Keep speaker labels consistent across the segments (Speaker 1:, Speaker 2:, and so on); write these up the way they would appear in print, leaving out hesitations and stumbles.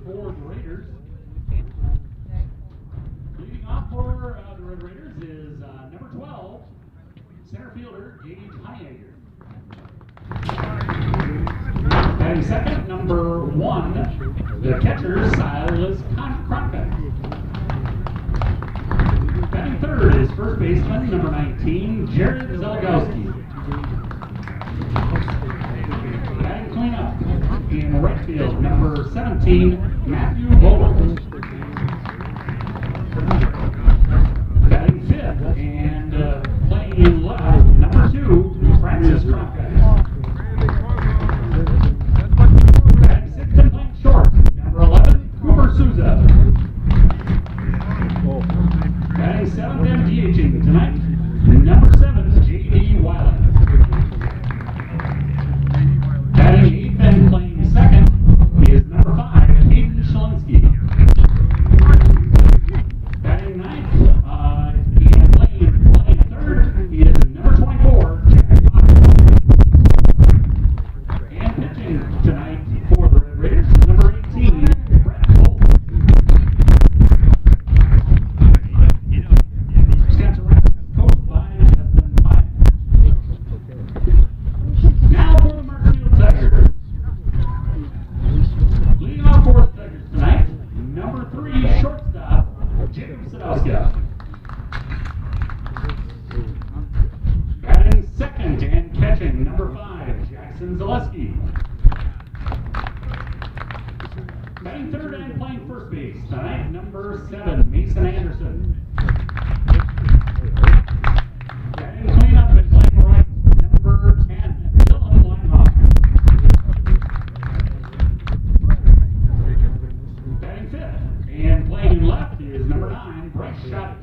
Speaker 1: for the Raiders. Leading off for the Red Raiders is number 12, center fielder Gage Heineger. Batting second, number 1, the catcher Silas Cronkite. Batting third is first baseman number 19, Jared Zelgowski. Batting cleanup in right field, number 17, Matthew Bowler. Batting fifth and playing left, number 2, Francis Cronkite. Batting sixth and playing short, number 11, Cooper Souza. Batting seventh and DHing tonight, number 7, J.D. WIAA. Batting eighth and playing second is number 5, Hayden Shalinsky. Batting ninth and playing third is number 24, Jack Potter. And pitching tonight for the Red Raiders, number 18, Brett Holt. Wisconsin Rapids, coached by Justin Pye. Now for the Marshfield Tigers. Leading off for the Tigers tonight, number 3, shortstop, Jacob Sadowska. Batting second and catching, number 5, Jackson Zaleski. Batting third and playing first base tonight, number 7, Mason Anderson. Batting cleanup and playing right, number 10, Dylan Linehoff. Batting fifth and playing left is number 9, Bryce Schott.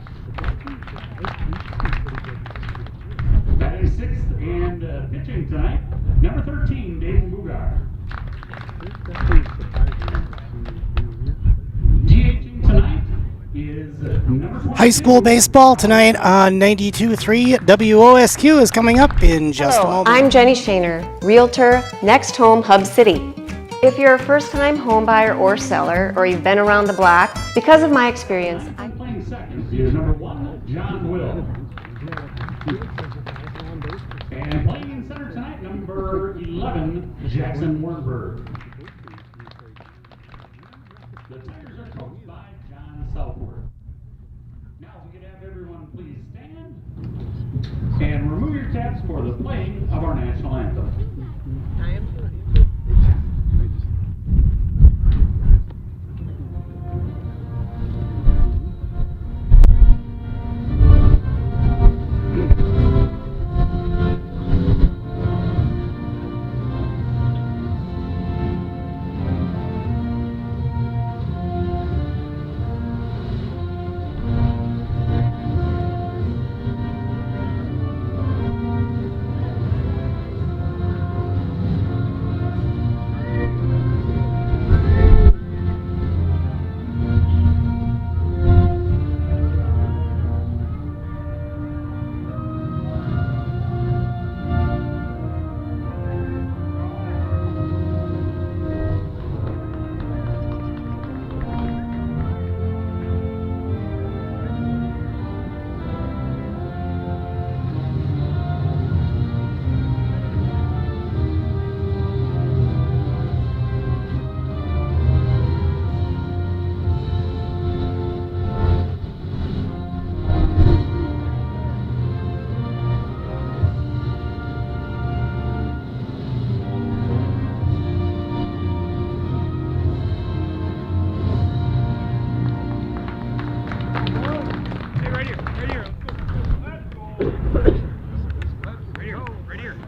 Speaker 1: Batting sixth and pitching tonight, number 13, David Mugar. DHing tonight is number 22.
Speaker 2: High school baseball tonight on 92.3 WOSQ is coming up in just a moment.
Speaker 3: I'm Jenny Shaner, Realtor, Next Home Hub City. If you're a first-time home buyer or seller, or you've been around the block, because of my experience,
Speaker 1: I'm playing second is number 1, John Will. And playing in center tonight, number 11, Jackson Wernberg. The Tigers are coached by John Southworth. Now, if we could have everyone please stand and remove your caps for the playing of our national anthem.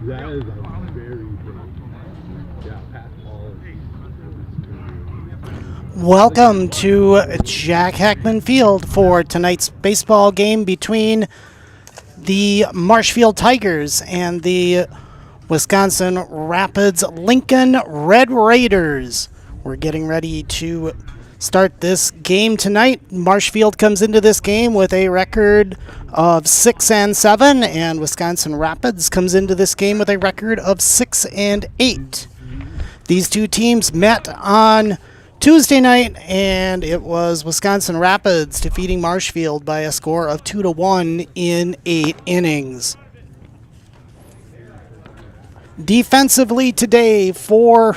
Speaker 4: That is a very big, pass ball.
Speaker 2: Welcome to Jack Hackman Field for tonight's baseball game between the Marshfield Tigers and the Wisconsin Rapids Lincoln Red Raiders. We're getting ready to start this game tonight. Marshfield comes into this game with a record of 6-7, and Wisconsin Rapids comes into this game with a record of 6-8. These two teams met on Tuesday night, and it was Wisconsin Rapids defeating Marshfield by a score of 2-1 in 8 innings. Defensively today for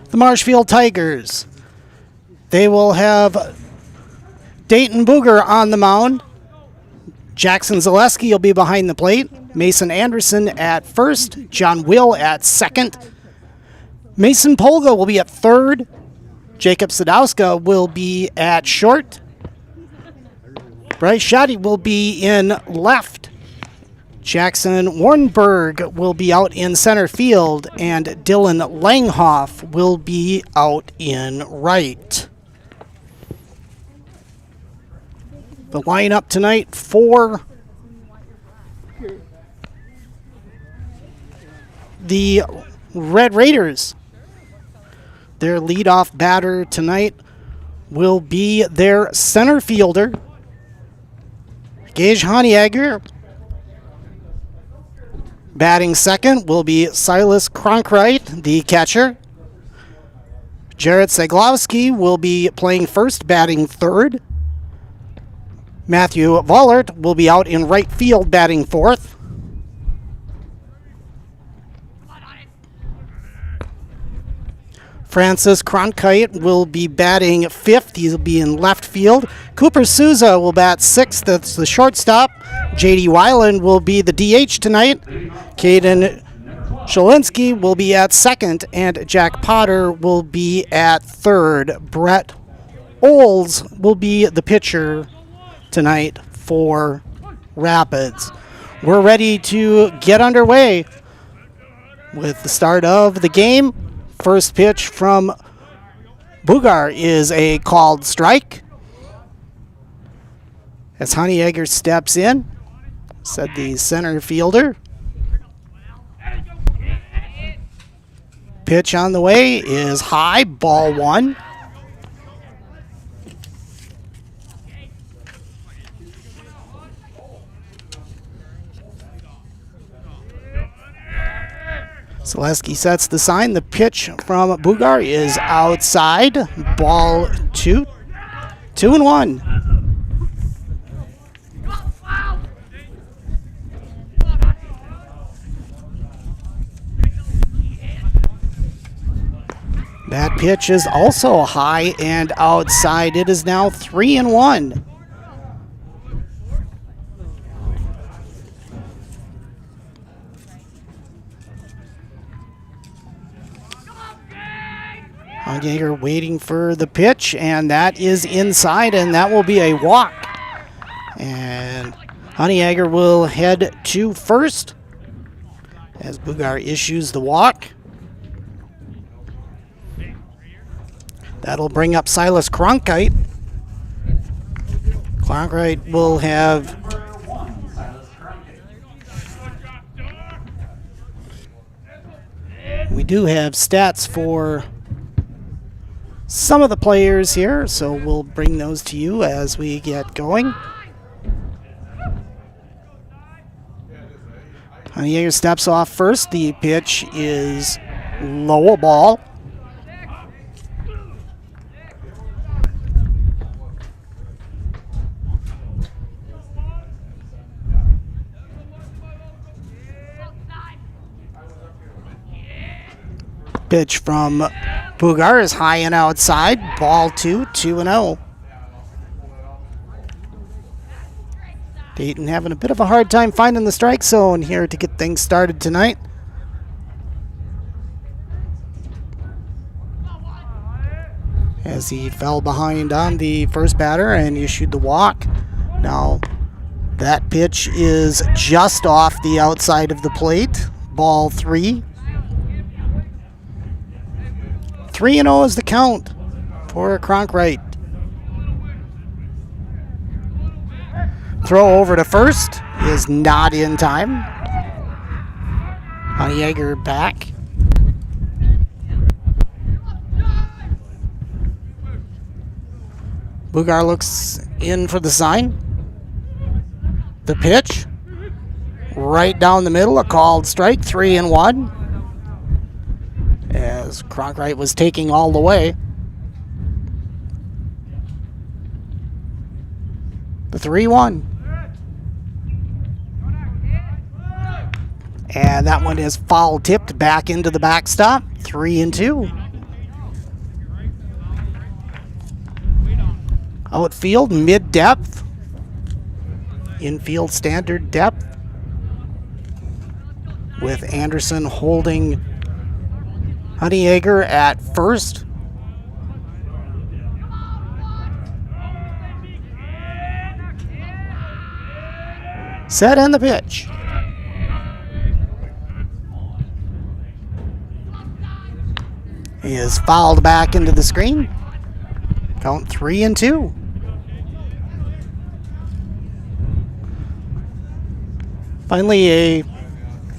Speaker 2: the Marshfield Tigers, they will have Dayton Booger on the mound. Jackson Zaleski will be behind the plate. Mason Anderson at first. John Will at second. Mason Polga will be at third. Jacob Sadowska will be at short. Bryce Shoddy will be in left. Jackson Warnberg will be out in center field, and Dylan Langhoff will be out in right. The lineup tonight for the Red Raiders. Their leadoff batter tonight will be their center fielder, Gage Honeyegger. Batting second will be Silas Cronkright, the catcher. Jarrett Seglowski will be playing first, batting third. Matthew Vollert will be out in right field, batting fourth. Francis Cronkite will be batting fifth. He'll be in left field. Cooper Souza will bat sixth. That's the shortstop. J.D. Weiland will be the DH tonight. Caden Shalinski will be at second, and Jack Potter will be at third. Brett Oles will be the pitcher tonight for Rapids. We're ready to get underway with the start of the game. First pitch from Bugar is a called strike. As Honeyegger steps in, said the center fielder. Pitch on the way is high, ball one. Zaleski sets the sign. The pitch from Bugar is outside. Ball two. 2-1. That pitch is also high and outside. It is now 3-1. Honeyegger waiting for the pitch, and that is inside, and that will be a walk. And Honeyegger will head to first as Bugar issues the walk. That'll bring up Silas Cronkite. Cronkite will have we do have stats for some of the players here, so we'll bring those to you as we get going. Honeyegger steps off first. The pitch is low ball. Pitch from Bugar is high and outside. Ball two, 2-0. Dayton having a bit of a hard time finding the strike zone here to get things started tonight. As he fell behind on the first batter and issued the walk. Now that pitch is just off the outside of the plate. Ball three. 3-0 is the count for Cronkright. Throw over to first is not in time. Honeyegger back. Bugar looks in for the sign. The pitch. Right down the middle, a called strike, 3-1. As Cronkright was taking all the way. The 3-1. And that one is foul tipped back into the backstop. 3-2. Outfield, mid-depth. Infield, standard depth. With Anderson holding Honeyegger at first. Set and the pitch. He is fouled back into the screen. Count 3-2. Finally, a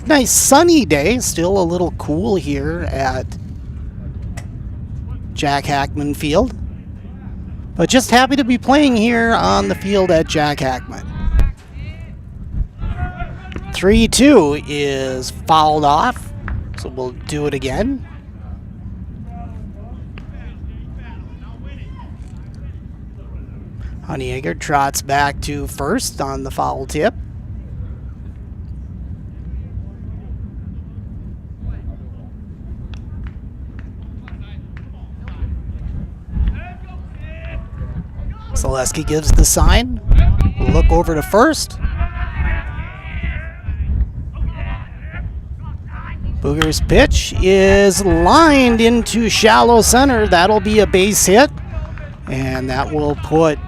Speaker 2: nice sunny day. Still a little cool here at Jack Hackman Field. But just happy to be playing here on the field at Jack Hackman. 3-2 is fouled off, so we'll do it again. Honeyegger trots back to first on the foul tip. Zaleski gives the sign. Look over to first. Booger's pitch is lined into shallow center. That'll be a base hit. And that will put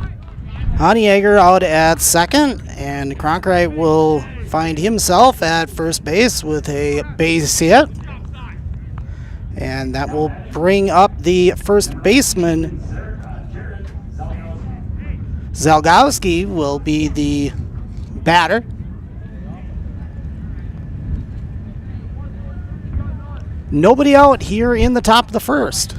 Speaker 2: Honeyegger out at second. And Cronkite will find himself at first base with a base hit. And that will bring up the first baseman. Zalgowski will be the batter. Nobody out here in the top of the first.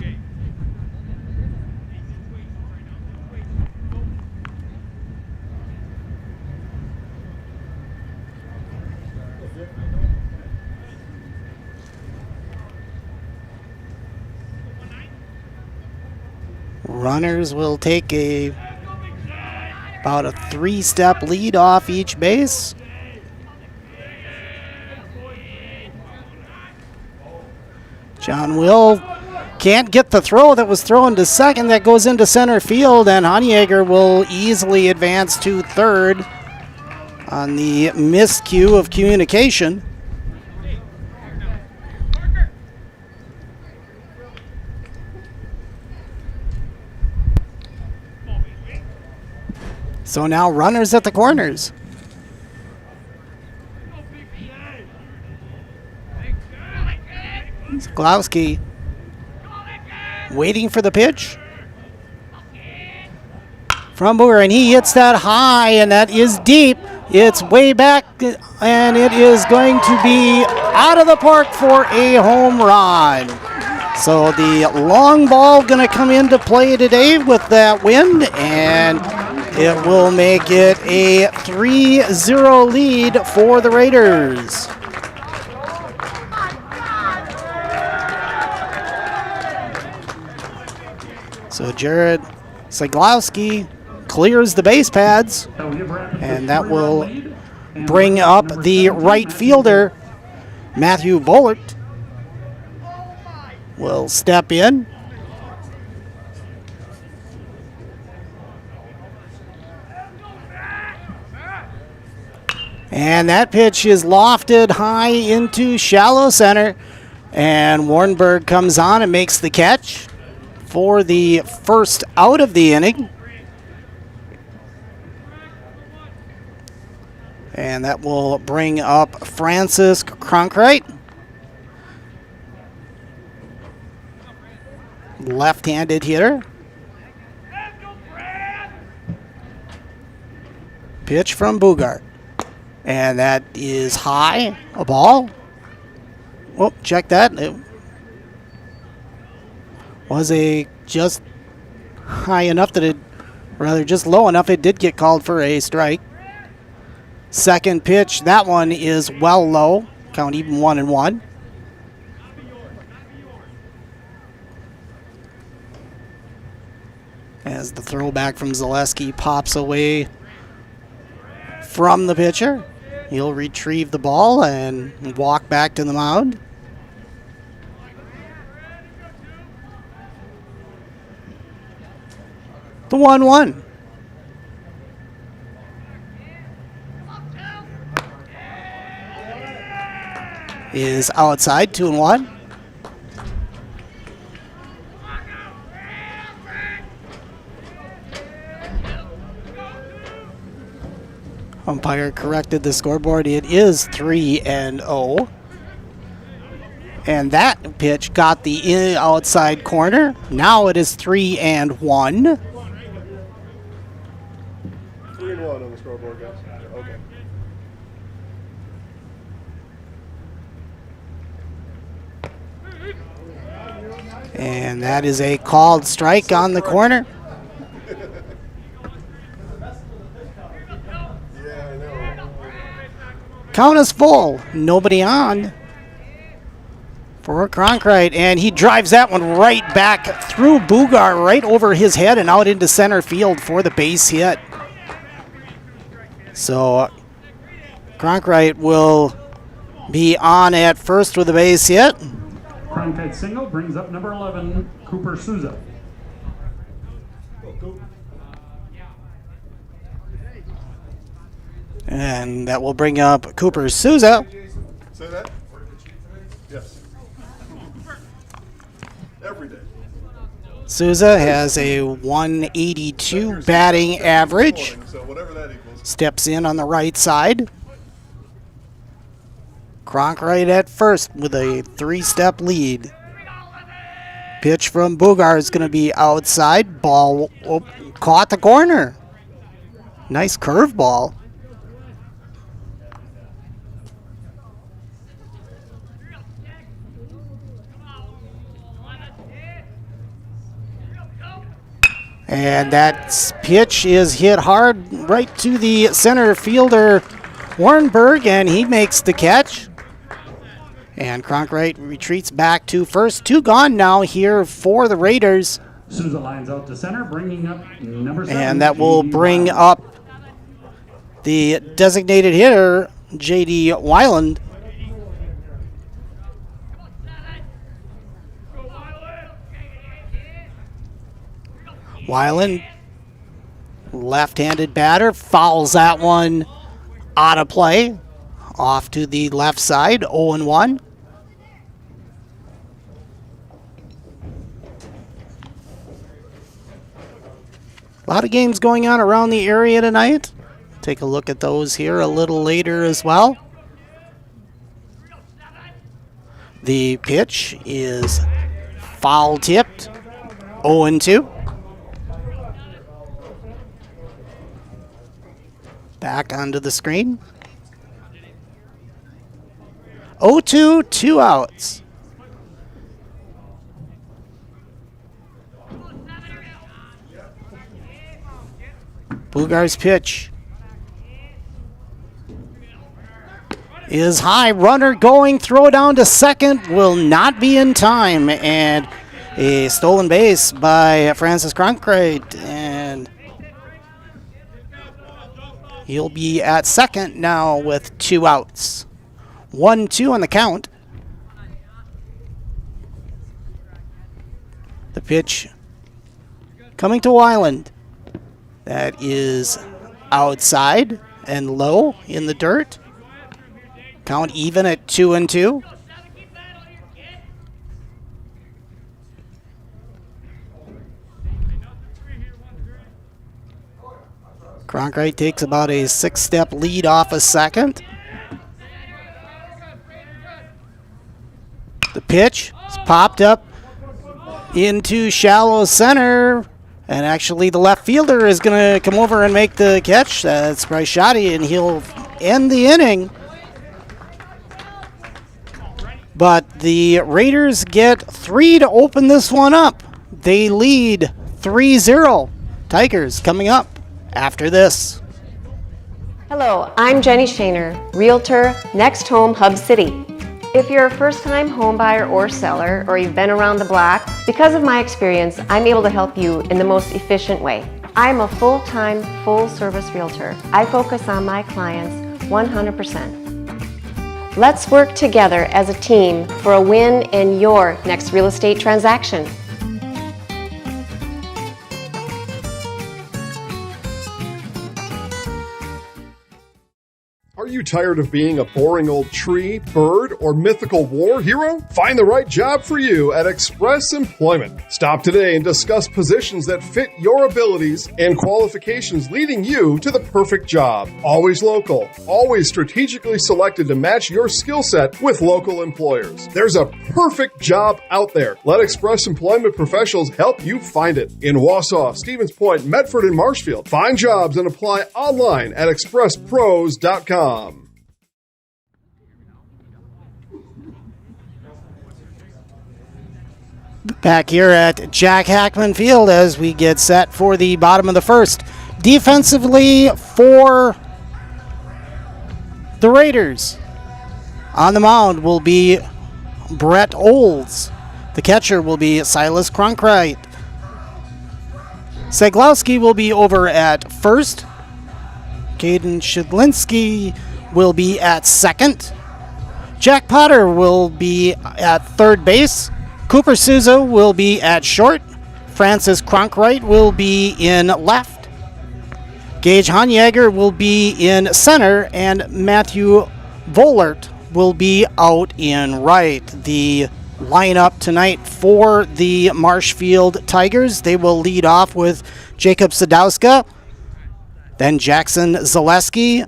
Speaker 2: Runners will take about a 3-step lead off each base. John Will can't get the throw that was thrown to second. That goes into center field, and Honeyegger will easily advance to third on the miscue of communication. So now runners at the corners. Zalgowski waiting for the pitch from Booger, and he hits that high, and that is deep. It's way back, and it is going to be out of the park for a home run. So the long ball going to come into play today with that wind, and it will make it a 3-0 lead for the Raiders. So Jared Zalgowski clears the base pads, and that will bring up the right fielder, Matthew Bollert. Will step in. And that pitch is lofted high into shallow center, and Warrenberg comes on and makes the catch for the first out of the inning. And that will bring up Francis Cronkite. Left-handed hitter. Pitch from Booger. And that is high, a ball. Oh, check that. It was just high enough that it, rather just low enough, it did get called for a strike. Second pitch, that one is well low. Count even 1-1. As the throwback from Zaleski pops away from the pitcher. He'll retrieve the ball and walk back to the mound. The 1-1. Is outside, 2-1. Umpire corrected the scoreboard. It is 3-0. And that pitch got the outside corner. Now it is 3-1.
Speaker 5: 3-1 on the scoreboard, guys. Okay.
Speaker 2: And that is a called strike on the corner.
Speaker 5: Yeah, I know.
Speaker 2: Count is full. Nobody on for Cronkite. And he drives that one right back through Boogar, right over his head and out into center field for the base hit. So Cronkite will be on at first with a base hit.
Speaker 1: Cronkite single brings up number 11, Cooper Souza.
Speaker 2: And that will bring up Cooper Souza.
Speaker 5: Say that? Yes. Every day.
Speaker 2: Souza has a 182 batting average.
Speaker 5: So whatever that equals.
Speaker 2: Steps in on the right side. Cronkite at first with a 3-step lead. Pitch from Boogar is going to be outside. Ball caught the corner. Nice curveball. And that pitch is hit hard right to the center fielder, Warrenberg, and he makes the catch. And Cronkite retreats back to first. 2 gone now here for the Raiders.
Speaker 1: Souza lines out to center, bringing up number 7.
Speaker 2: And that will
Speaker 1: J.D.
Speaker 2: bring
Speaker 1: Wild.
Speaker 2: up the designated hitter, J.D. Weiland. Weiland, left-handed batter, fouls that one out of play. Off to the left side, 0-1. A lot of games going on around the area tonight. Take a look at those here a little later as well. The pitch is foul tipped, 0-2. Back onto the screen. 0-2, 2 outs. Boogar's pitch is high. Runner going, throw down to second, will not be in time. And a stolen base by Francis Cronkite. And he'll be at second now with 2 outs. 1-2 on the count. The pitch coming to Weiland. That is outside and low in the dirt. Count even at 2-2. Cronkite takes about a 6-step lead off a second. The pitch is popped up into shallow center. And actually the left fielder is going to come over and make the catch. That's Bryce Shoddy, and he'll end the inning. But the Raiders get 3 to open this one up. They lead 3-0. Tigers coming up after this.
Speaker 3: Hello, I'm Jenny Shaner, Realtor, Next Home Hub City. If you're a first-time home buyer or seller, or you've been around the block, because of my experience, I'm able to help you in the most efficient way. I'm a full-time, full-service realtor. I focus on my clients 100%. Let's work together as a team for a win in your next real estate transaction.
Speaker 5: Are you tired of being a boring old tree, bird, or mythical war hero? Find the right job for you at Express Employment. Stop today and discuss positions that fit your abilities and qualifications, leading you to the perfect job. Always local, always strategically selected to match your skill set with local employers. There's a perfect job out there. Let Express Employment professionals help you find it. In Wausau, Stevens Point, Medford, and Marshfield. Find jobs and apply online at expresspros.com.
Speaker 2: Back here at Jack Hackman Field as we get set for the bottom of the first. Defensively for the Raiders, on the mound will be Brett Olds. The catcher will be Silas Cronkrite. Seglowski will be over at first. Caden Shidlinski will be at second. Jack Potter will be at third base. Cooper Souza will be at short. Francis Cronkwright will be in left. Gage Hanjager will be in center. And Matthew Vollert will be out in right. The lineup tonight for the Marshfield Tigers. They will lead off with Jacob Sadowska, then Jackson Zaleski,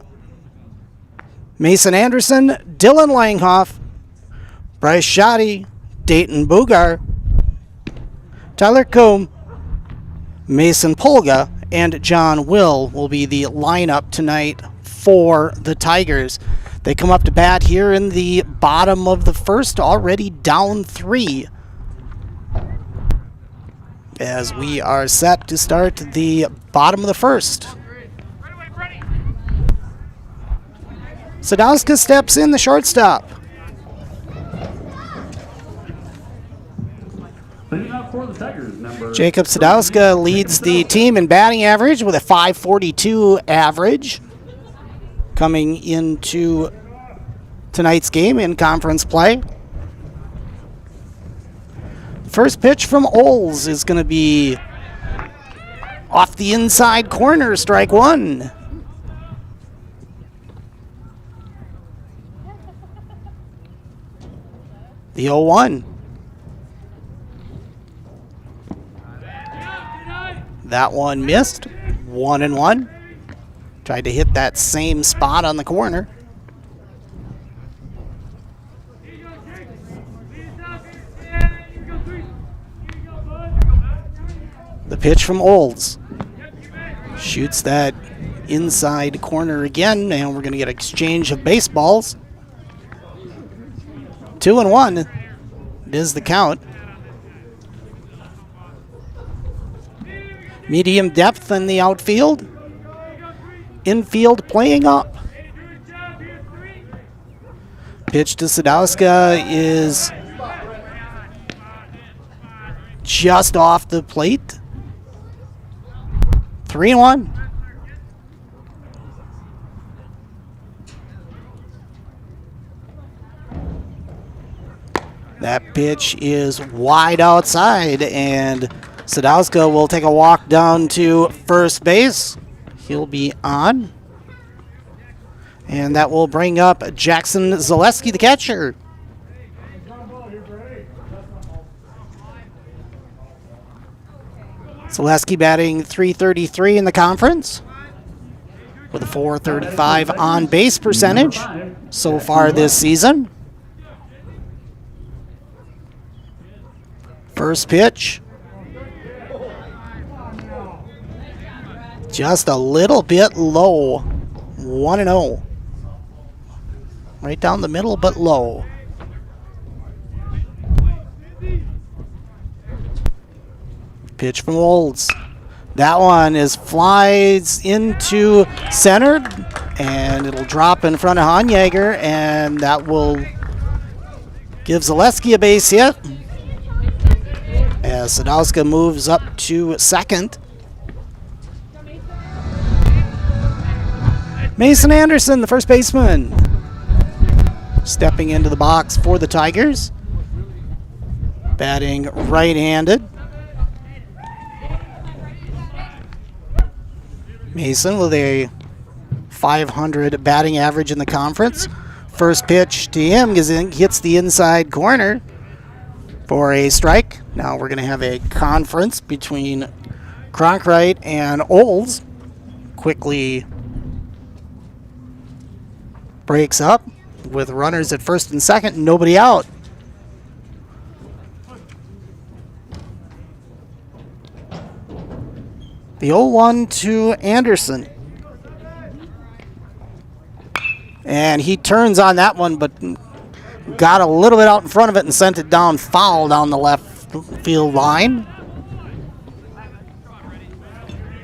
Speaker 2: Mason Anderson, Dylan Langhoff, Bryce Shoddy, Dayton Bugar, Tyler Combe, Mason Polga, and John will be the lineup tonight for the Tigers. They come up to bat here in the bottom of the first, already down 3. As we are set to start the bottom of the first. Sadowska steps in, the shortstop. Jacob Sadowska leads the team in batting average with a .542 average coming into tonight's game in conference play. First pitch from Oles is going to be off the inside corner, strike 1. The 0-1. That one missed. 1-1. Tried to hit that same spot on the corner. The pitch from Olds. Shoots that inside corner again, and we're going to get an exchange of baseballs. 2-1. It is the count. Medium depth in the outfield. Infield playing up. Pitch to Sadowska is just off the plate. 3-1. That pitch is wide outside, and Sadowska will take a walk down to first base. He'll be on. And that will bring up Jackson Zaleski, the catcher. Zaleski batting .333 in the conference with a .435 on base percentage so far this season. First pitch. Just a little bit low. 1-0. Right down the middle, but low. Pitch from Olds. That one flies into center, and it'll drop in front of Hanjager, and that will give Zaleski a base hit. As Sadowska moves up to second. Mason Anderson, the first baseman, stepping into the box for the Tigers. Batting right-handed. Mason with a .500 batting average in the conference. First pitch to him hits the inside corner for a strike. Now we're going to have a conference between Cronkite and Olds. Quickly breaks up with runners at first and second and nobody out. The 0-1 to Anderson. And he turns on that one, but got a little bit out in front of it and sent it down foul down the left field line.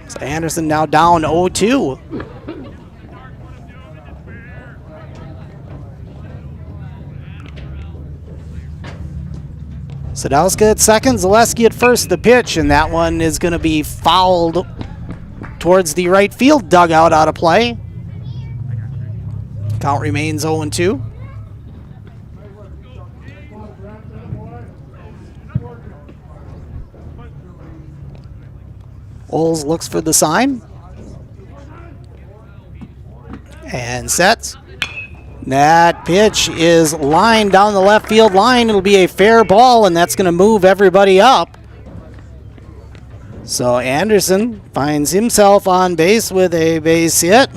Speaker 2: So Anderson now down 0-2. Sadowska at second, Zaleski at first, the pitch, and that one is going to be fouled towards the right field dugout, out of play. Count remains 0-2. Olds looks for the sign. And sets. That pitch is lined down the left field line. It'll be a fair ball, and that's going to move everybody up. So Anderson finds himself on base with a base hit.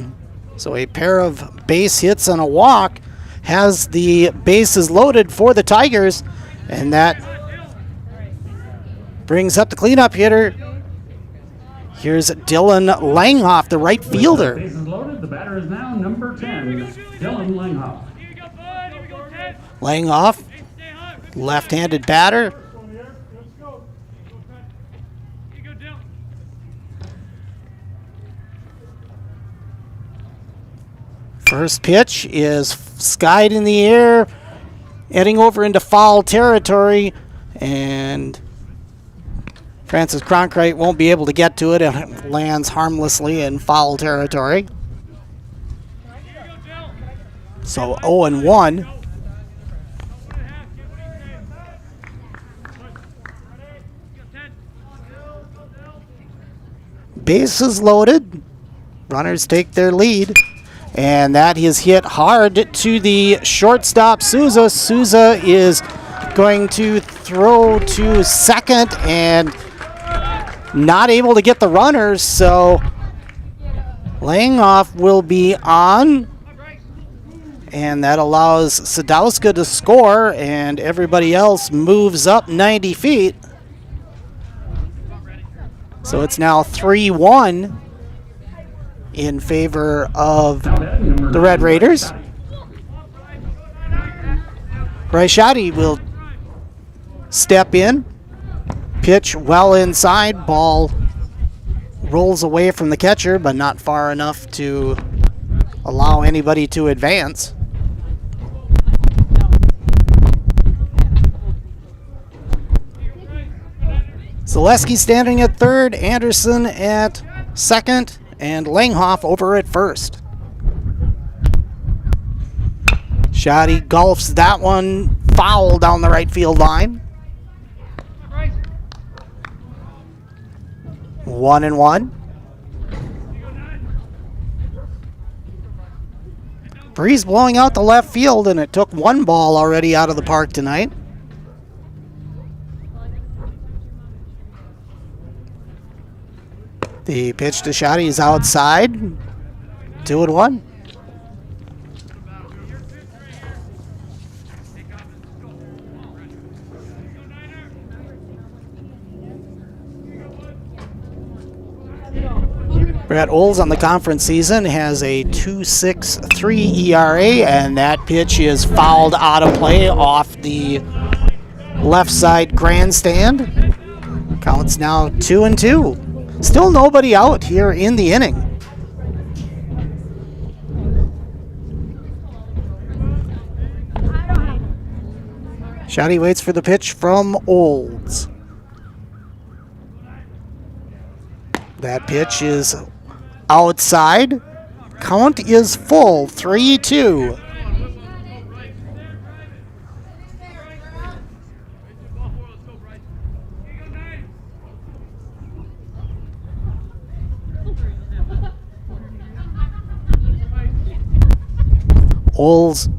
Speaker 2: So a pair of base hits and a walk has the bases loaded for the Tigers, and that brings up the cleanup hitter. Here's Dylan Langhoff, the right fielder.
Speaker 1: Bases loaded. The batter is now number 10, Dylan Langhoff.
Speaker 2: Langhoff, left-handed batter. First pitch is skied in the air, heading over into foul territory, and Francis Cronkite won't be able to get to it. It lands harmlessly in foul territory. So 0-1. Bases loaded. Runners take their lead. And that is hit hard to the shortstop, Souza. Souza is going to throw to second and not able to get the runners, so Langhoff will be on. And that allows Sadowska to score, and everybody else moves up 90 feet. So it's now 3-1 in favor of the Red Raiders. Braichati will step in. Pitch well inside. Ball rolls away from the catcher, but not far enough to allow anybody to advance. Zaleski standing at third, Anderson at second, and Langhoff over at first. Shoddy golfs that one foul down the right field line. 1-1. Breeze blowing out the left field, and it took one ball already out of the park tonight. The pitch to Shoddy is outside. 2-1. Brett Olds on the conference season has a 2.63 ERA, and that pitch is fouled out of play off the left side grandstand. Counts now 2-2. Still nobody out here in the inning. Shoddy waits for the pitch from Olds. That pitch is outside. count is full, 3-2. Olds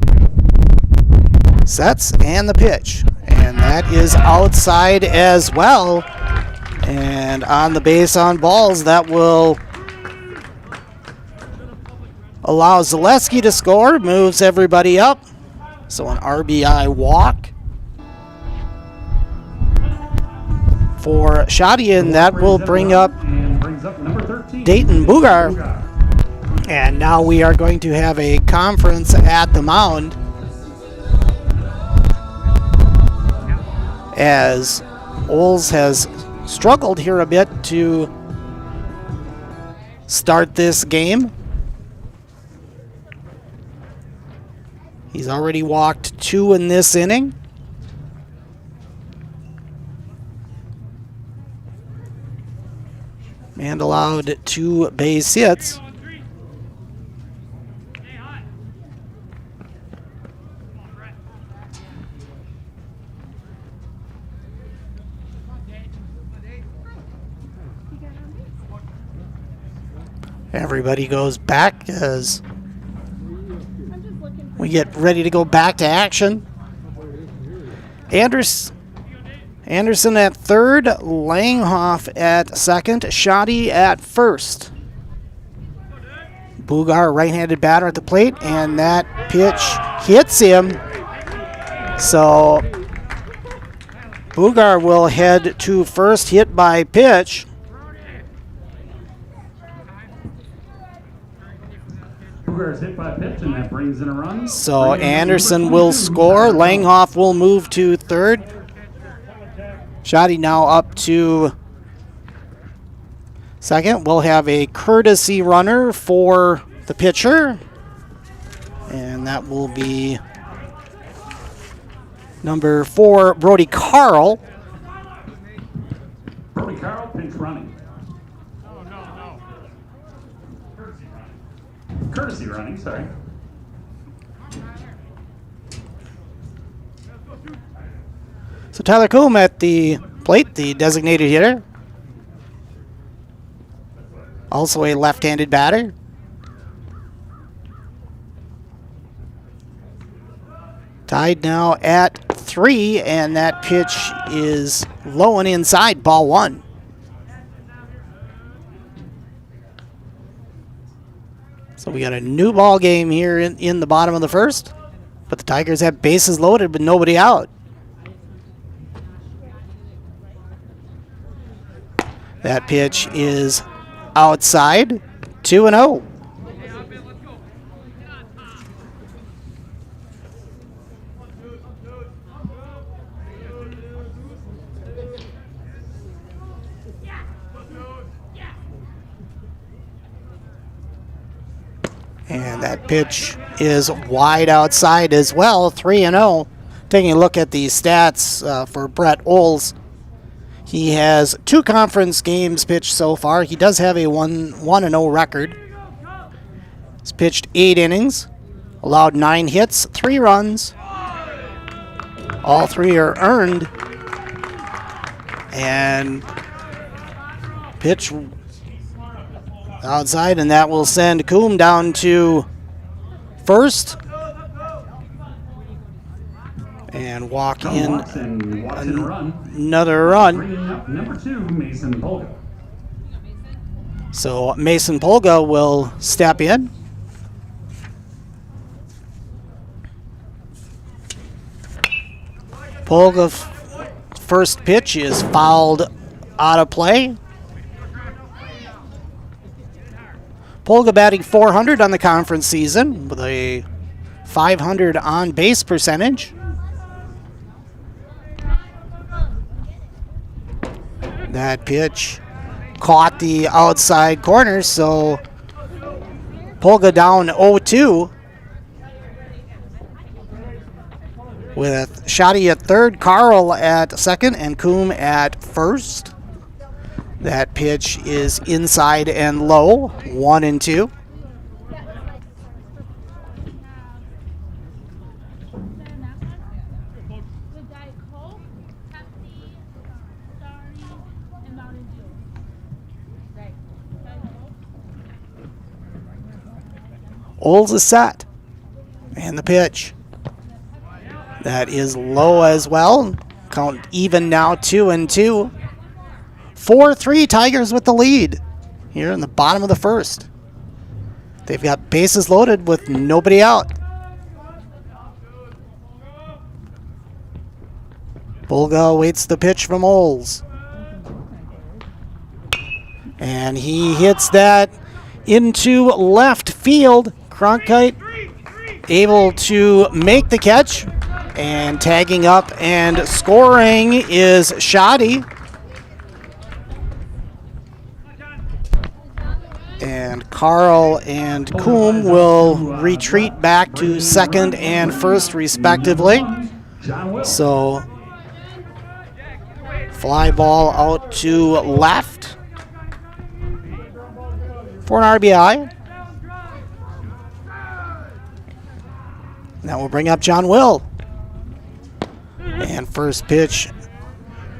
Speaker 2: sets and the pitch, and that is outside as well. And on the base on balls, that will allow Zaleski to score, moves everybody up. So an RBI walk for Shoddy, and that will bring up Dayton Bugar. And now we are going to have a conference at the mound as Olds has struggled here a bit to start this game. He's already walked 2 in this inning. And allowed 2 base hits. Everybody goes back as we get ready to go back to action. Anderson at third, Langhoff at second, Shoddy at first. Bugar, right-handed batter at the plate, and that pitch hits him. So Bugar will head to first, hit by pitch.
Speaker 1: Is hit by a pitch, and that brings in a run.
Speaker 2: So Anderson will score. Langhoff will move to third. Shoddy now up to second. We'll have a courtesy runner for the pitcher. And that will be number 4, Brody Carl.
Speaker 1: Brody Carl, pinch running. Courtesy running, sorry.
Speaker 2: So Tyler Coombe at the plate, the designated hitter. Also a left-handed batter. Tied now at 3, and that pitch is low and inside, ball 1. So we got a new ball game here in the bottom of the first, but the Tigers have bases loaded but nobody out. That pitch is outside, 2-0. And that pitch is wide outside as well, 3-0. Taking a look at the stats for Brett Olds, he has 2 conference games pitched so far. He does have a 1-0 record. He's pitched 8 innings, allowed 9 hits, 3 runs. All 3 are earned. And pitch outside, and that will send Coombe down to first. And walk in another run.
Speaker 1: Bringing up number 2, Mason Polga.
Speaker 2: So Mason Polga will step in. Polga's first pitch is fouled out of play. Polga batting .400 on the conference season with a .500 on base percentage. That pitch caught the outside corner, so Polga down 0-2. With Shoddy at third, Carl at second, and Coombe at first. That pitch is inside and low, 1-2.
Speaker 6: With Diet Coke, Pepsi, Starry, and Mountain Dew. Right. Diet Coke.
Speaker 2: Olds is set. And the pitch. That is low as well. Count even now, 2-2. 4-3 Tigers with the lead here in the bottom of the first. They've got bases loaded with nobody out. Bulga waits the pitch from Olds. And he hits that into left field. Cronkite able to make the catch. And tagging up and scoring is Shoddy. And Carl and Coombe will retreat back to second and first respectively. So fly ball out to left for an RBI. That will bring up John Will. And first pitch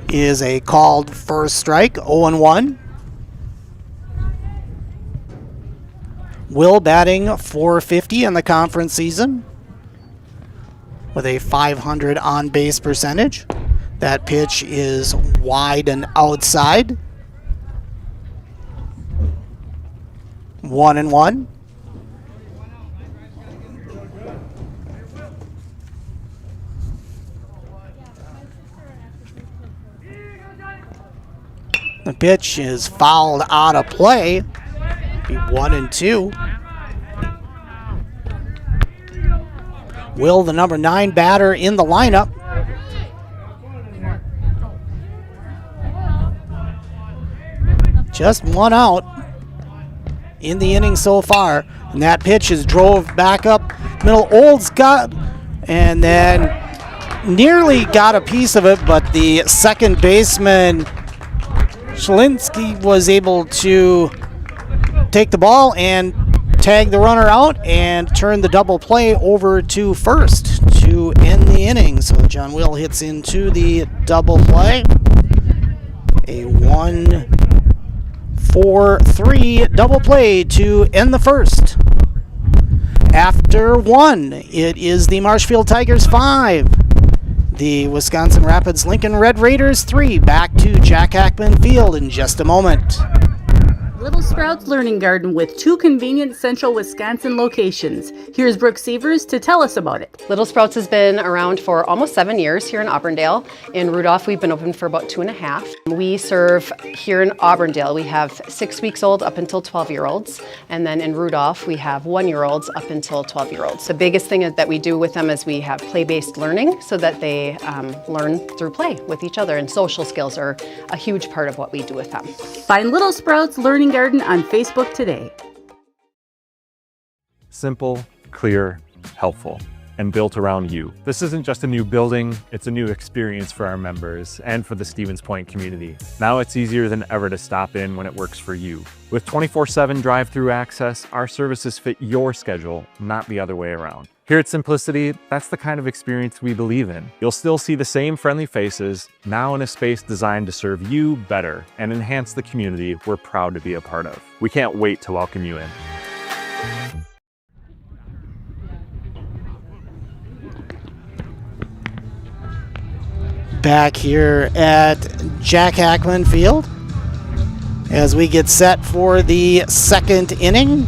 Speaker 2: is a called first strike, 0-1. Will batting .450 in the conference season with a .500 on-base percentage. That pitch is wide and outside. 1-1. The pitch is fouled out of play. Be 1-2. Will, the number 9 batter in the lineup. Just one out in the inning so far. And that pitch is drove back up middle. Olds got, and then nearly got a piece of it, but the second baseman Shalinsky was able to take the ball and tag the runner out and turn the double play over to first to end the inning. So John Will hits into the double play. A 1-4-3 double play to end the first. After one, it is the Marshfield Tigers 5. The Wisconsin Rapids Lincoln Red Raiders 3. Back to Jack Hackman Field in just a moment.
Speaker 7: Little Sprouts Learning Garden with 2 convenient central Wisconsin locations. Here's Brooke Sievers to tell us about it.
Speaker 3: Little Sprouts has been around for almost 7 years here in Auburndale. In Rudolph, we've been open for about 2.5. We serve here in Auburndale. We have 6 weeks old up until 12-year-olds. And then in Rudolph, we have 1-year-olds up until 12-year-olds. The biggest thing that we do with them is we have play-based learning so that they learn through play with each other. And social skills are a huge part of what we do with them.
Speaker 7: Find Little Sprouts Learning Garden on Facebook today.
Speaker 8: Simple, clear, helpful, and built around you. This isn't just a new building, it's a new experience for our members and for the Stevens Point community. Now it's easier than ever to stop in when it works for you. With 24/7 drive-through access, our services fit your schedule, not the other way around. Here at Simplicity, that's the kind of experience we believe in. You'll still see the same friendly faces, now in a space designed to serve you better and enhance the community we're proud to be a part of. We can't wait to welcome you in.
Speaker 2: Back here at Jack Hackman Field as we get set for the second inning.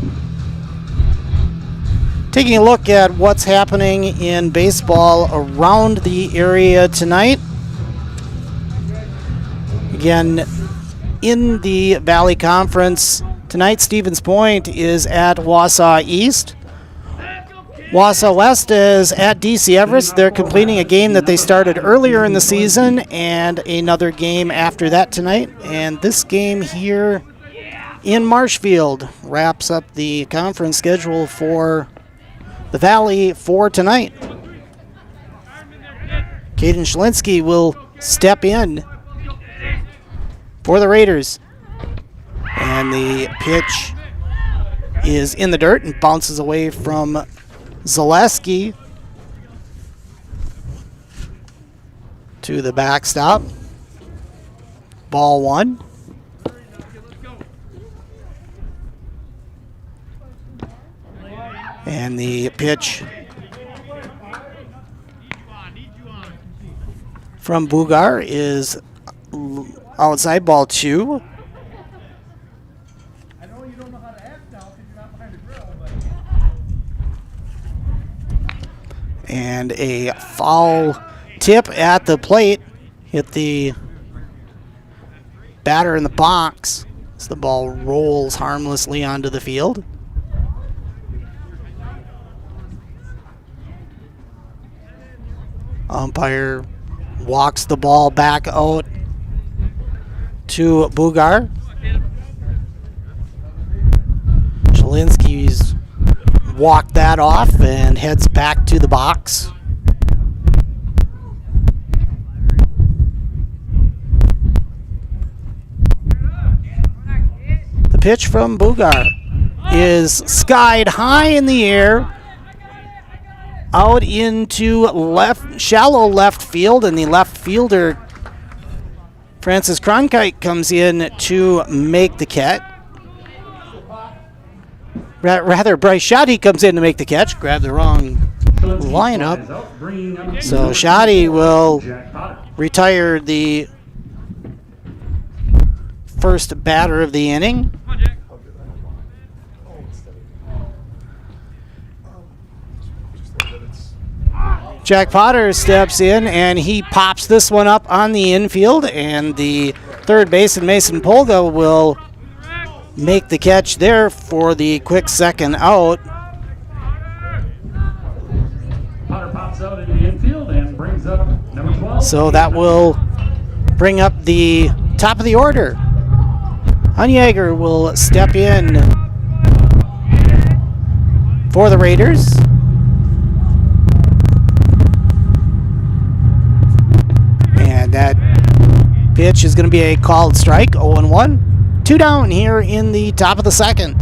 Speaker 2: Taking a look at what's happening in baseball around the area tonight. Again, in the Valley Conference tonight, Stevens Point is at Wausau East. Wausau West is at DC Everest. They're completing a game that they started earlier in the season and another game after that tonight. And this game here in Marshfield wraps up the conference schedule for the Valley for tonight. Caden Shalinsky will step in for the Raiders. And the pitch is in the dirt and bounces away from Zaleski. to the backstop. Ball 1. And the pitch from Bugar is outside, ball 2. And a foul tip at the plate hit the batter in the box as the ball rolls harmlessly onto the field. Umpire walks the ball back out to Bugar. Shalinski's walked that off and heads back to the box. The pitch from Bugar is skied high in the air, out into shallow left field, and the left fielder Francis Cronkite comes in to make the catch. Rather, Bryce Shoddy comes in to make the catch. Grabbed the wrong lineup. So Shoddy will retire the first batter of the inning. Jack Potter steps in and he pops this one up on the infield, and the third baseman Mason Polga will make the catch there for the quick second out.
Speaker 1: Potter pops out in the infield and brings up number 12.
Speaker 2: So that will bring up the top of the order. Hanjager will step in for the Raiders. And that pitch is going to be a called strike, 0-1. 2 down here in the top of the second.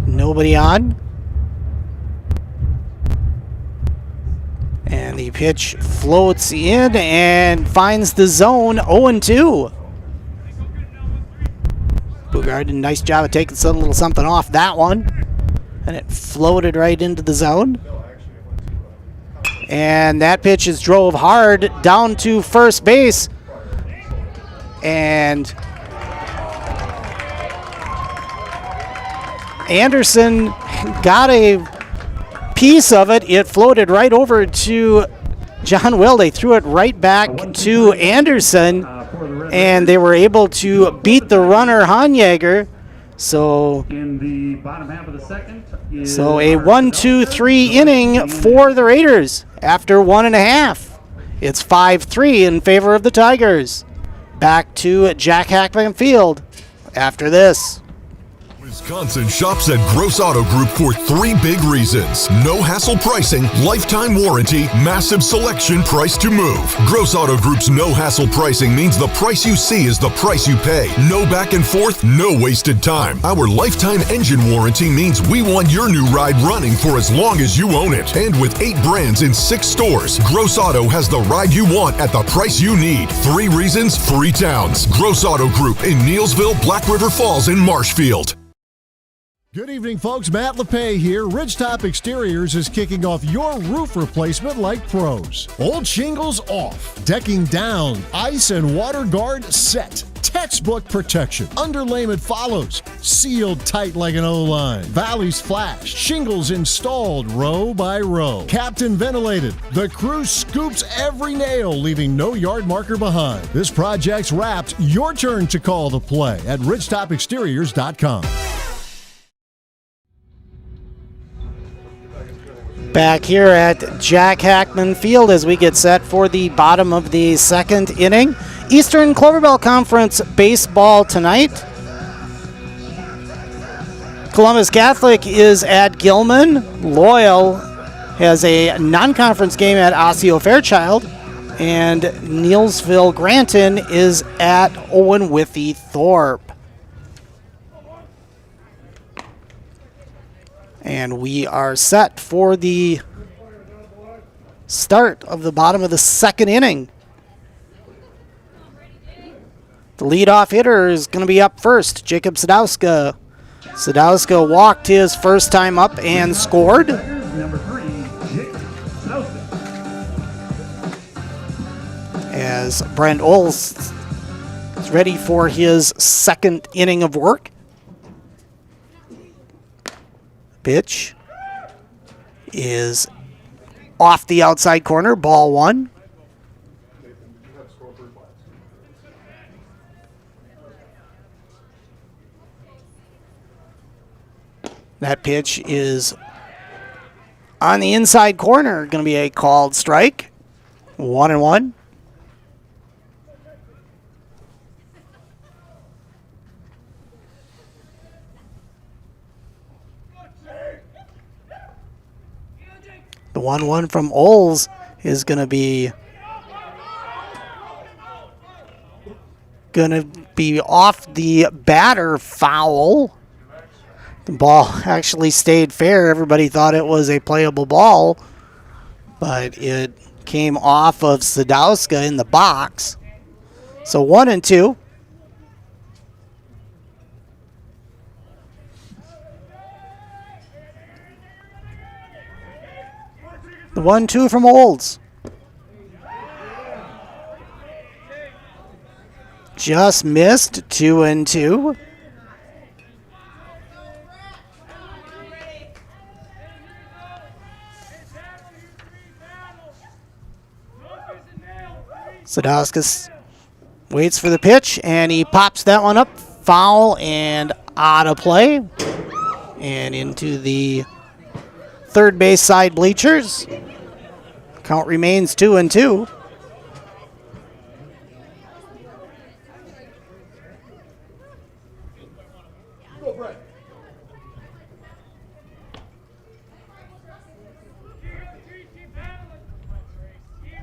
Speaker 2: Nobody on. And the pitch floats in and finds the zone, 0-2. Bugard did a nice job of taking a little something off that one. And it floated right into the zone. And that pitch is drove hard down to first base. And Anderson got a piece of it. It floated right over to John Will. They threw it right back to Anderson, and they were able to beat the runner Hanjager. So
Speaker 1: In the bottom half of the second.
Speaker 2: So a 1-2-3 inning for the Raiders after 1.5. It's 5-3 in favor of the Tigers. Back to Jack Hackman Field after this.
Speaker 9: Wisconsin shops at Gross Auto Group for 3 big reasons. No hassle pricing, lifetime warranty, massive selection, price to move. Gross Auto Group's no hassle pricing means the price you see is the price you pay. No back and forth, no wasted time. Our lifetime engine warranty means we want your new ride running for as long as you own it. And with 8 brands in 6 stores, Gross Auto has the ride you want at the price you need. 3 reasons, 3 towns. Gross Auto Group in Neelsville, Black River Falls, and Marshfield.
Speaker 10: Good evening, folks. Matt LePay here. Ridgetop Exteriors is kicking off your roof replacement like pros. Old shingles off, decking down, ice and water guard set. Textbook protection. Underlayment follows. Sealed tight like an O-line. Valleys flashed. Shingles installed row by row. Captain ventilated. The crew scoops every nail, leaving no yard marker behind. This project's wrapped. Your turn to call the play at ridgetopexteriors.com.
Speaker 2: Back here at Jack Hackman Field as we get set for the bottom of the second inning. Eastern Cloverbell Conference baseball tonight. Columbus Catholic is at Gilman. Loyal has a non-conference game at Osseo Fairchild. And Neelsville Granton is at Owen Withee Thorpe. And we are set for the start of the bottom of the second inning. The leadoff hitter is going to be up first, Jacob Sadowska. Sadowska walked his first time up and scored.
Speaker 1: Number 3, Jacob Sadowska.
Speaker 2: As Brent Oles is ready for his second inning of work. Pitch is off the outside corner, ball 1. That pitch is on the inside corner, going to be a called strike. 1-1. The 1-1 from Oles is going to be off the batter, foul. The ball actually stayed fair. Everybody thought it was a playable ball, but it came off of Sadowska in the box. So 1-2. The 1-2 from Olds. Just missed. 2-2. Sadowska waits for the pitch, and he pops that one up. Foul and out of play. And into the third base side bleachers. Count remains 2-2.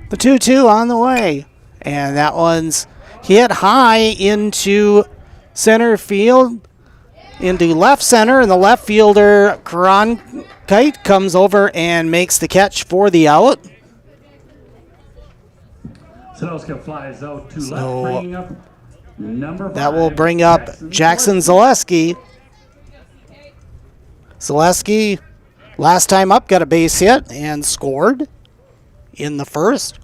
Speaker 2: The 2-2 on the way. And that one's hit high into center field, into left center, and the left fielder, Cronkite, comes over and makes the catch for the out.
Speaker 1: Sadowska flies out to left, bringing up number 5.
Speaker 2: That will bring up Jackson Zaleski. Zaleski, last time up, got a base hit and scored in the first.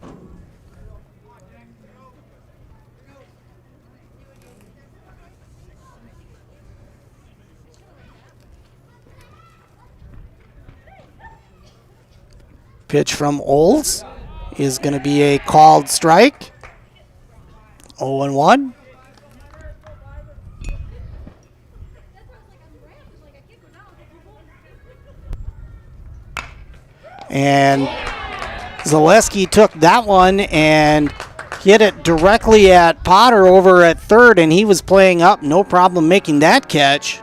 Speaker 2: Pitch from Olds is going to be a called strike. 0-1. And Zaleski took that one and hit it directly at Potter over at third, and he was playing up, no problem making that catch.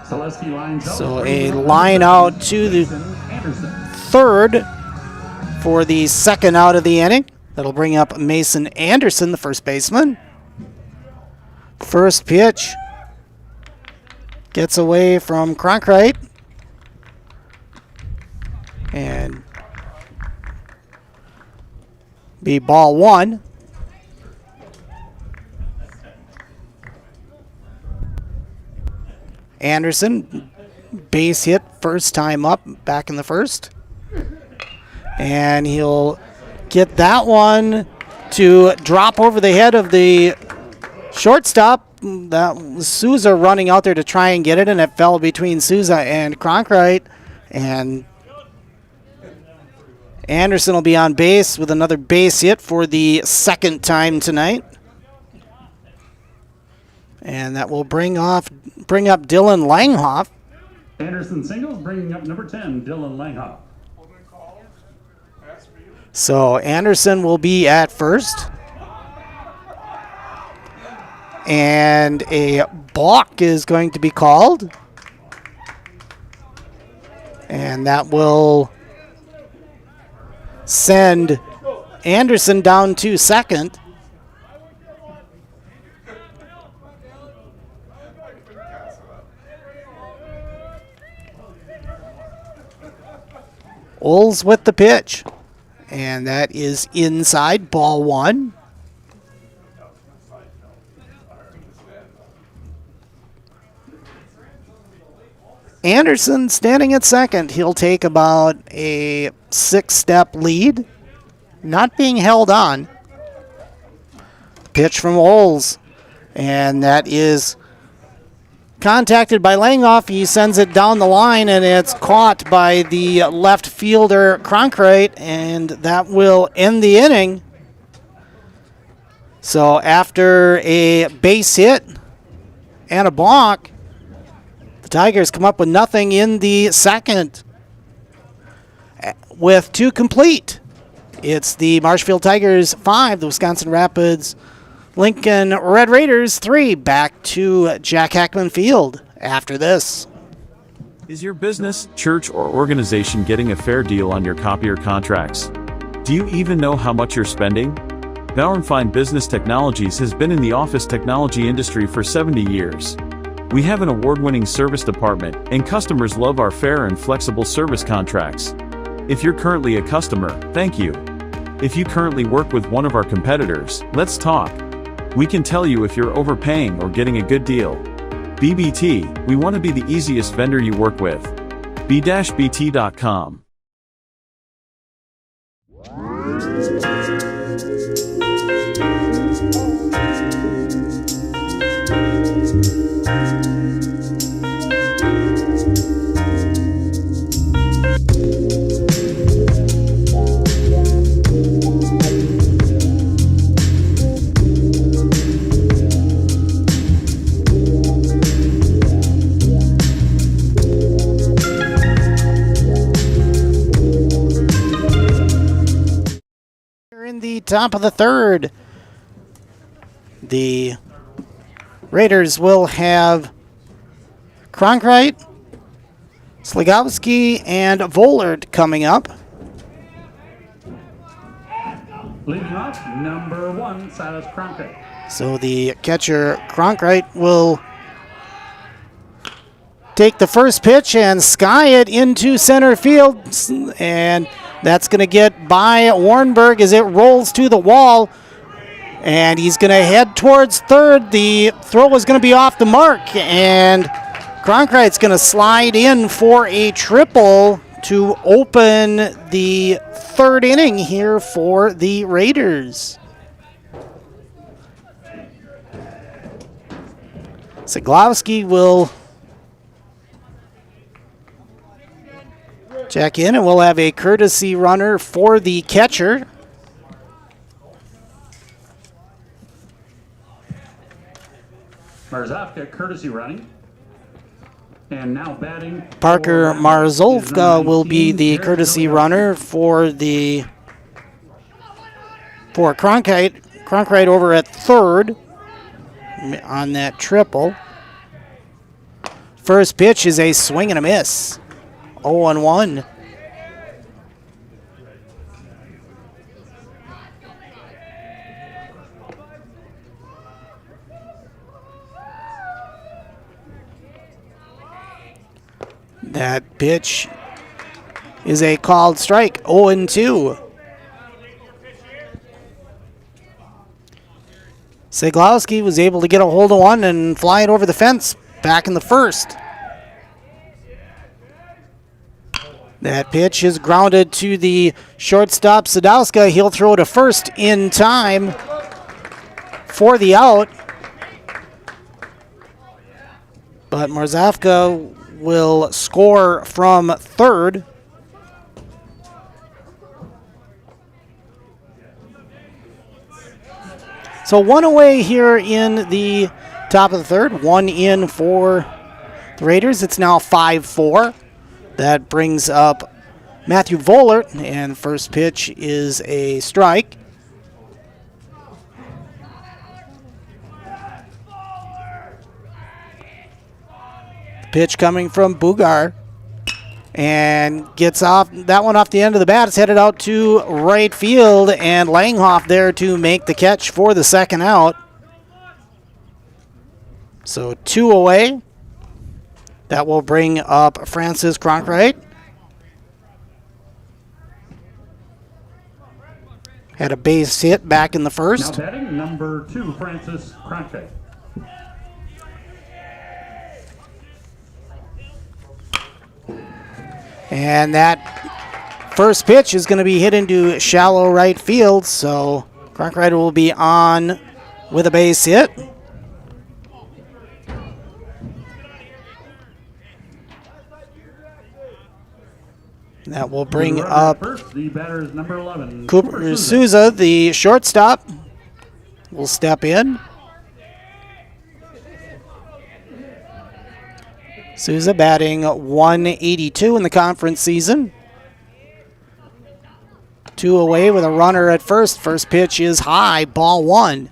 Speaker 2: So a line out to the third for the second out of the inning. That'll bring up Mason Anderson, the first baseman. First pitch gets away from Cronkite. And be ball 1. Anderson, base hit first time up, back in the first. And he'll get that one to drop over the head of the shortstop. That was Souza running out there to try and get it, and it fell between Souza and Cronkite. And Anderson will be on base with another base hit for the second time tonight. And that will bring up Dylan Langhoff.
Speaker 1: Anderson singles, bringing up number 10, Dylan Langhoff.
Speaker 2: So Anderson will be at first. And a balk is going to be called. And that will send Anderson down to second. Oles with the pitch. And that is inside, ball one. Anderson standing at second. He'll take about a 6-step lead. Not being held on. Pitch from Oles. And that is contacted by Langhoff. He sends it down the line, and it's caught by the left fielder, Cronkrite, and that will end the inning. So after a base hit and a balk, the Tigers come up with nothing in the second. With 2 complete, it's the Marshfield Tigers 5, the Wisconsin Rapids Lincoln Red Raiders 3. Back to Jack Hackman Field after this.
Speaker 11: Is your business, church, or organization getting a fair deal on your copier contracts? Do you even know how much you're spending? Bauer & Fine Business Technologies has been in the office technology industry for 70 years. We have an award-winning service department, and customers love our fair and flexible service contracts. If you're currently a customer, thank you. If you currently work with one of our competitors, let's talk. We can tell you if you're overpaying or getting a good deal. BBT, we want to be the easiest vendor you work with. b-bt.com.
Speaker 2: In the top of the third, the Raiders will have Cronkrite, Sligowski, and Vollert coming up.
Speaker 1: Leading off, number 1, Silas Cronkrite.
Speaker 2: So the catcher, Cronkrite, will take the first pitch and sky it into center field, and that's going to get by Warnberg as it rolls to the wall, and he's going to head towards third. The throw is going to be off the mark, and Cronkrite's going to slide in for a triple to open the third inning here for the Raiders. Siglowski will check in, and we'll have a courtesy runner for the catcher.
Speaker 1: Marzovka courtesy running. And now batting.
Speaker 2: Parker Marzolka will be the courtesy runner for Cronkrite. Cronkrite over at third on that triple. First pitch is a swing and a miss. 0-1. That pitch is a called strike. 0-2. Siglowski was able to get a hold of one and fly it over the fence back in the first. That pitch is grounded to the shortstop, Sadowska. He'll throw to first in time for the out. But Marzovka will score from third. So one away here in the top of the third. One in for the Raiders. It's now 5-4. That brings up Matthew Vollert, and first pitch is a strike. Pitch coming from Bugar, and gets off that one off the end of the bat. It's headed out to right field, and Langhoff there to make the catch for the second out. So 2 away. That will bring up Francis Cronkrite. Had a base hit back in the
Speaker 1: Now
Speaker 2: first.
Speaker 1: batting number 2, Francis Cronte.
Speaker 2: And that first pitch is going to be hit into shallow right field, so Cronkite will be on with a base hit. That will bring up
Speaker 1: First, the batter is number 11.
Speaker 2: Cooper Souza, the shortstop, will step in. Souza batting 182 in the conference season. 2 away with a runner at first. First pitch is high, ball 1.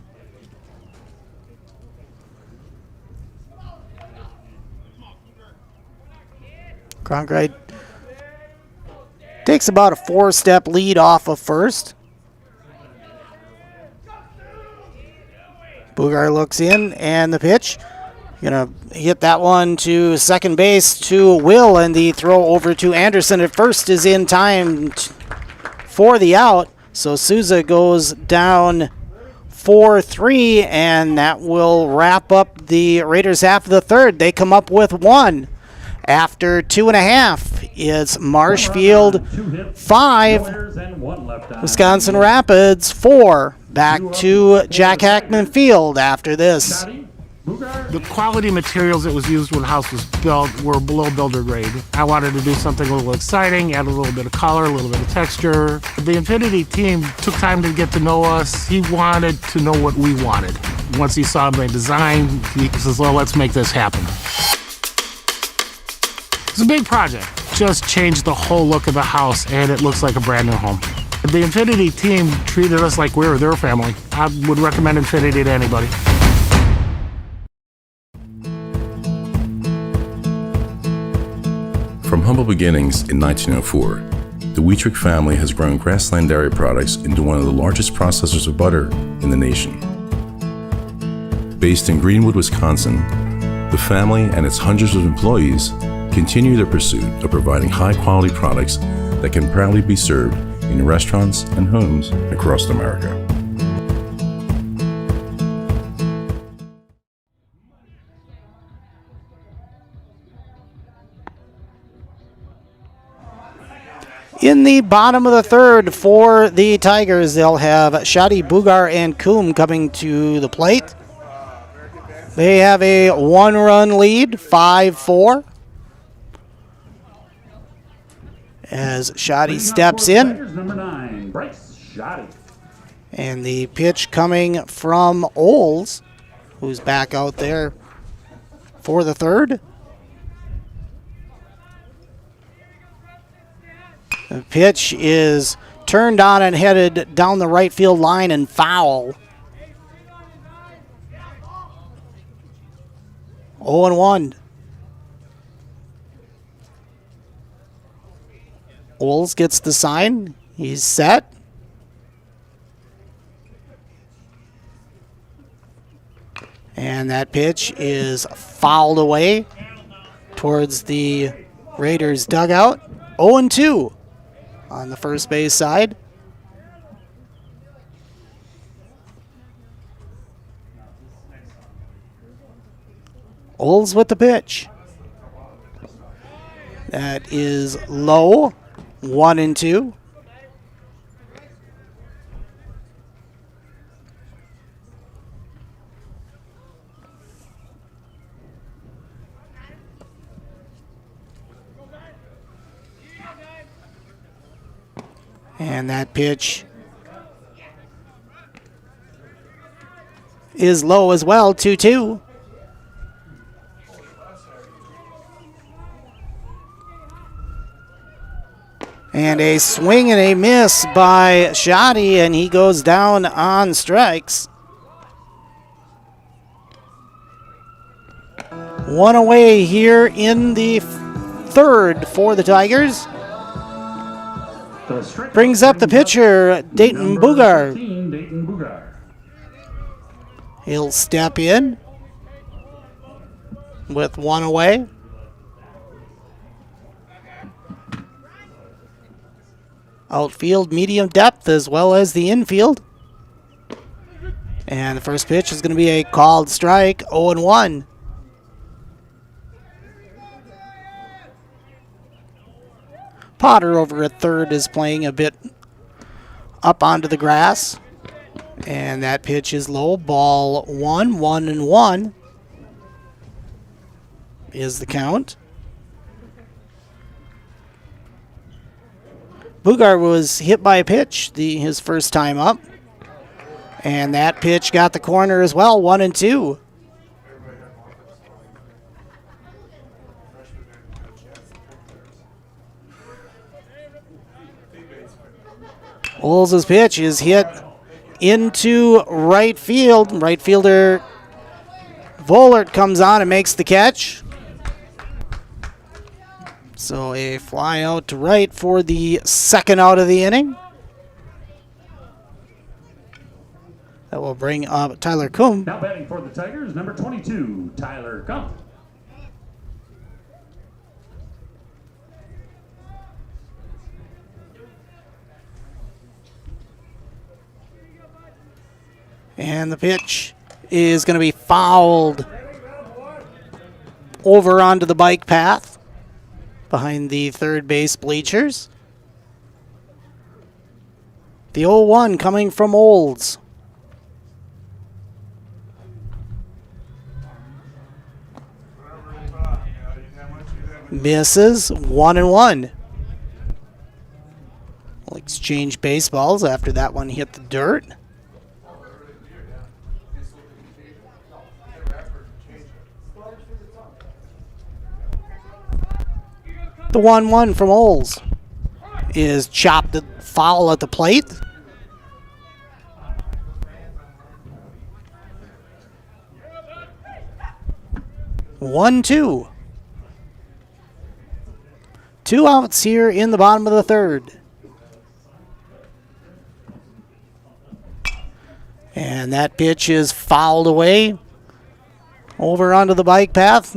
Speaker 2: Cronkite takes about a 4-step lead off of first. Bugar looks in, and the pitch. Gonna hit that one to second base to Will, and the throw over to Anderson at first is in time for the out. So Souza goes down 4-3, and that will wrap up the Raiders half of the third. They come up with 1. After 2.5, it's Marshfield 5, Wisconsin Rapids 4. Back to Jack Hackman Field after this.
Speaker 12: The quality materials that was used when the house was built were below builder grade. I wanted to do something a little exciting, add a little bit of color, a little bit of texture. The Infinity team took time to get to know us. He wanted to know what we wanted. Once he saw my design, he says, well, let's make this happen. It's a big project. Just changed the whole look of the house, and it looks like a brand new home. The Infinity team treated us like we were their family. I would recommend Infinity to anybody.
Speaker 13: From humble beginnings in 1904, the Wheatrick family has grown Grassland Dairy Products into one of the largest processors of butter in the nation. Based in Greenwood, Wisconsin, the family and its hundreds of employees continue their pursuit of providing high-quality products that can proudly be served in restaurants and homes across America.
Speaker 2: In the bottom of the third for the Tigers, they'll have Shadi, Bugar, and Coombe coming to the plate. They have a 1-run lead, 5-4. As Shadi steps in.
Speaker 1: Number 9, Bryce Shadi.
Speaker 2: And the pitch coming from Oles, who's back out there for the third. The pitch is turned on and headed down the right field line and foul. 0-1. Oles gets the sign. He's set. And that pitch is fouled away towards the Raiders dugout. 0-2 on the first base side. Oles with the pitch. That is low. 1-2. And that pitch is low as well, 2-2. And a swing and a miss by Shadi, and he goes down on strikes. 1 away here in the third for the Tigers. Brings up the pitcher, Dayton Bugar. He'll step in with 1 away. outfield medium depth as well as the infield. And the first pitch is going to be a called strike, 0-1. Potter over at third is playing a bit up onto the grass. And that pitch is low. Ball 1, 1-1 is the count. Bugard was hit by a pitch his first time up. And that pitch got the corner as well, 1-2. Olds' pitch is hit into right field. Right fielder Vollert comes on and makes the catch. So a fly out to right for the second out of the inning. That will bring up Tyler Coombe.
Speaker 1: Now batting for the Tigers, number 22, Tyler Coombe.
Speaker 2: And the pitch is going to be fouled over onto the bike path behind the third base bleachers. The 0-1 coming from Olds. Misses, 1-1. We'll exchange baseballs after that one hit the dirt. The 1-1 from Olds is chopped foul at the plate. One, two. 2 outs here in the bottom of the third. And that pitch is fouled away over onto the bike path.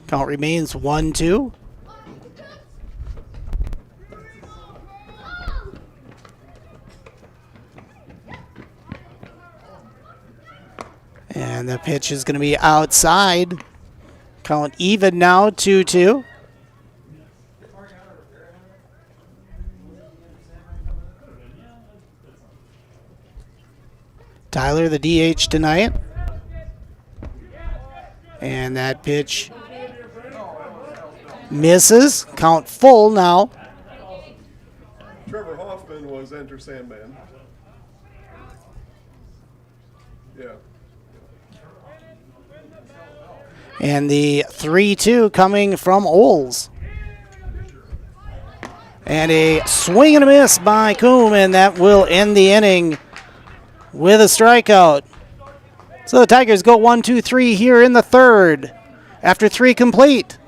Speaker 2: Count remains 1-2. And the pitch is going to be outside. Count even now, 2-2. Tyler, the DH tonight. And that pitch misses. Count full now.
Speaker 5: Trevor Hoffman was Enter Sandman. Yeah.
Speaker 2: And the 3-2 coming from Olds. And a swing and a miss by Coombe, and that will end the inning with a strikeout. So the Tigers go 1-2-3 here in the third. After 3 complete,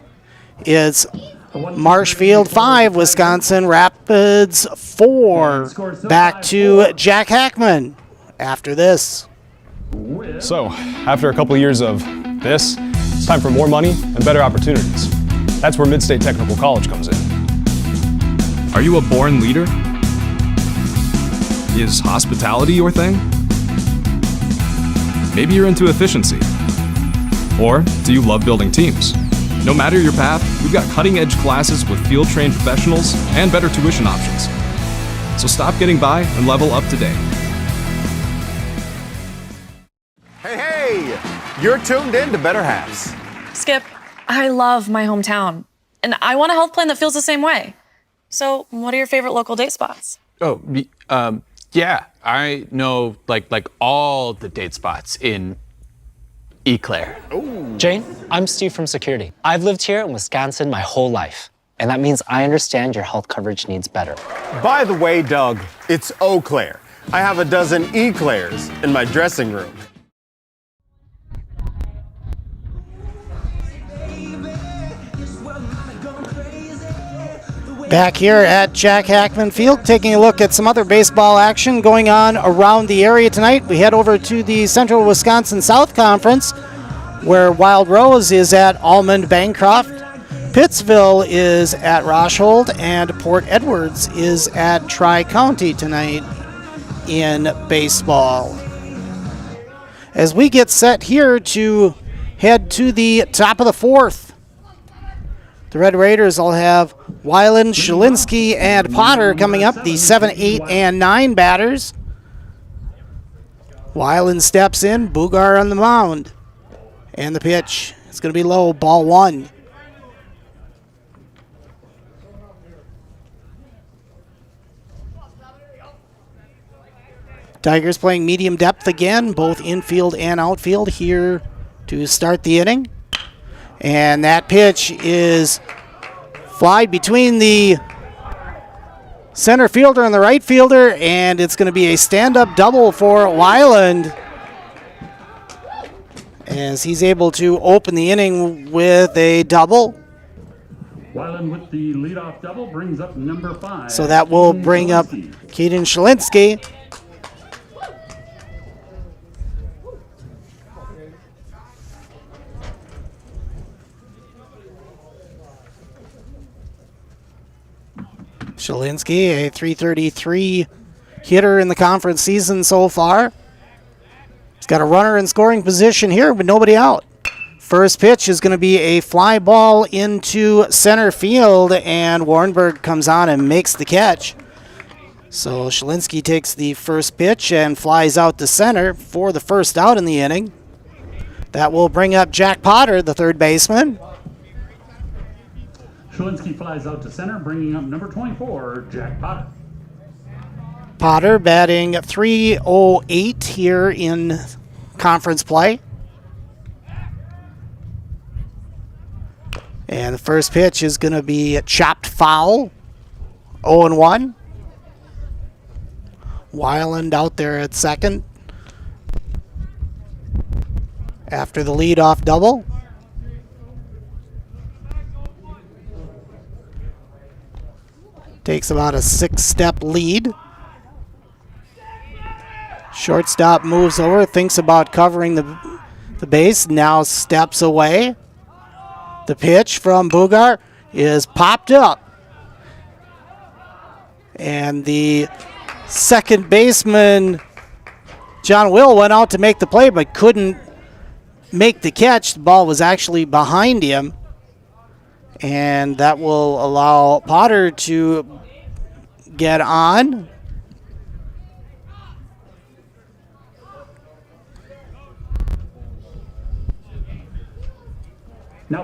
Speaker 2: it's Marshfield 5, Wisconsin Rapids 4. Back to Jack Hackman after this.
Speaker 14: So, after a couple years of this, it's time for more money and better opportunities. That's where Mid-State Technical College comes in.
Speaker 15: Are you a born leader? Is hospitality your thing? Maybe you're into efficiency. Or do you love building teams? No matter your path, we've got cutting-edge classes with field-trained professionals and better tuition options. So stop getting by and level up today.
Speaker 16: Hey, you're tuned in to Better Halves.
Speaker 17: Skip, I love my hometown, and I want a health plan that feels the same way. So, what are your favorite local date spots?
Speaker 18: Oh, yeah, I know like all the date spots in Eau Claire.
Speaker 19: Jane, I'm Steve from security. I've lived here in Wisconsin my whole life, and that means I understand your health coverage needs better.
Speaker 16: By the way, Doug, it's Eau Claire. I have a dozen Eclairs in my dressing room.
Speaker 2: Back here at Jack Hackman Field, taking a look at some other baseball action going on around the area tonight. We head over to the Central Wisconsin South Conference, where Wild Rose is at Almond Bancroft. Pittsville is at Rochhold, and Port Edwards is at Tri-County tonight in baseball. As we get set here to head to the top of the fourth, the Red Raiders will have Weiland, Shalinsky, and Potter coming up, the 7, 8, and 9 batters. Weiland steps in, Bugar on the mound. And the pitch is going to be low, ball 1. Tigers playing medium depth again, both infield and outfield here to start the inning. And that pitch is flied between the center fielder and the right fielder, and it's going to be a stand-up double for Weiland as he's able to open the inning with a double.
Speaker 1: Weiland with the leadoff double brings up number 5.
Speaker 2: So that will bring up Kaden Shalinsky. Shalinsky, a .333 hitter in the conference season so far. He's got a runner in scoring position here, but nobody out. First pitch is going to be a fly ball into center field, and Warrenberg comes on and makes the catch. So Shalinsky takes the first pitch and flies out to center for the first out in the inning. That will bring up Jack Potter, the third baseman.
Speaker 1: Shalinsky flies out to center, bringing up number 24, Jack Potter.
Speaker 2: Potter batting .308 here in conference play. And the first pitch is going to be a chopped foul, 0-1. Weiland out there at second after the leadoff double. Takes about a 6-step lead. Shortstop moves over, thinks about covering the base, now steps away. The pitch from Bugar is popped up. And the second baseman, John Will, went out to make the play but couldn't make the catch. The ball was actually behind him. And that will allow Potter to get on.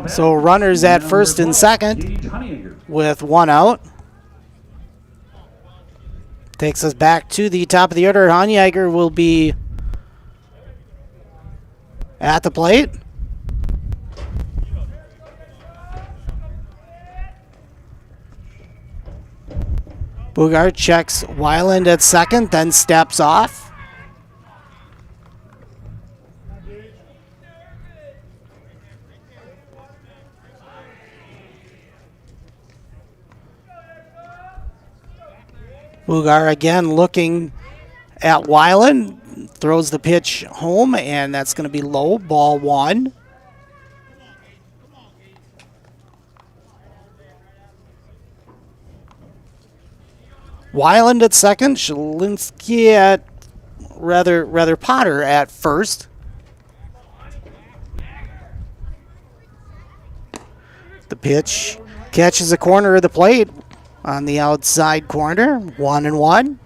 Speaker 2: So runners at first and second with one out. Takes us back to the top of the order. Honjäger will be at the plate. Bugar checks Weiland at second, then steps off. Bugar again looking at Weiland, throws the pitch home, and that's going to be low, ball 1. Weiland at second, Shalinsky at rather Potter at first. The pitch catches a corner of the plate on the outside corner, 1-1.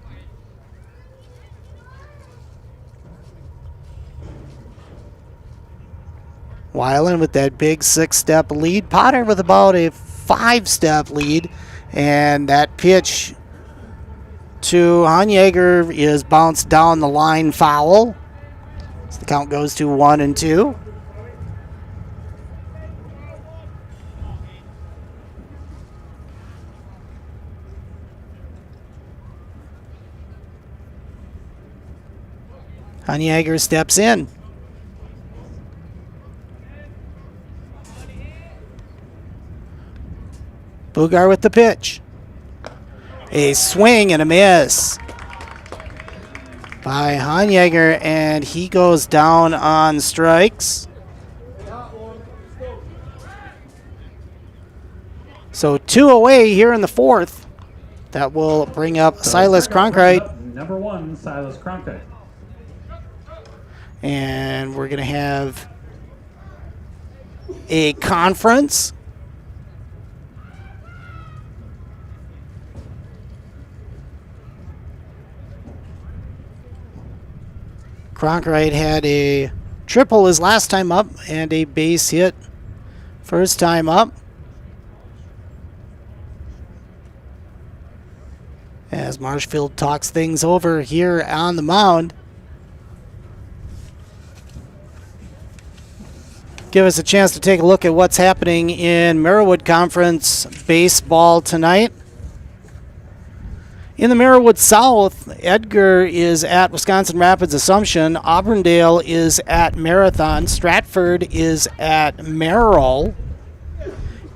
Speaker 2: Weiland with that big 6-step lead. Potter with about a 5-step lead, and that pitch to Honjäger is bounced down the line foul. So the count goes to 1-2. Honjäger steps in. Bugar with the pitch. A swing and a miss by Honjäger, and he goes down on strikes. So 2 away here in the 4th. That will bring up Silas Cronkite.
Speaker 1: Number 1, Silas Cronkite.
Speaker 2: And we're going to have a conference. Cronkite had a triple his last time up and a base hit first time up. As Marshfield talks things over here on the mound. Give us a chance to take a look at what's happening in Merriwood Conference baseball tonight. In the Merriwood South, Edgar is at Wisconsin Rapids Assumption. Auburndale is at Marathon. Stratford is at Merrill.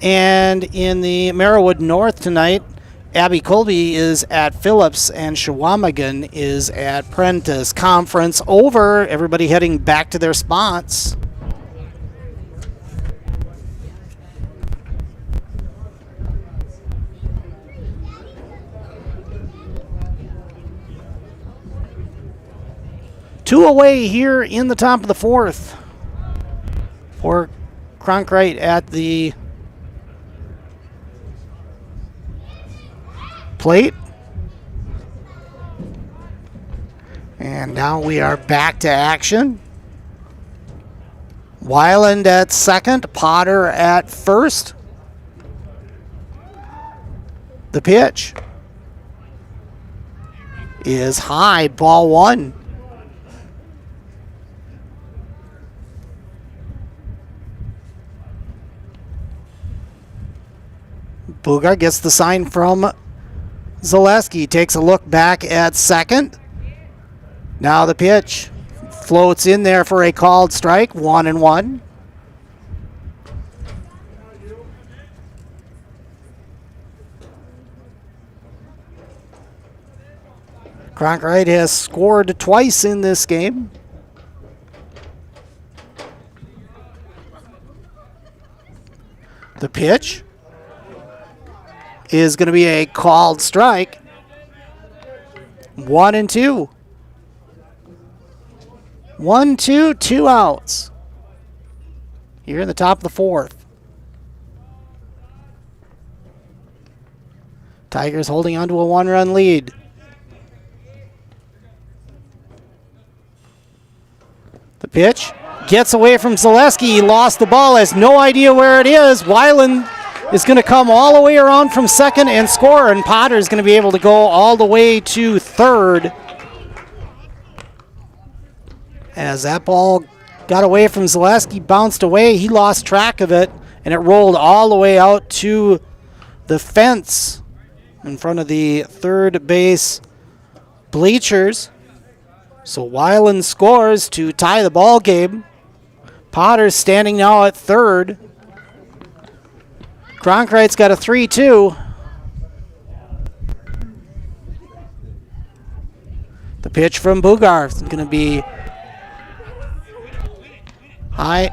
Speaker 2: And in the Merriwood North tonight, Abby Colby is at Phillips and Shawamigan is at Prentice. Conference over. Everybody heading back to their spots. Two away here in the top of the 4th for Cronkite at the plate. And now we are back to action. Weiland at second, Potter at first. The pitch is high, ball 1. Bugart gets the sign from Zaleski, takes a look back at second. Now the pitch floats in there for a called strike, 1-1. Cronkite has scored twice in this game. The pitch is going to be a called strike. 1-2. 1-2, 2 outs. Here in the top of the 4th. Tigers holding on to a 1-run lead. The pitch gets away from Zaleski. He lost the ball, has no idea where it is. Weiland is going to come all the way around from second and score, and Potter is going to be able to go all the way to third. As that ball got away from Zaleski, bounced away, he lost track of it, and it rolled all the way out to the fence in front of the third base bleachers. So Weiland scores to tie the ball game. Potter's standing now at third. Cronkite's got a 3-2. The pitch from Bugart is going to be high.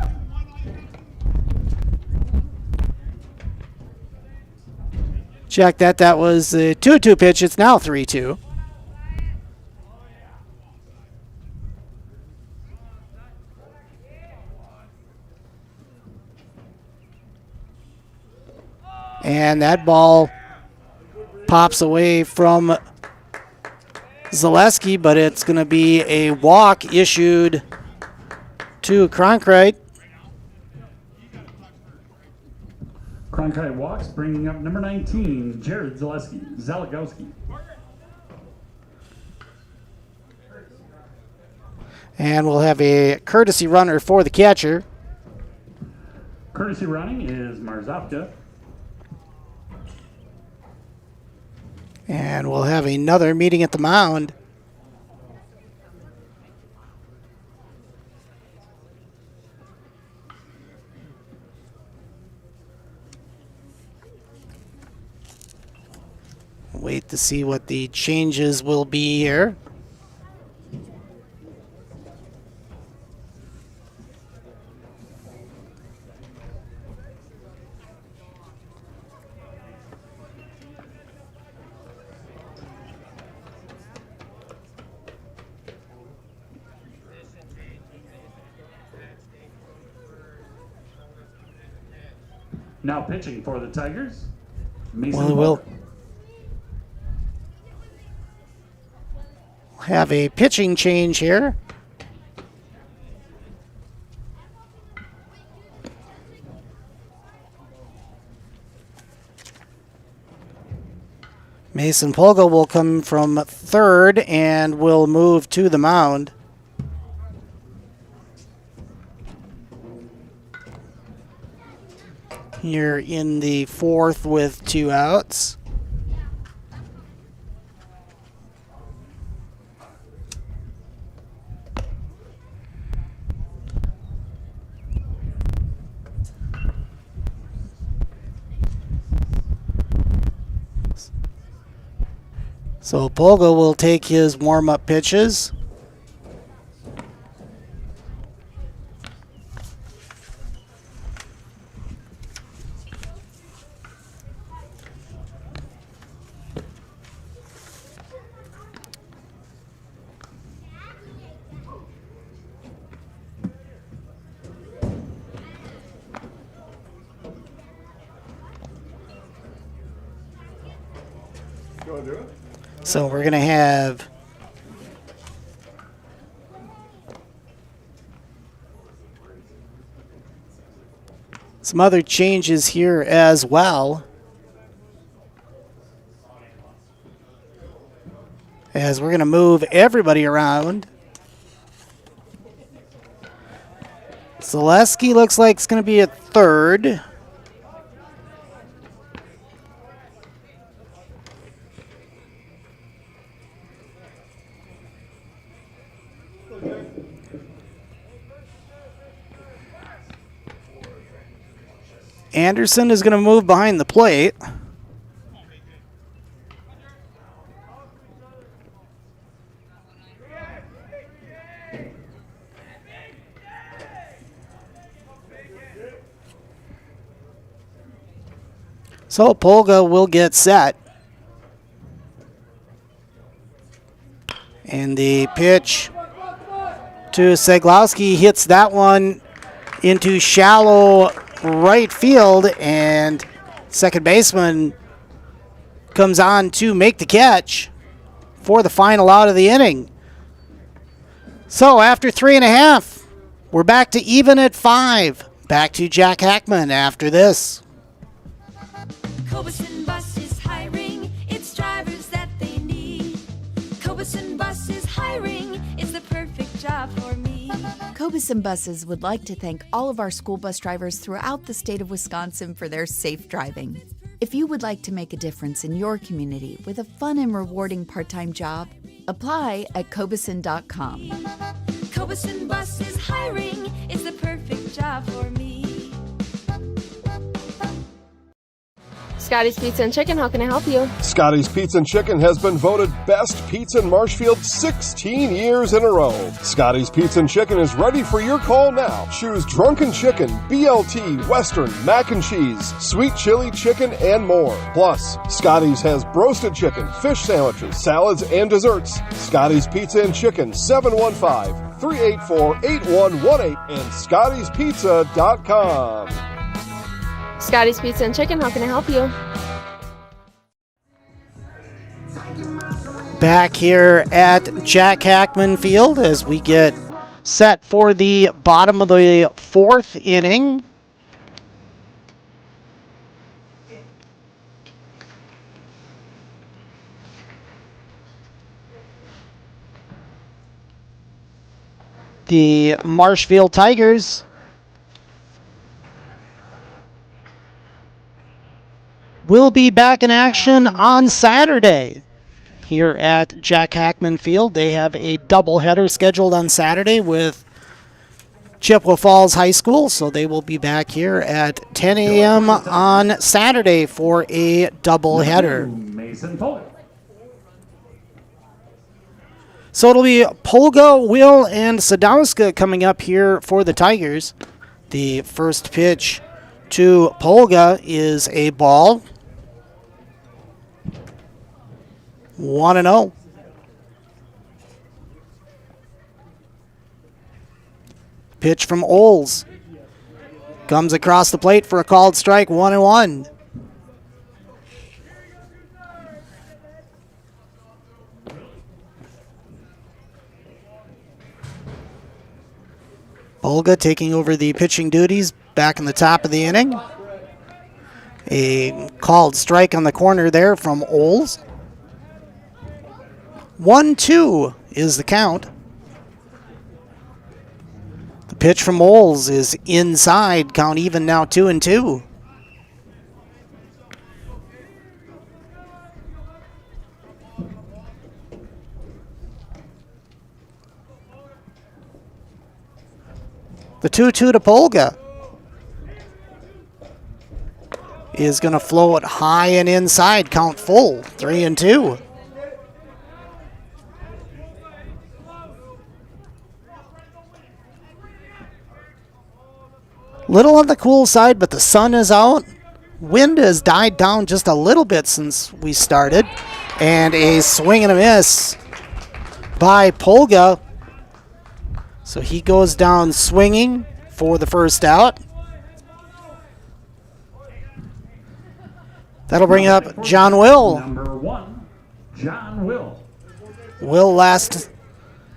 Speaker 2: Check that. That was a 2-2 pitch. It's now 3-2. And that ball pops away from Zaleski, but it's going to be a walk issued to Cronkite.
Speaker 1: Cronkite walks, bringing up number 19, Jared Zalagowski.
Speaker 2: And we'll have a courtesy runner for the catcher.
Speaker 1: Courtesy running is Marzovka.
Speaker 2: And we'll have another meeting at the mound. Wait to see what the changes will be here.
Speaker 1: Now pitching for the Tigers, Mason
Speaker 2: Well, we'll have a pitching change here. Mason Polga will come from third and will move to the mound. Here in the fourth with 2 outs. So Polga will take his warm-up pitches.
Speaker 5: You want to do it?
Speaker 2: So we're going to have some other changes here as well, as we're going to move everybody around. Zaleski looks like it's going to be at third. Anderson is going to move behind the plate. So Polga will get set. And the pitch to Seglowski hits that one into shallow right field, and second baseman comes on to make the catch for the final out of the inning. So after 3.5, we're back to even at 5. Back to Jack Hackman after this.
Speaker 20: Cobuson Bus is hiring its drivers that they need. Cobuson Bus is hiring is the perfect job for me.
Speaker 21: Cobuson Buses would like to thank all of our school bus drivers throughout the state of Wisconsin for their safe driving. If you would like to make a difference in your community with a fun and rewarding part-time job, apply at cobuson.com.
Speaker 20: Cobuson Bus is hiring is the perfect job for me.
Speaker 22: Scotty's Pizza and Chicken, how can I help you?
Speaker 5: Scotty's Pizza and Chicken has been voted best pizza in Marshfield 16 years in a row. Scotty's Pizza and Chicken is ready for your call now. Choose drunken chicken, BLT, Western, mac and cheese, sweet chili chicken, and more. Plus, Scotty's has broasted chicken, fish sandwiches, salads, and desserts. Scotty's Pizza and Chicken, 715-384-8118 and scottyspizza.com.
Speaker 22: Scotty's Pizza and Chicken, how can I help you?
Speaker 2: Back here at Jack Hackman Field as we get set for the bottom of the fourth inning. The Marshfield Tigers will be back in action on Saturday here at Jack Hackman Field. They have a doubleheader scheduled on Saturday with Chippewa Falls High School, so they will be back here at 10 a.m. on Saturday for a doubleheader.
Speaker 1: Mason Polga.
Speaker 2: So it'll be Polga, Will, and Sadowska coming up here for the Tigers. The first pitch to Polga is a ball. 1-0. Pitch from Oles. Comes across the plate for a called strike, 1-1. Olga taking over the pitching duties back in the top of the inning. A called strike on the corner there from Oles. 1-2 is the count. The pitch from Oles is inside, count even now, 2-2. The 2-2 to Polga is going to flow it high and inside, count full, 3-2. Little on the cool side, but the sun is out. Wind has died down just a little bit since we started. And a swing and a miss by Polga. So he goes down swinging for the first out. That'll bring up John Will.
Speaker 1: Number 1, John Will.
Speaker 2: Will last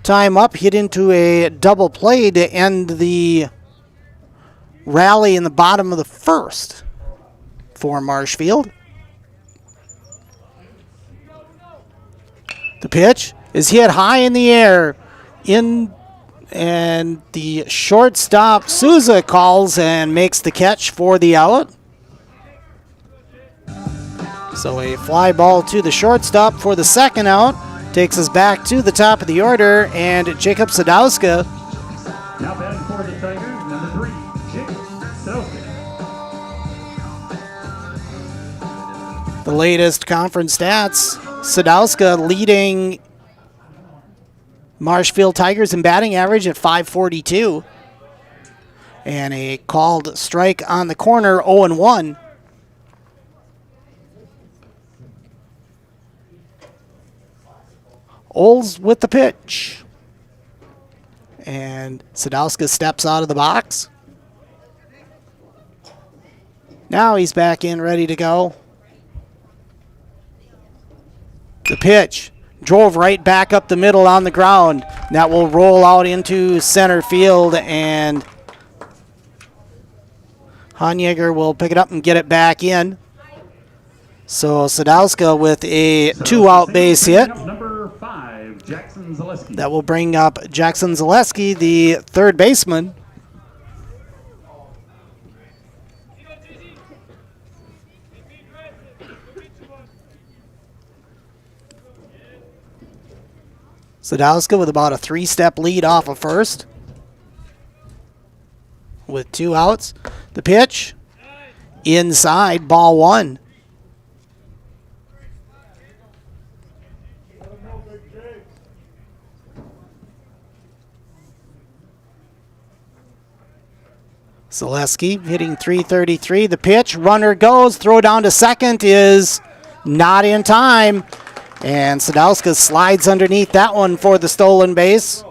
Speaker 2: time up hit into a double play to end the rally in the bottom of the first for Marshfield. The pitch is hit high in the air and the shortstop Souza calls and makes the catch for the out. So a fly ball to the shortstop for the second out. Takes us back to the top of the order, and Jacob Sadowska.
Speaker 1: Now batting for the Tigers, number 3, Jacob Sadowska.
Speaker 2: The latest conference stats, Sadowska leading Marshfield Tigers in batting average at .542. And a called strike on the corner, 0-1. Oles with the pitch. And Sadowska steps out of the box. Now he's back in, ready to go. The pitch drove right back up the middle on the ground. That will roll out into center field, and Hanyeger will pick it up and get it back in. So Sadowska with a 2-out base hit.
Speaker 1: Number 5, Jackson Zaleski.
Speaker 2: That will bring up Jackson Zaleski, the third baseman. Sadowska with about a 3-step lead off of first. With 2 outs. The pitch. Inside, ball 1. Zaleski hitting .333. The pitch, runner goes, throw down to second is not in time. And Sadowska slides underneath that one for the stolen base.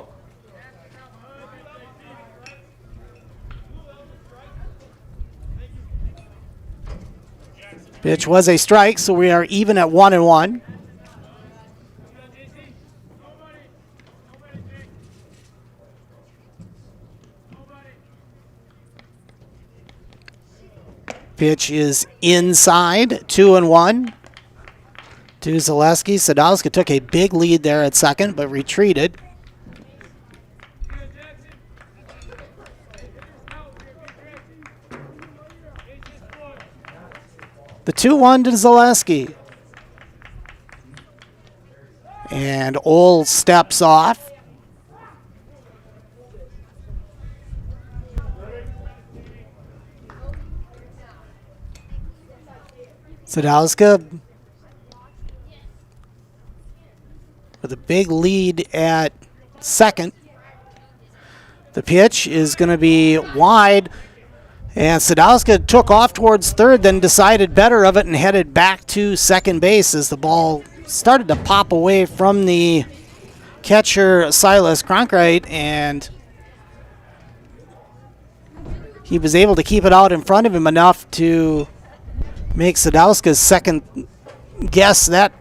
Speaker 2: Pitch was a strike, so we are even at 1-1. Pitch is inside, 2-1 to Zaleski. Sadowska took a big lead there at second, but retreated. The 2-1 to Zaleski. And Oles steps off. Sadowska with a big lead at second. The pitch is going to be wide, and Sadowska took off towards third, then decided better of it and headed back to second base as the ball started to pop away from the catcher Silas Cronkright, and He was able to keep it out in front of him enough to make Sadowska's second guess that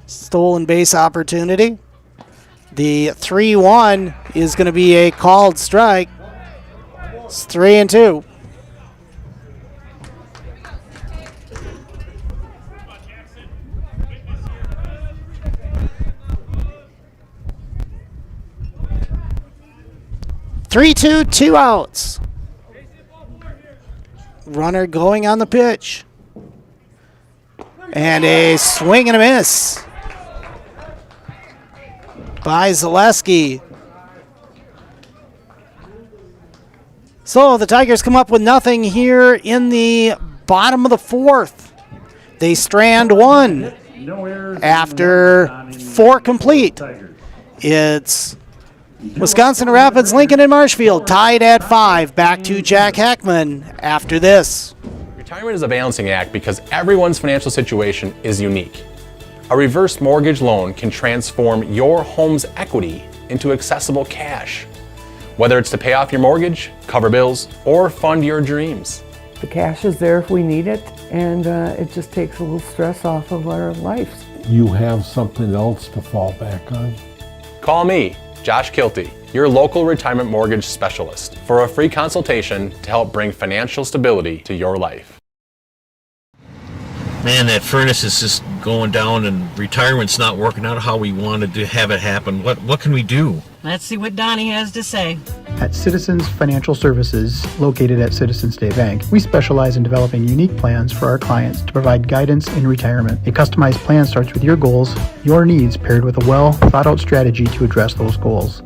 Speaker 2: stolen base opportunity. The 3-1 is going to be a called strike. It's 3-2. Two outs. Runner going on the pitch. And a swing and a miss by Zaleski. So the Tigers come up with nothing here in the bottom of the fourth. They strand one after 4 complete. It's Wisconsin Rapids, Lincoln, and Marshfield tied at 5. Back to Jack Hackman after this.
Speaker 4: Retirement is a balancing act because everyone's financial situation is unique. A reverse mortgage loan can transform your home's equity into accessible cash, whether it's to pay off your mortgage, cover bills, or fund your dreams.
Speaker 6: The cash is there if we need it, and it just takes a little stress off of our lives.
Speaker 23: You have something else to fall back on?
Speaker 4: Call me, Josh Kilty, your local retirement mortgage specialist, for a free consultation to help bring financial stability to your life.
Speaker 24: Man, that furnace is just going down and retirement's not working out how we wanted to have it happen. What can we do?
Speaker 25: Let's see what Donnie has to say.
Speaker 26: At Citizens Financial Services, located at Citizens State Bank, we specialize in developing unique plans for our clients to provide guidance in retirement. A customized plan starts with your goals, your needs, paired with a well-thought-out strategy to address those goals.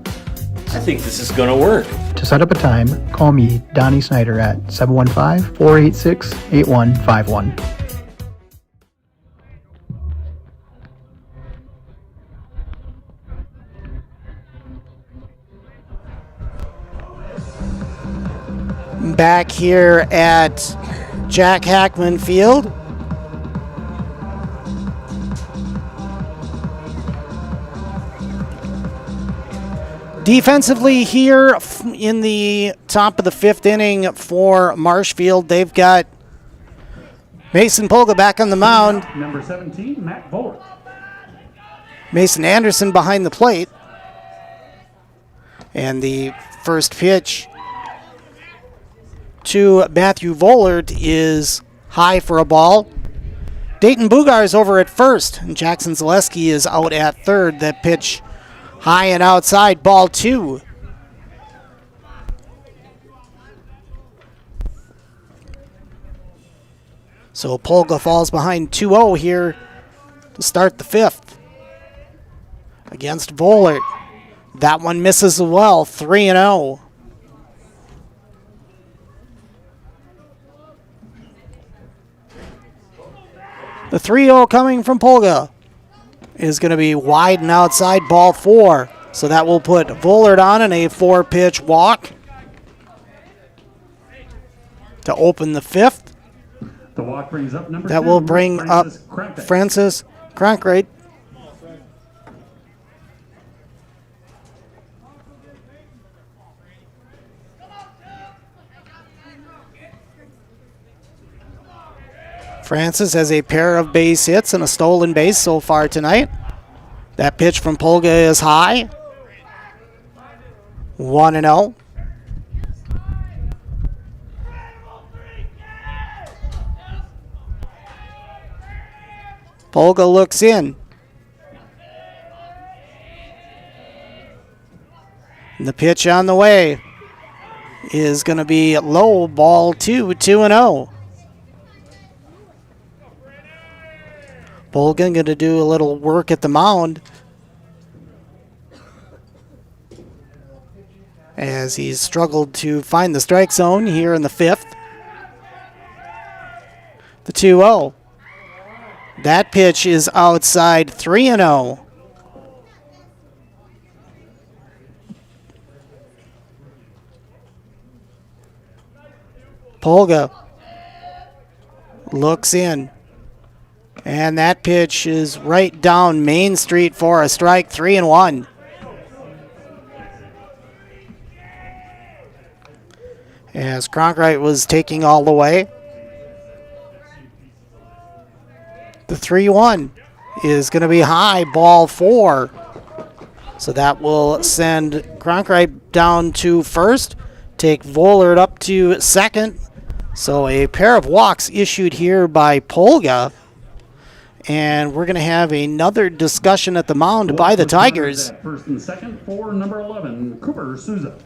Speaker 24: I think this is going to work.
Speaker 26: To set up a time, call me, Donnie Snyder, at 715-486-8151.
Speaker 2: Back here at Jack Hackman Field. Defensively here in the top of the 5th inning for Marshfield, they've got Mason Polga back on the mound.
Speaker 1: Number 17, Matt Bullard.
Speaker 2: Mason Anderson behind the plate. And the first pitch to Matthew Vollert is high for a ball. Dayton Bugar is over at first, and Jackson Zaleski is out at third. That pitch high and outside, ball 2. So Polga falls behind 2-0 here to start the 5th against Vollert. That one misses as well, 3-0. The 3-0 coming from Polga is going to be wide and outside, ball 4. So that will put Vollert on in a 4-pitch walk to open the 5th.
Speaker 1: The walk brings up number 10.
Speaker 2: That will bring up Francis Cronkrate. Francis has a pair of base hits and a stolen base so far tonight. That pitch from Polga is high. 1-0. Polga looks in. And the pitch on the way is going to be low, ball 2, 2-0. Polga going to do a little work at the mound as he's struggled to find the strike zone here in the 5th. The 2-0. That pitch is outside, 3-0. Polga looks in. And that pitch is right down Main Street for a strike, 3-1. as Cronkite was taking all the way. The 3-1 is going to be high, ball 4. So that will send Cronkite down to first, take Vollert up to second. So a pair of walks issued here by Polga. And we're going to have another discussion at the mound by the Tigers.
Speaker 1: First and second for number 11, Cooper Souza.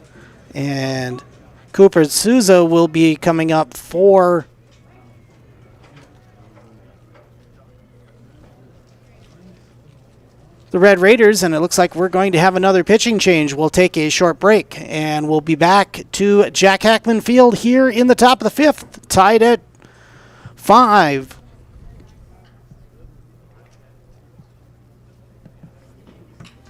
Speaker 2: And Cooper Souza will be coming up for the Red Raiders, and it looks like we're going to have another pitching change. We'll take a short break, and we'll be back to Jack Hackman Field here in the top of the 5th, tied at 5.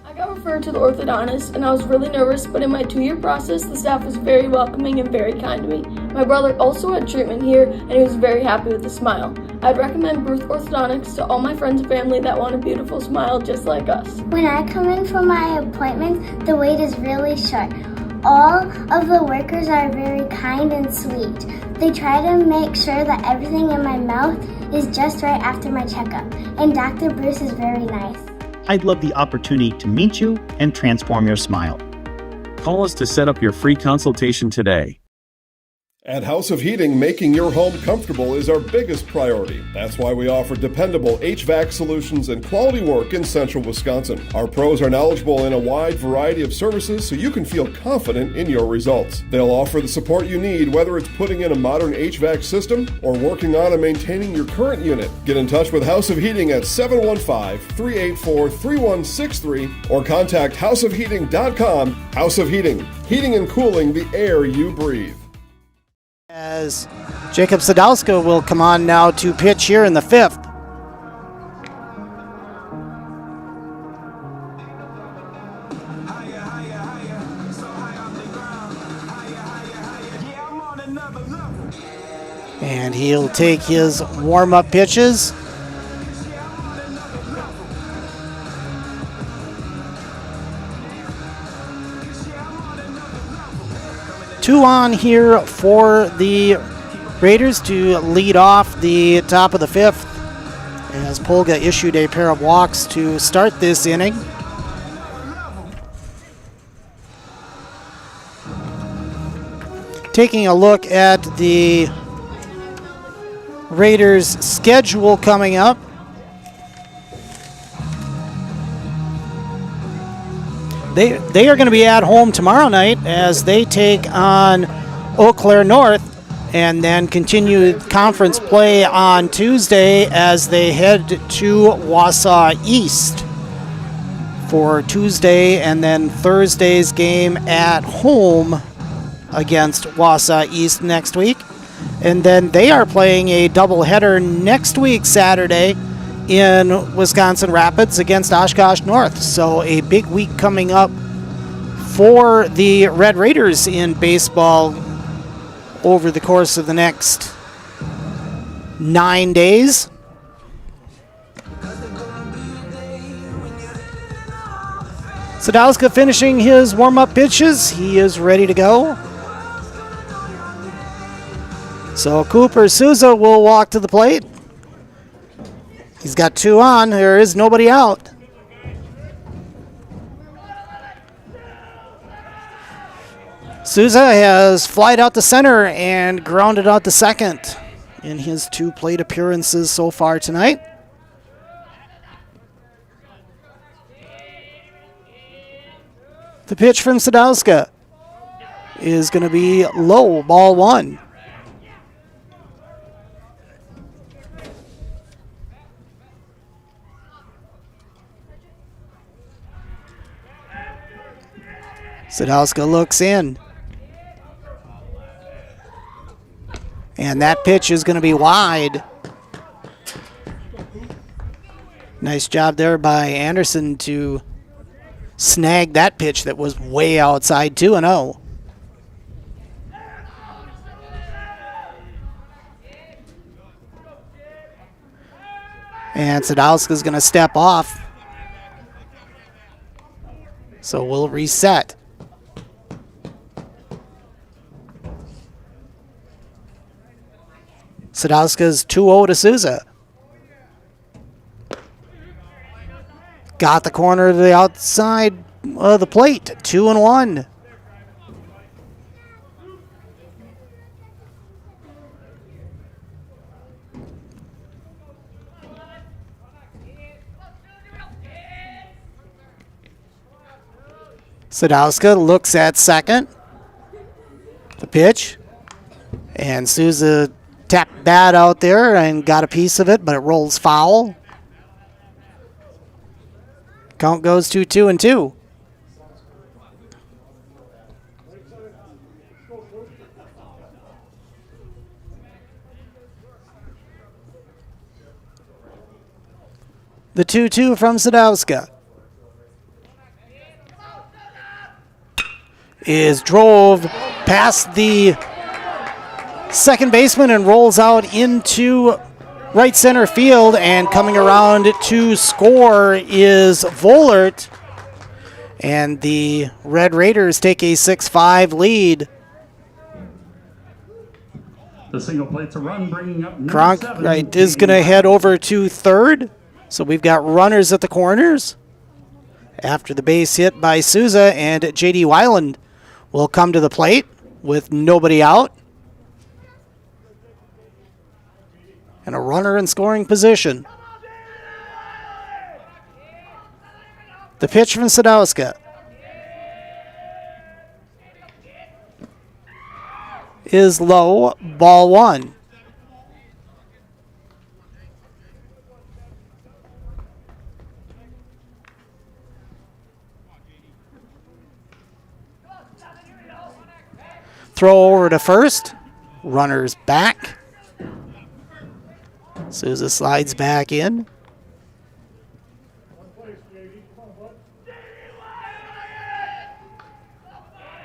Speaker 3: I got referred to the orthodontist, and I was really nervous, but in my 2-year process, the staff was very welcoming and very kind to me. My brother also had treatment here, and he was very happy with a smile. I'd recommend Bruce Orthodontics to all my friends and family that want a beautiful smile just like us.
Speaker 7: When I come in for my appointment, the wait is really short. All of the workers are very kind and sweet. They try to make sure that everything in my mouth is just right after my checkup, and Dr. Bruce is very nice.
Speaker 8: I'd love the opportunity to meet you and transform your smile.
Speaker 9: Call us to set up your free consultation today.
Speaker 5: At House of Heating, making your home comfortable is our biggest priority. That's why we offer dependable HVAC solutions and quality work in central Wisconsin. Our pros are knowledgeable in a wide variety of services so you can feel confident in your results. They'll offer the support you need, whether it's putting in a modern HVAC system or working on and maintaining your current unit. Get in touch with House of Heating at 715-384-3163 or contact houseofheating.com. House of Heating, heating and cooling the air you breathe.
Speaker 2: As Jacob Sadowska will come on now to pitch here in the 5th. And he'll take his warm-up pitches. Two on here for the Raiders to lead off the top of the 5th, as Polga issued a pair of walks to start this inning. Taking a look at the Raiders' schedule coming up. They are going to be at home tomorrow night as they take on Eau Claire North, and then continue conference play on Tuesday as they head to Wausau East for Tuesday, and then Thursday's game at home against Wausau East next week. And then they are playing a doubleheader next week, Saturday, in Wisconsin Rapids against Oshkosh North. So a big week coming up for the Red Raiders in baseball over the course of the next 9 days. Sadowska finishing his warm-up pitches. He is ready to go. So Cooper Souza will walk to the plate. He's got two on. There is nobody out. Souza has flied out to center and grounded out to second in his 2 plate appearances so far tonight. The pitch from Sadowska is going to be low, ball 1. Sadowska looks in. And that pitch is going to be wide. Nice job there by Anderson to snag that pitch that was way outside, 2-0. And Sadowska's going to step off. So we'll reset. Sadowska's 2-0 to Souza. Got the corner to the outside of the plate. 2-1. Sadowska looks at second. The pitch. And Souza tapped bat out there and got a piece of it, but it rolls foul. Count goes to 2-2. The 2-2 from Sadowska is drove past the second baseman and rolls out into right center field, and coming around to score is Vollert, and the Red Raiders take a 6-5 lead.
Speaker 1: The single plate's a run, bringing up number
Speaker 2: Cronkite is going to head over to third, so we've got runners at the corners after the base hit by Souza, and J.D. Weiland will come to the plate with nobody out. And a runner in scoring position. The pitch from Sadowska is low, ball one. Throw over to first, runners back. Souza slides back in.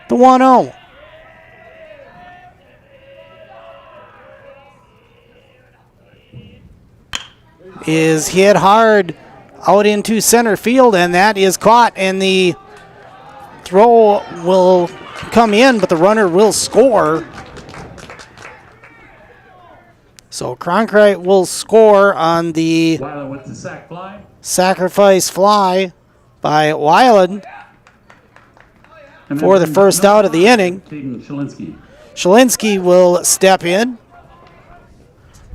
Speaker 2: The 1-0. Is hit hard out into center field, and that is caught, and the throw will come in, but the runner will score. So Cronkite will score on the
Speaker 1: with the sac fly.
Speaker 2: Sacrifice fly by Weiland for the first out of the inning. Shalinsky will step in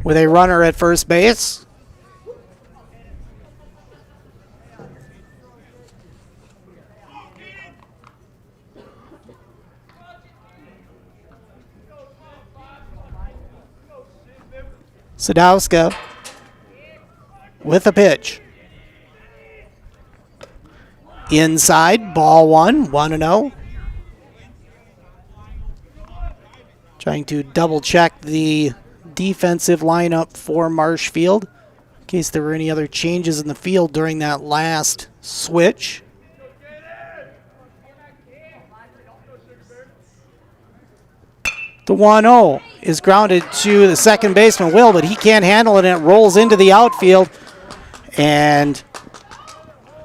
Speaker 2: with a runner at first base. Sadowska with a pitch. Inside, ball one, 1-0. Trying to double check the defensive lineup for Marshfield in case there were any other changes in the field during that last switch. The 1-0 is grounded to the second baseman, Will, but he can't handle it, and it rolls into the outfield. And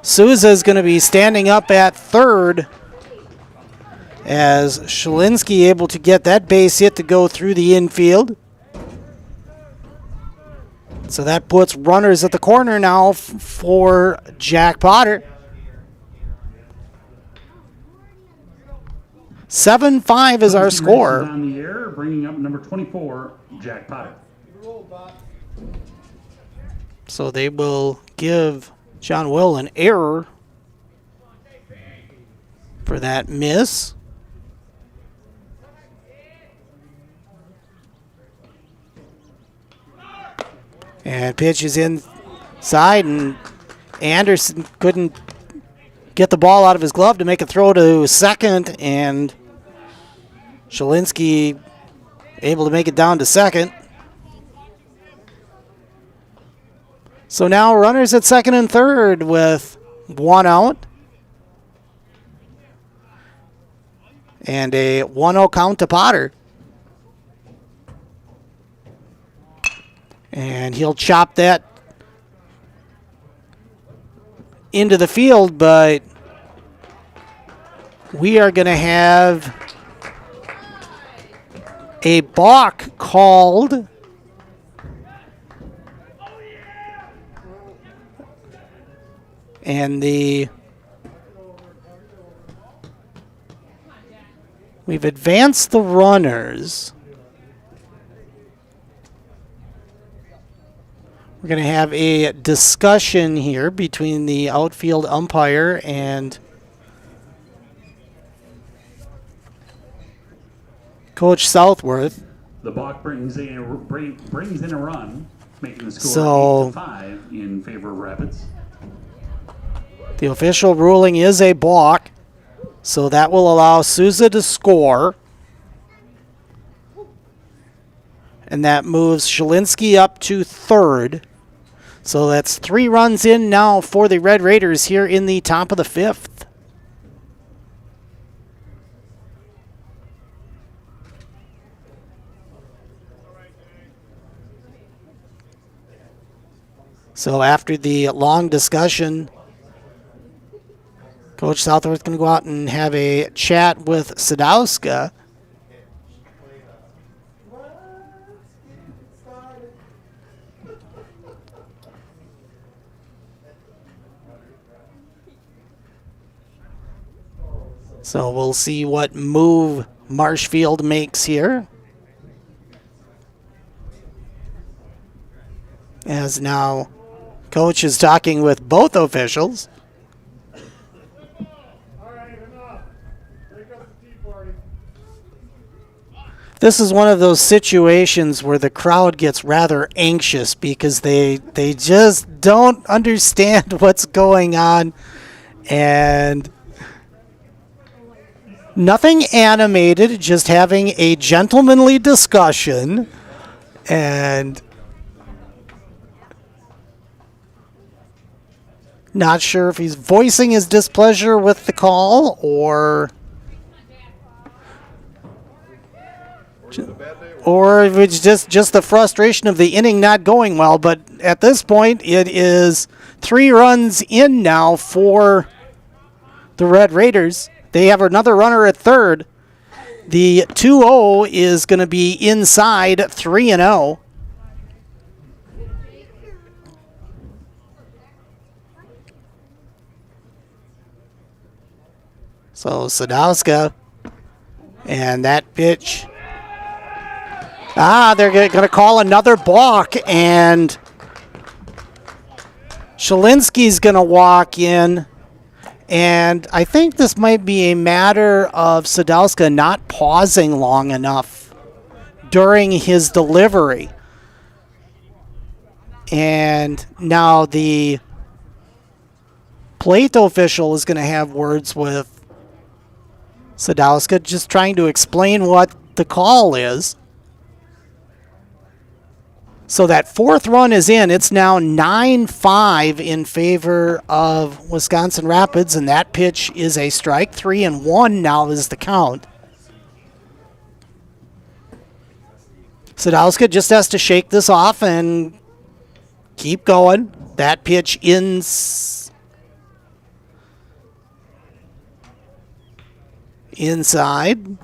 Speaker 2: Souza is going to be standing up at third as Shalinsky able to get that base hit to go through the infield. So that puts runners at the corner now for Jack Potter. 7-5 is our score.
Speaker 1: On the air, bringing up number 24, Jack Potter.
Speaker 2: So they will give John Will an error for that miss. And pitch is inside, and Anderson couldn't get the ball out of his glove to make a throw to second, and Shalinsky able to make it down to second. So now runners at second and third with one out. And a 1-0 count to Potter. And he'll chop that into the field, but we are going to have a balk called And we've advanced the runners. We're going to have a discussion here between the outfield umpire and Coach Southworth.
Speaker 1: The balk brings in a run, making the score 8-5 in favor of Rapids.
Speaker 2: The official ruling is a balk, so that will allow Souza to score. And that moves Shalinsky up to third. So that's 3 runs in now for the Red Raiders here in the top of the 5th. So after the long discussion, Coach Southworth going to go out and have a chat with Sadowska. So we'll see what move Marshfield makes here. As now Coach is talking with both officials. This is one of those situations where the crowd gets rather anxious because they just don't understand what's going on, and nothing animated, just having a gentlemanly discussion. And not sure if he's voicing his displeasure with the call or if it's just the frustration of the inning not going well. But at this point, it is 3 runs in now for the Red Raiders. They have another runner at third. The 2-0 is going to be inside 3-0. So Sadowska, and that pitch. They're going to call another balk, and Shalinsky's going to walk in. And I think this might be a matter of Sadowska not pausing long enough during his delivery. And now the plate official is going to have words with Sadowska, just trying to explain what the call is. So that 4th run is in. It's now 9-5 in favor of Wisconsin Rapids, and that pitch is a strike. 3-1 now is the count. Sadowska just has to shake this off and keep going. That pitch inside.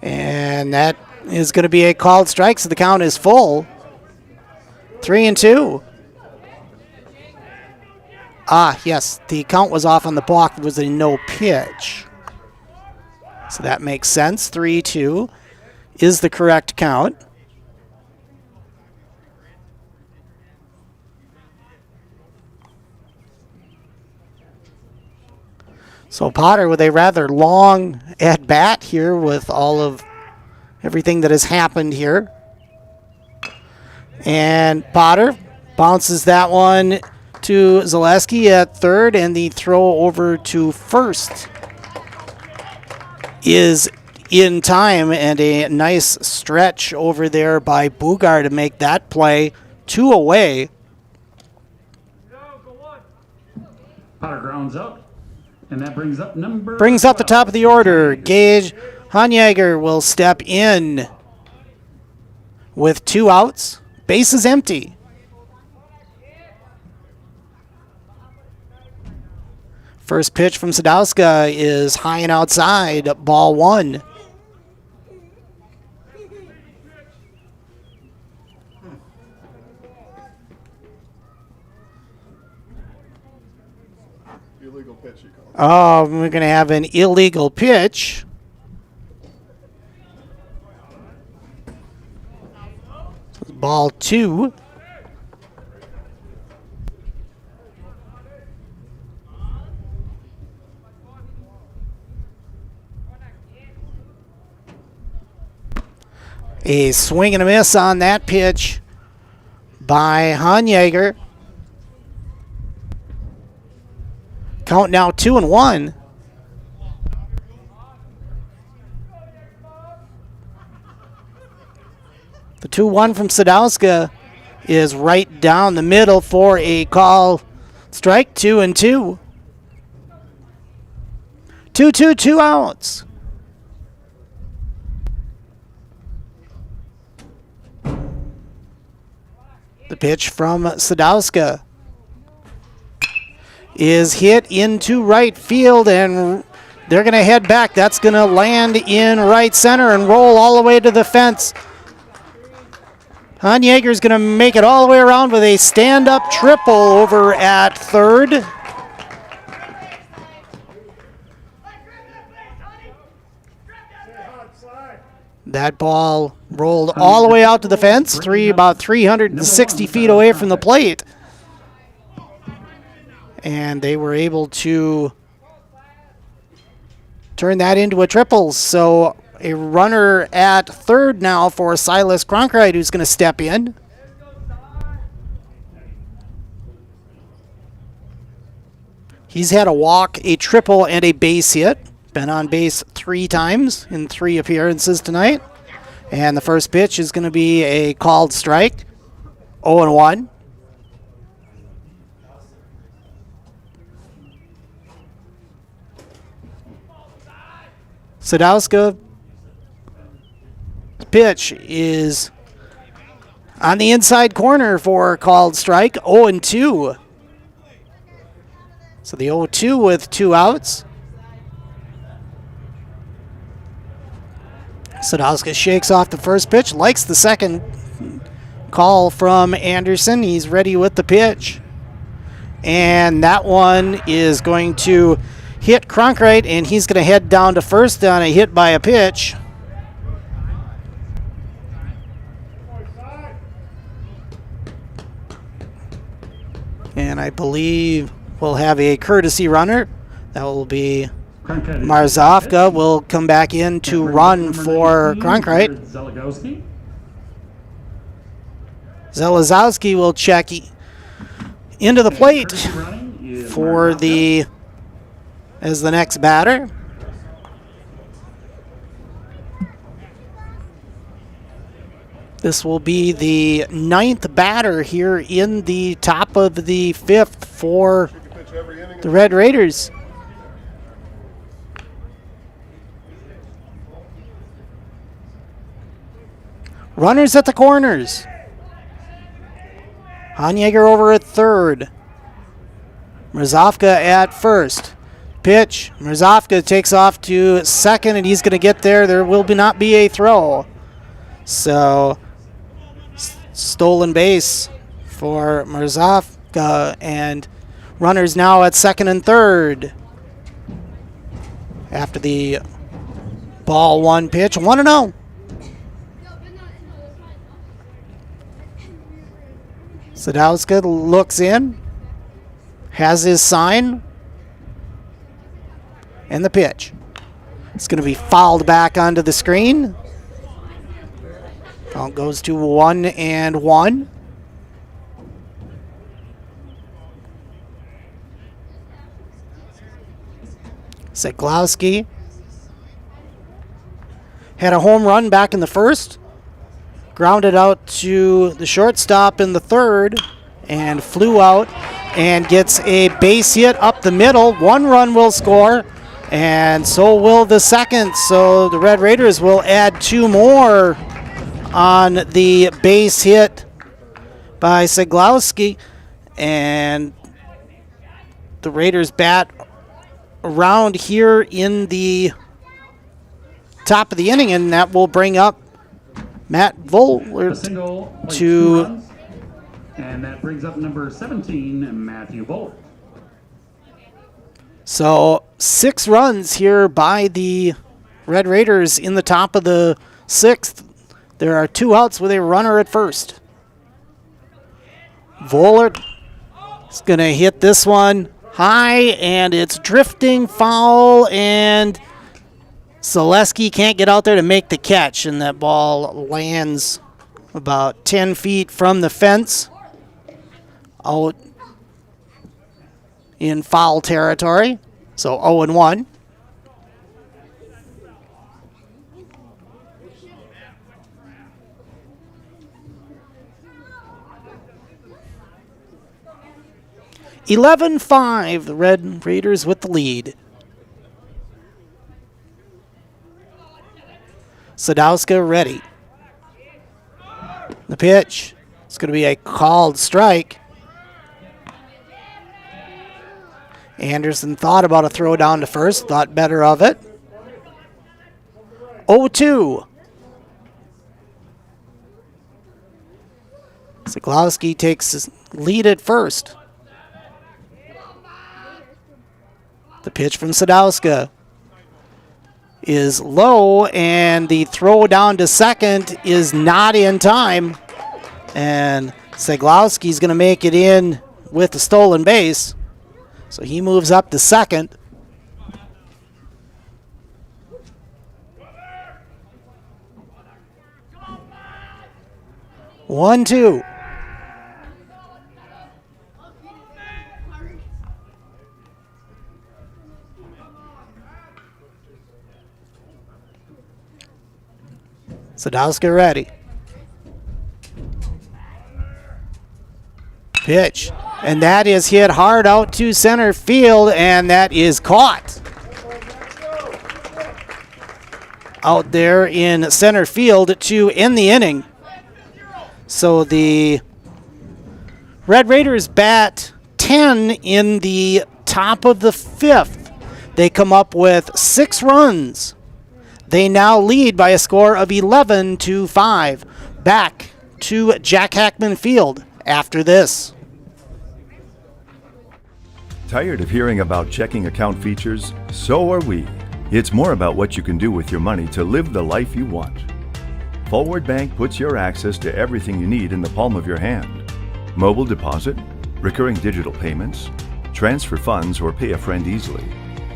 Speaker 2: And that is going to be a called strike, so the count is full. 3-2. Yes, the count was off on the balk. It was a no pitch. So that makes sense. 3-2 is the correct count. So Potter with a rather long at-bat here with all of everything that has happened here. And Potter bounces that one to Zaleski at third, and the throw over to first is in time, and a nice stretch over there by Bugar to make that play. 2 away.
Speaker 1: Potter grounds out. And that brings up
Speaker 2: the top of the order. Gage Hanjager will step in with 2 outs. Base is empty. First pitch from Sadowska is high and outside. Ball 1.
Speaker 5: illegal pitch, you call it.
Speaker 2: Oh, we're going to have an illegal pitch. Ball 2. A swing and a miss on that pitch by Hanjager. Count now 2-1. The 2-1 from Sadowska is right down the middle for a call strike. 2-2. 2-2, 2 outs. The pitch from Sadowska is hit into right field, and they're going to head back. That's going to land in right center and roll all the way to the fence. Hanjager's going to make it all the way around with a stand-up triple over at third. That ball rolled all the way out to the fence, about 360 feet away from the plate. And they were able to turn that into a triple. So a runner at third now for Silas Cronkite, who's going to step in. He's had a walk, a triple, and a base hit. Been on base 3 times in 3 appearances tonight. And the first pitch is going to be a called strike. 0-1. Sadowska pitch is on the inside corner for a called strike. 0-2. So the 0-2 with 2 outs. Sadowska shakes off the first pitch, likes the second call from Anderson. He's ready with the pitch. And that one is going to hit Cronkite, and he's going to head down to first on a hit by a pitch. And I believe we'll have a courtesy runner. That will be Marzovka will come back in to run for Cronkite. Zelazowski will check into the plate for as the next batter. This will be the 9th batter here in the top of the 5th for the Red Raiders. Runners at the corners. Hanjager over at third. Mrzovka at first. Pitch. Mrzovka takes off to second, and he's going to get there. There will not be a throw. So, stolen base for Mrzovka, and runners now at second and third. After the ball 1 pitch. 1-0. Sadowska looks in, has his sign, and the pitch. It's going to be fouled back onto the screen. Count goes to 1-1. Zeglowski had a home run back in the first. Grounded out to the shortstop in the third and flew out and gets a base hit up the middle. 1 run will score, and so will the second. So the Red Raiders will add 2 more on the base hit by Zeglowski, and the Raiders bat around here in the top of the inning, and that will bring up Matt Vollert to,
Speaker 1: and that brings up number 17, Matthew Vollert.
Speaker 2: So 6 runs here by the Red Raiders in the top of the 6th. There are 2 outs with a runner at first. Vollert is going to hit this one high, and it's drifting foul, and Zaleski can't get out there to make the catch, and that ball lands about 10 feet from the fence out in foul territory. So 0-1. (11-5), the Red Raiders with the lead. Sadowska ready. The pitch. It's going to be a called strike. Anderson thought about a throw down to first, thought better of it. 0-2. Siglowski takes his lead at first. The pitch from Sadowska is low, and the throw down to second is not in time. And Siglowski's going to make it in with the stolen base. So he moves up to second. One, two. Sadowska ready. Pitch. And that is hit hard out to center field, and that is caught. Out there in center field to end the inning. So the Red Raiders bat 10 in the top of the 5th. They come up with 6 runs. They now lead by a score of 11-5. Back to Jack Hackman Field after this.
Speaker 10: Tired of hearing about checking account features? So are we. It's more about what you can do with your money to live the life you want. Forward Bank puts your access to everything you need in the palm of your hand. Mobile deposit, recurring digital payments, transfer funds, or pay a friend easily.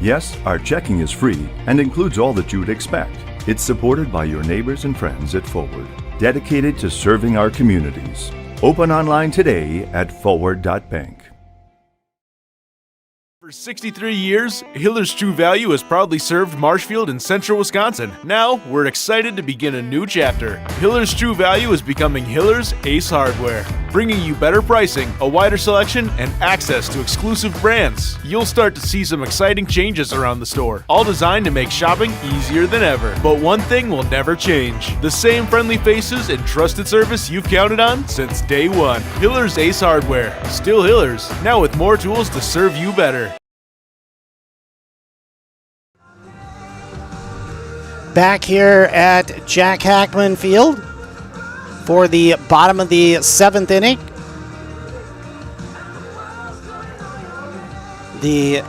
Speaker 10: Yes, our checking is free and includes all that you would expect. It's supported by your neighbors and friends at Forward, dedicated to serving our communities. Open online today at forward.bank.
Speaker 11: For 63 years, Hiller's True Value has proudly served Marshfield and central Wisconsin. Now, we're excited to begin a new chapter. Hiller's True Value is becoming Hiller's Ace Hardware, bringing you better pricing, a wider selection, and access to exclusive brands. You'll start to see some exciting changes around the store, all designed to make shopping easier than ever. But one thing will never change: the same friendly faces and trusted service you've counted on since day one. Hiller's Ace Hardware, still Hiller's, now with more tools to serve you better.
Speaker 2: Back here at Jack Hackman Field for the bottom of the 7th inning. The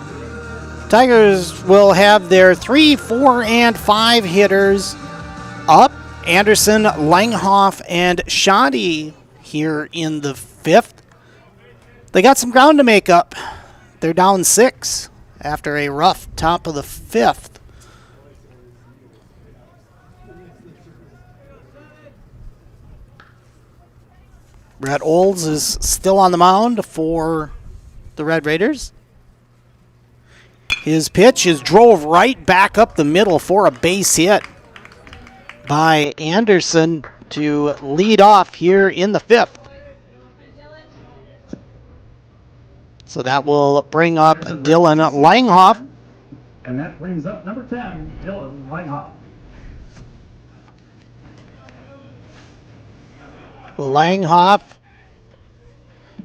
Speaker 2: Tigers will have their 3, 4, and 5 hitters up. Anderson, Langhoff, and Shoddy here in the 5th. They got some ground to make up. They're down 6 after a rough top of the 5th. Brett Olds is still on the mound for the Red Raiders. His pitch is drove right back up the middle for a base hit by Anderson to lead off here in the 5th. So that will bring up Dylan Langhoff.
Speaker 1: And that brings up number 10, Dylan Langhoff.
Speaker 2: Langhoff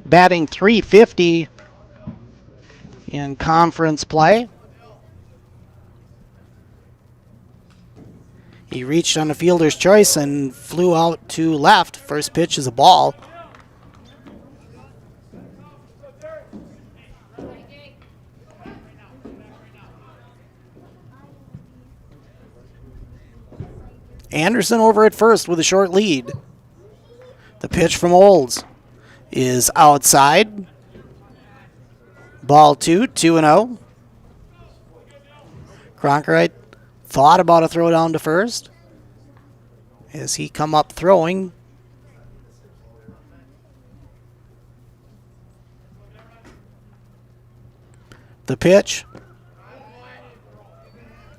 Speaker 2: batting .350 in conference play. He reached on a fielder's choice and flew out to left. First pitch is a ball. Anderson over at first with a short lead. The pitch from Olds is outside. Ball 2, 2-0. Cronkrite thought about a throw down to first as he come up throwing. The pitch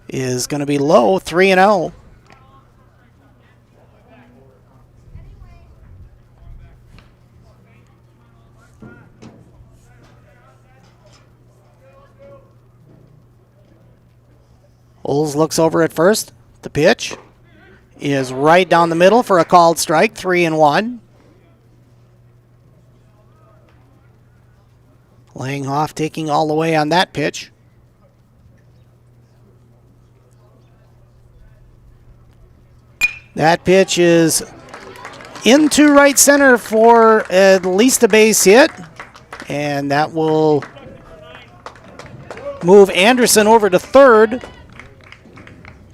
Speaker 2: is going to be low, 3-0. Olds looks over at first. The pitch is right down the middle for a called strike, 3-1. Langhoff taking all the way on that pitch. That pitch is into right center for at least a base hit, and that will move Anderson over to third.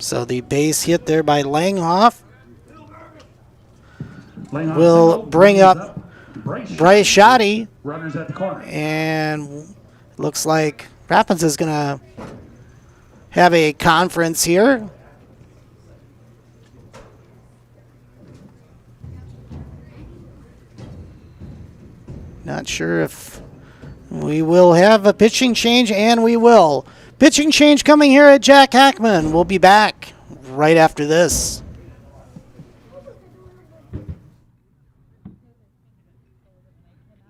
Speaker 2: So the base hit there by Langhoff will bring up Bryce Shoddy,
Speaker 1: Runners at the corner.
Speaker 2: and looks like Rapids is going to have a conference here. Not sure if we will have a pitching change, and we will. Pitching change coming here at Jack Hackman. We'll be back right after this.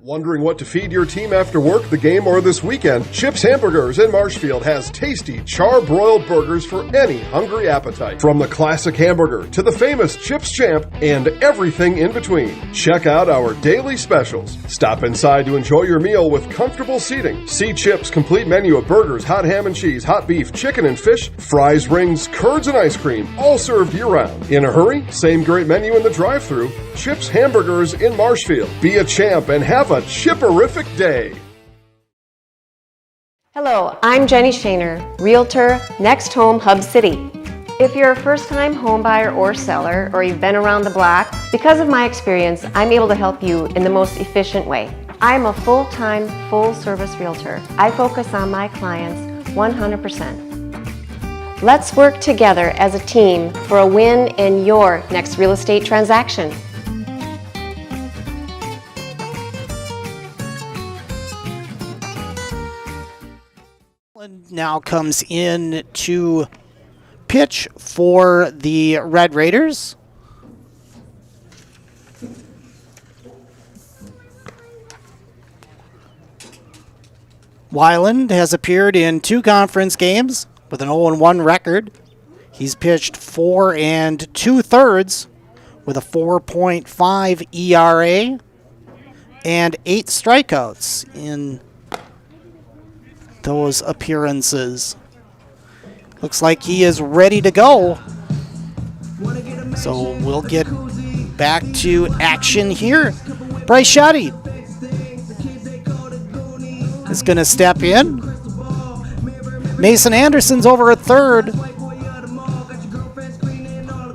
Speaker 5: Wondering what to feed your team after work, the game, or this weekend? Chips Hamburgers in Marshfield has tasty char-broiled burgers for any hungry appetite. From the classic hamburger to the famous Chips Champ and everything in between. Check out our daily specials. Stop inside to enjoy your meal with comfortable seating. See Chips' complete menu of burgers, hot ham and cheese, hot beef, chicken and fish, fries, rings, curds, and ice cream, all served year-round. In a hurry? Same great menu in the drive-thru. Chips Hamburgers in Marshfield. Be a champ and have a chipperific day.
Speaker 12: Hello, I'm Jenny Shaner, Realtor, Next Home Hub City. If you're a first-time home buyer or seller, or you've been around the block, because of my experience, I'm able to help you in the most efficient way. I'm a full-time, full-service realtor. I focus on my clients 100%. Let's work together as a team for a win in your next real estate transaction.
Speaker 2: Now comes in to pitch for the Red Raiders. Weiland has appeared in 2 conference games with an 0-1 record. He's pitched 4 2/3 with a 4.5 ERA and 8 strikeouts in those appearances. Looks like he is ready to go. So we'll get back to action here. Bryce Shoddy is going to step in. Mason Anderson's over at third.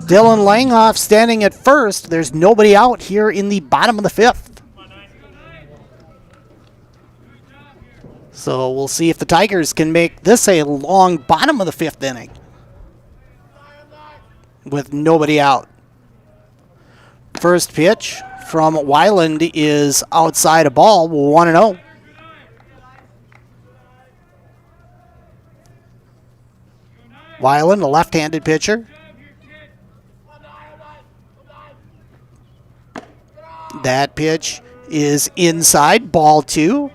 Speaker 2: Dylan Langhoff standing at first. There's nobody out here in the bottom of the 5th. So we'll see if the Tigers can make this a long bottom of the 5th inning with nobody out. First pitch from Weiland is outside a ball, 1-0. Weiland, a left-handed pitcher. That pitch is inside, ball 2.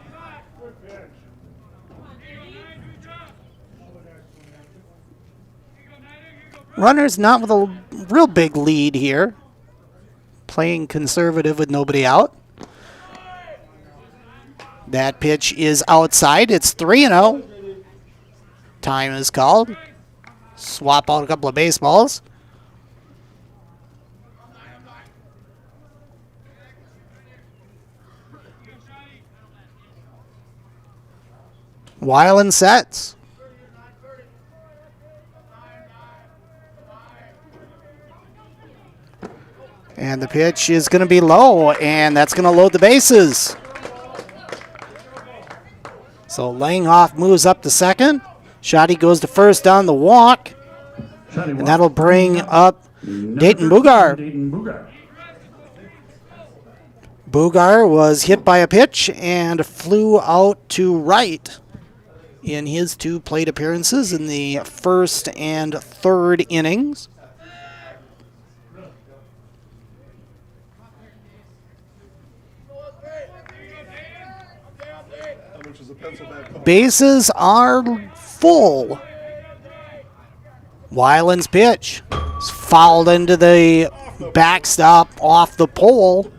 Speaker 2: Runners not with a real big lead here. Playing conservative with nobody out. That pitch is outside. It's 3-0. Time is called. Swap out a couple of baseballs. Weiland sets. And the pitch is going to be low, and that's going to load the bases. So Langhoff moves up to second. Shoddy goes to first on the walk. And that'll bring up Dayton Bugar. Bugar was hit by a pitch and flew out to right in his 2 plate appearances in the first and third innings. Bases are full. Weiland's pitch is fouled into the backstop off the pole.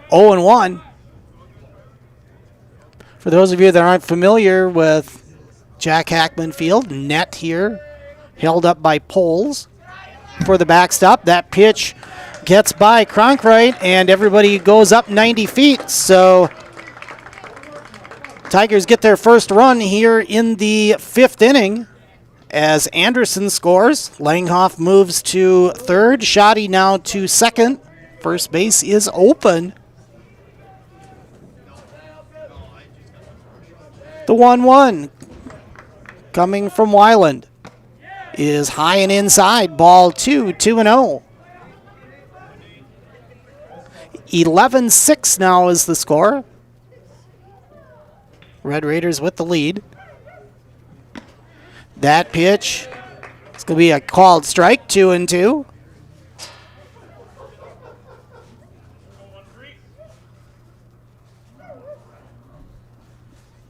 Speaker 2: 0-1. For those of you that aren't familiar with Jack Hackman Field, net here, held up by poles for the backstop. That pitch gets by Cronkright, and everybody goes up 90 feet. So Tigers get their first run here in the 5th inning as Anderson scores. Langhoff moves to third. Shoddy now to second. First base is open. The 1-1 coming from Weiland is high and inside. Ball 2, 2-0. 11-6 now is the score. Red Raiders with the lead. That pitch is going to be a called strike, 2-2.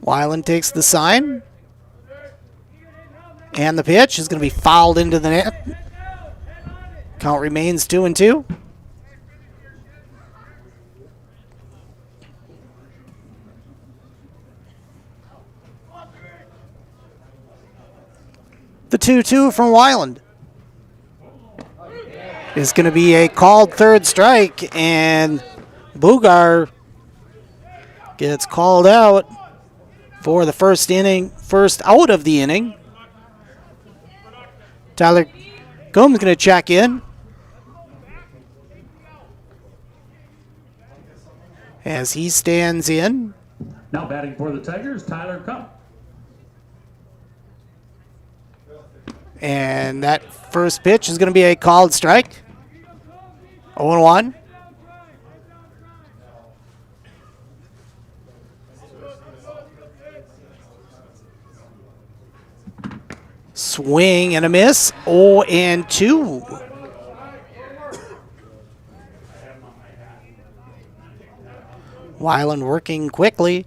Speaker 2: Weiland takes the sign. And the pitch is going to be fouled into the net. Count remains 2-2. The 2-2 from Weiland is going to be a called third strike, and Bugar gets called out for the first out of the inning. Tyler Gomes going to check in. As he stands in.
Speaker 1: Now batting for the Tigers, Tyler Kump.
Speaker 2: And that first pitch is going to be a called strike. 0-1. Swing and a miss. 0-2. Weiland working quickly.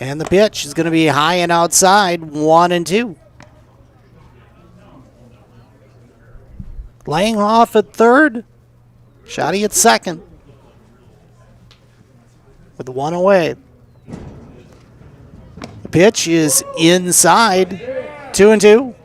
Speaker 2: And the pitch is going to be high and outside, 1-2. Langhoff at third. Shoddy at second. With the 1 away. The pitch is inside, 2-2.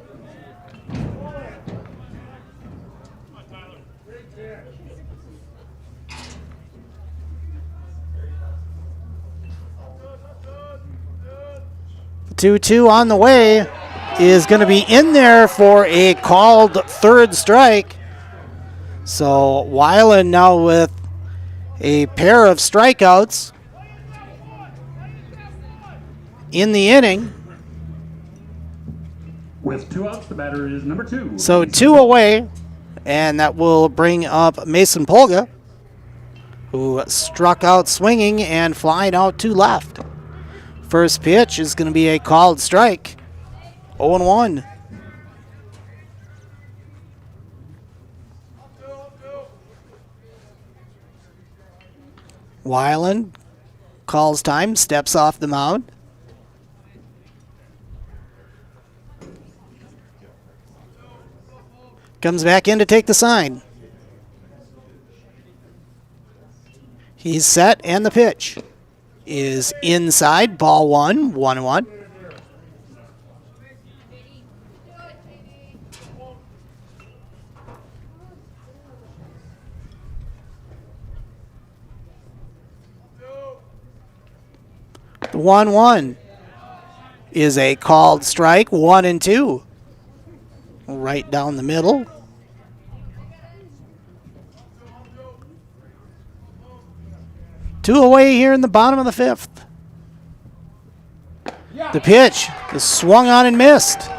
Speaker 2: The 2-2 on the way is going to be in there for a called third strike. So Weiland now with a pair of strikeouts in the inning.
Speaker 1: With 2 outs, the batter is number 2.
Speaker 2: So 2 away, and that will bring up Mason Polga, who struck out swinging and flying out to left. First pitch is going to be a called strike, 0-1. Weiland calls time, steps off the mound. Comes back in to take the sign. He's set, and the pitch is inside. Ball 1, 1-1. The 1-1 is a called strike, 1-2. right down the middle. Two away here in the bottom of the fifth. The pitch is swung on and missed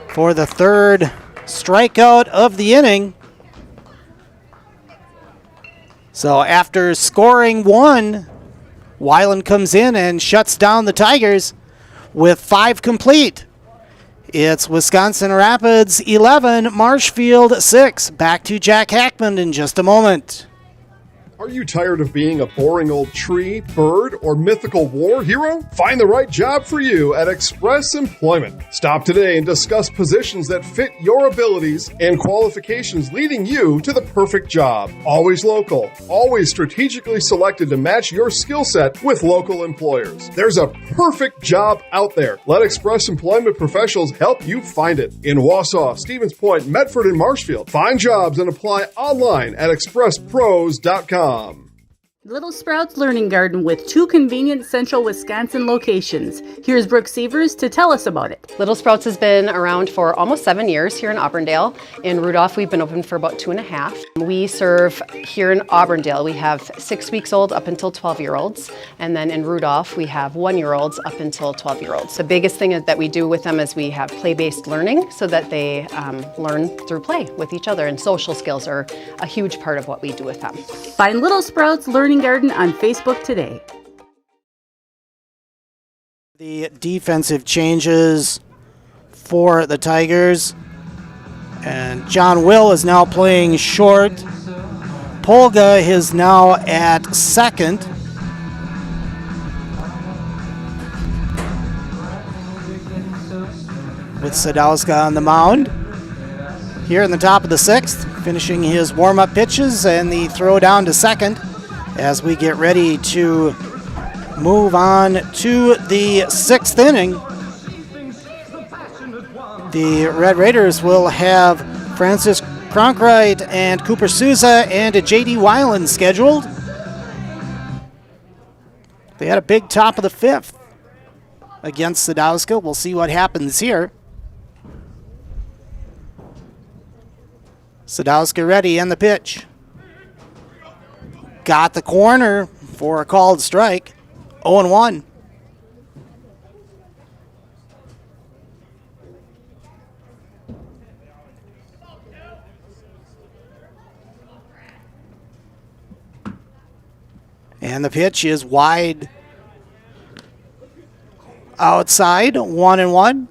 Speaker 2: for the third strikeout of the inning. So after scoring one, Weiland comes in and shuts down the Tigers with 5 complete. It's Wisconsin Rapids 11, Marshfield 6. Back to Jack Hackman in just a moment.
Speaker 5: Are you tired of being a boring old tree, bird, or mythical war hero? Find the right job for you at Express Employment. Stop today and discuss positions that fit your abilities and qualifications, leading you to the perfect job. Always local, always strategically selected to match your skill set with local employers. There's a perfect job out there. Let Express Employment professionals help you find it. In Wausau, Stevens Point, Medford, and Marshfield. Find jobs and apply online at expresspros.com.
Speaker 13: Little Sprouts Learning Garden with 2 convenient central Wisconsin locations. Here's Brooke Sievers to tell us about it.
Speaker 14: Little Sprouts has been around for almost 7 years here in Auburndale. In Rudolph, we've been open for about 2.5. We serve here in Auburndale, we have 6 weeks old up until 12-year-olds. And then in Rudolph, we have 1-year-olds up until 12-year-olds. The biggest thing that we do with them is we have play-based learning so that they learn through play with each other. And social skills are a huge part of what we do with them.
Speaker 13: Find Little Sprouts Learning Garden on Facebook today.
Speaker 2: The defensive changes for the Tigers. And John Will is now playing short. Polga is now at second. With Sadowska on the mound. Here in the top of the 6th, finishing his warm-up pitches and the throw down to second as we get ready to move on to the 6th inning. The Red Raiders will have Francis Cronkright and Cooper Souza and J.D. Weiland scheduled. They had a big top of the 5th against Sadowska. We'll see what happens here. Sadowska ready and the pitch. Got the corner for a called strike. 0-1. And the pitch is wide outside. 1-1.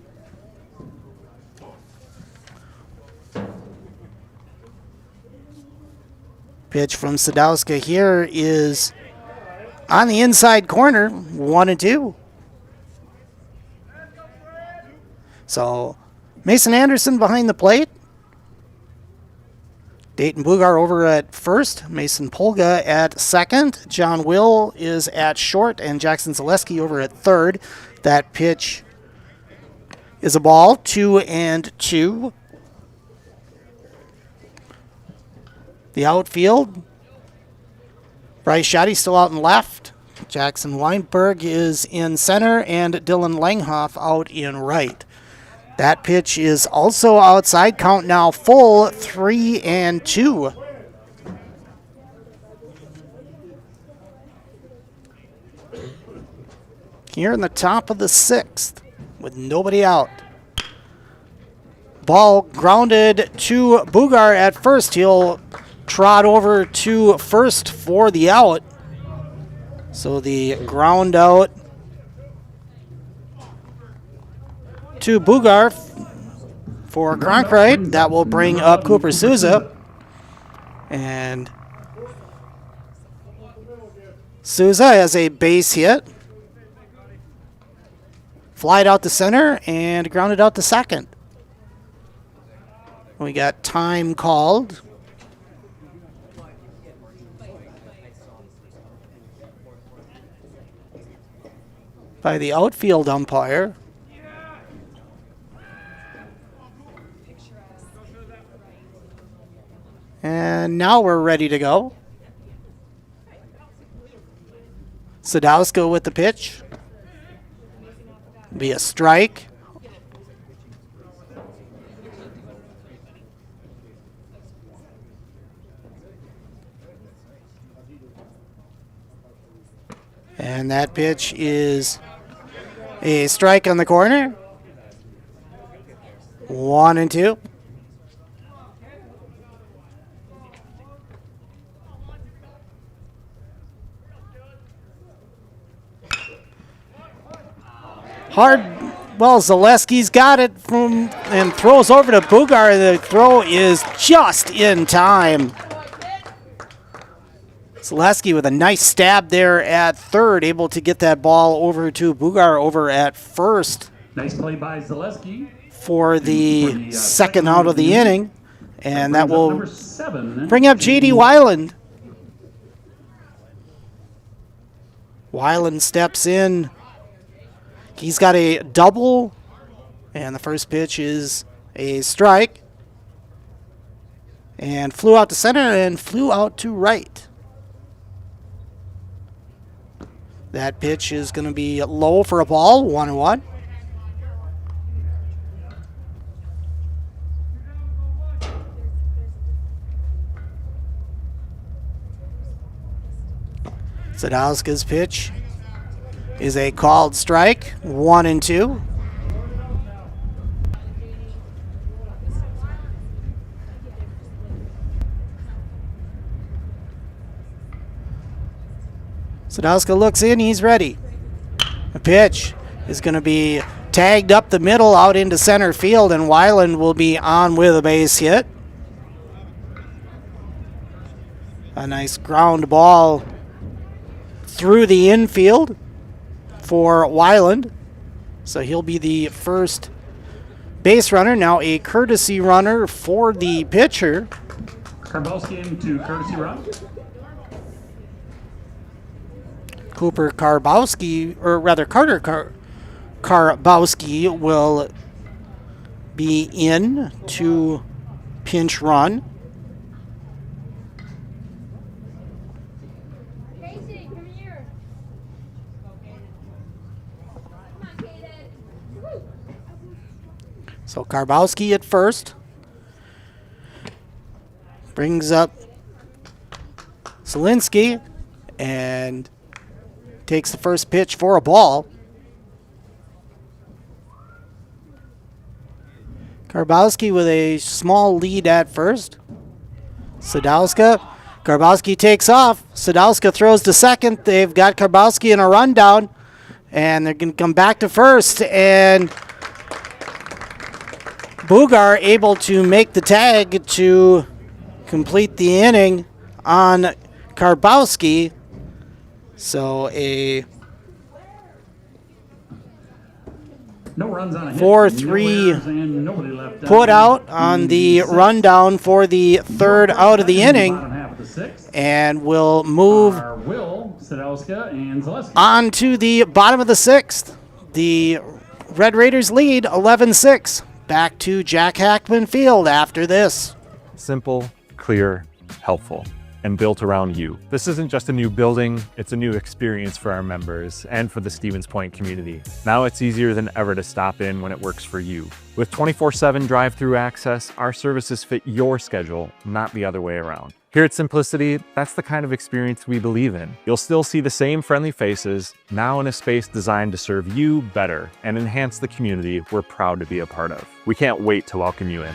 Speaker 2: Pitch from Sadowska here is on the inside corner, 1-2. So Mason Anderson behind the plate. Dayton Bugar over at first. Mason Polga at second. John Will is at short. And Jackson Zaleski over at third. That pitch is a ball, 2-2. The outfield, Bryce Shoddy still out in left. Jackson Weinberg is in center, and Dylan Langhoff out in right. That pitch is also outside. Count now full, 3-2. Here in the top of the 6th with nobody out. Ball grounded to Bugar at first. He'll trot over to first for the out. So the ground out to Bugar for Cronkright. That will bring up Cooper Souza. And Souza has a base hit. Flied out to center and grounded out to second. We got time called. By the outfield umpire. And now we're ready to go. Sadowska with the pitch. Be a strike. And that pitch is a strike on the corner. 1-2. Hard. Well, Zaleski's got it from and throws over to Bugar. The throw is just in time. Zaleski with a nice stab there at third, able to get that ball over to Bugar over at first.
Speaker 1: Nice play by Zaleski.
Speaker 2: For the second out of the inning. And that will
Speaker 1: number 7,
Speaker 2: bring up J.D. Weiland. Weiland steps in. He's got a double, and the first pitch is a strike. And flew out to center and flew out to right. That pitch is going to be low for a ball, 1-1. Sadowska's pitch is a called strike, 1-2. Sadowska looks in, he's ready. The pitch is going to be tagged up the middle out into center field, and Weiland will be on with a base hit. A nice ground ball through the infield for Weiland. So he'll be the first base runner. Now a courtesy runner for the pitcher.
Speaker 1: Karbowski into courtesy run.
Speaker 2: Cooper Karbowski, or rather Carter Karbowski will be in to pinch run. So Karbowski at first. Brings up Zielinski and takes the first pitch for a ball. Karbowski with a small lead at first. Sadowska. Karbowski takes off. Sadowska throws to second. They've got Karbowski in a rundown. And they're going to come back to first. And Bugar able to make the tag to complete the inning on Karbowski. So a
Speaker 1: no runs on a hit,
Speaker 2: 4-3 put out on the rundown for the third out of the inning. And we'll move on to the bottom of the sixth. The Red Raiders lead 11-6. Back to Jack Hackman Field after this.
Speaker 15: Simple, clear, helpful, and built around you. This isn't just a new building, it's a new experience for our members and for the Stevens Point community. Now it's easier than ever to stop in when it works for you. With 24/7 drive-through access, our services fit your schedule, not the other way around. Here at Simplicity, that's the kind of experience we believe in. You'll still see the same friendly faces, now in a space designed to serve you better and enhance the community we're proud to be a part of. We can't wait to welcome you in.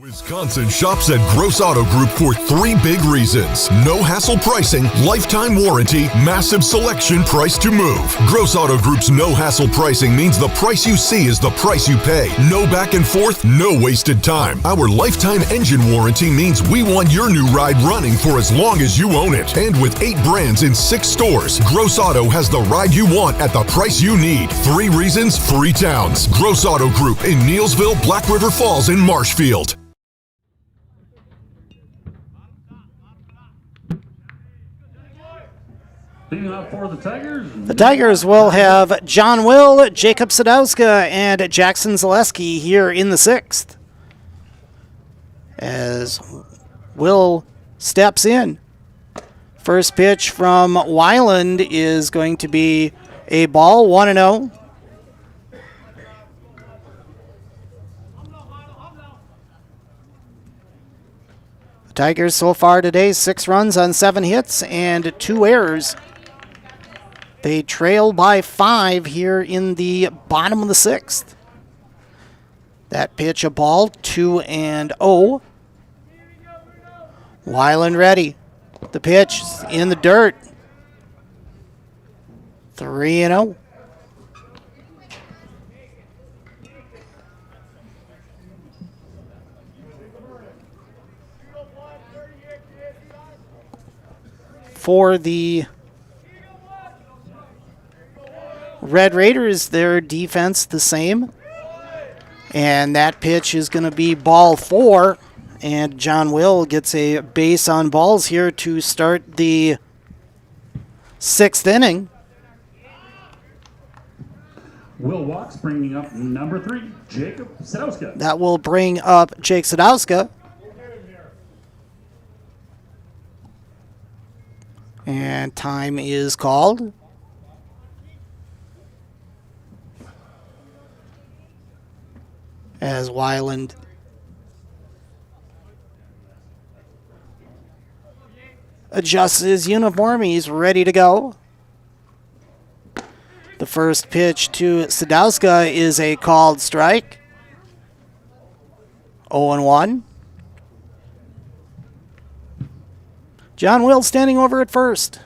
Speaker 16: Wisconsin shops at Gross Auto Group for 3 big reasons. No hassle pricing, lifetime warranty, massive selection, price to move. Gross Auto Group's no hassle pricing means the price you see is the price you pay. No back and forth, no wasted time. Our lifetime engine warranty means we want your new ride running for as long as you own it. And with 8 brands in 6 stores, Gross Auto has the ride you want at the price you need. 3 reasons, 3 towns. Gross Auto Group in Neelsville, Black River Falls, and Marshfield.
Speaker 1: Leading up for the Tigers.
Speaker 2: The Tigers will have John Will, Jacob Sadowska, and Jackson Zaleski here in the 6th. As Will steps in. First pitch from Weiland is going to be a ball, 1-0. The Tigers so far today, 6 runs on 7 hits and 2 errors. They trail by 5 here in the bottom of the 6th. That pitch, a ball, 2-0. Weiland ready. The pitch in the dirt. 3-0. For the Red Raiders, their defense the same. And that pitch is going to be ball 4. And John Will gets a base on balls here to start the 6th inning.
Speaker 1: Will walks, bringing up number 3, Jacob Sadowska.
Speaker 2: That will bring up Jake Sadowska. And time is called. As Weiland adjusts his uniform, he's ready to go. The first pitch to Sadowska is a called strike. 0-1. John Will standing over at first.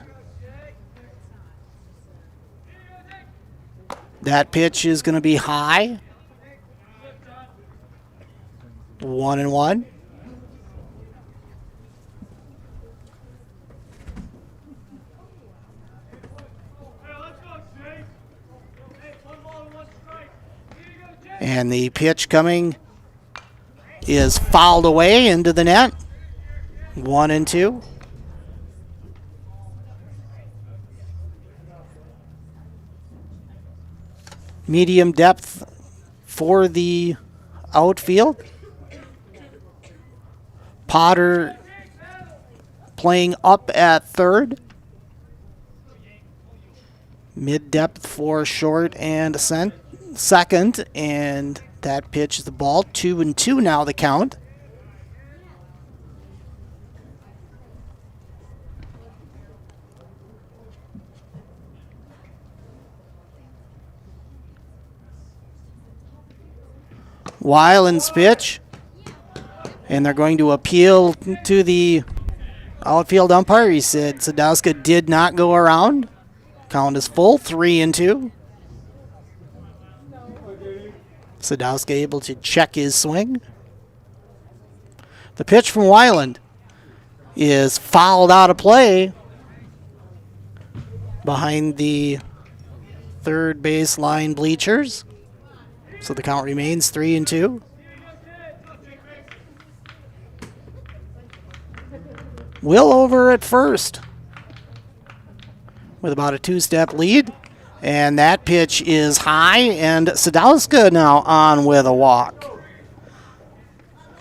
Speaker 2: That pitch is going to be high. 1-1. And the pitch coming is fouled away into the net. 1-2. Medium depth for the outfield. Potter playing up at third. Mid depth for short and second, and that pitch is the ball. 2-2 now the count. Weiland's pitch, and they're going to appeal to the outfield umpire. He said Sadowska did not go around. Count is full, 3-2. Sadowska able to check his swing. The pitch from Weiland is fouled out of play behind the third baseline bleachers. So the count remains 3-2. Will over at first with about a 2-step lead. And that pitch is high, and Sadowska now on with a walk.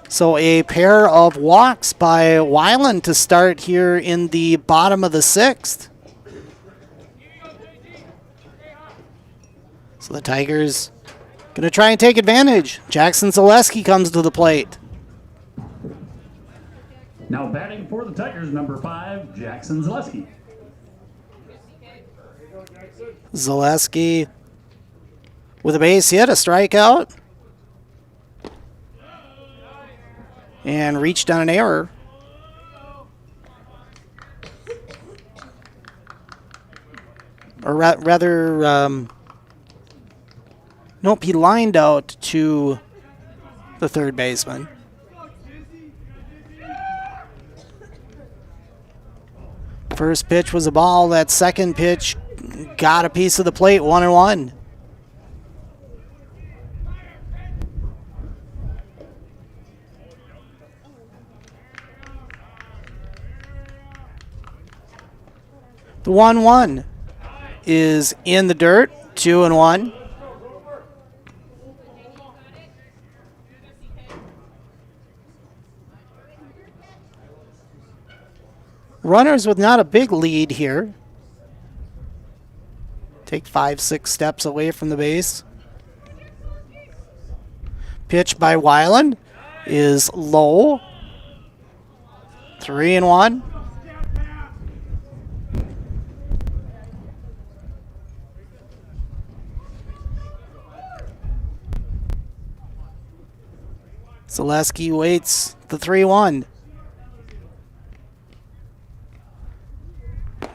Speaker 2: So a pair of walks by Weiland to start here in the bottom of the 6th. So the Tigers going to try and take advantage. Jackson Zaleski comes to the plate.
Speaker 1: Now batting for the Tigers, number 5, Jackson Zaleski.
Speaker 2: Zaleski with a base hit, a strikeout. And reached on an error. Or rather, nope, he lined out to the third baseman. First pitch was a ball. That second pitch got a piece of the plate, 1-1. The 1-1 is in the dirt, 2-1. Runners with not a big lead here. Take 5-6 steps away from the base. Pitch by Weiland is low. 3-1. Zaleski waits the 3-1.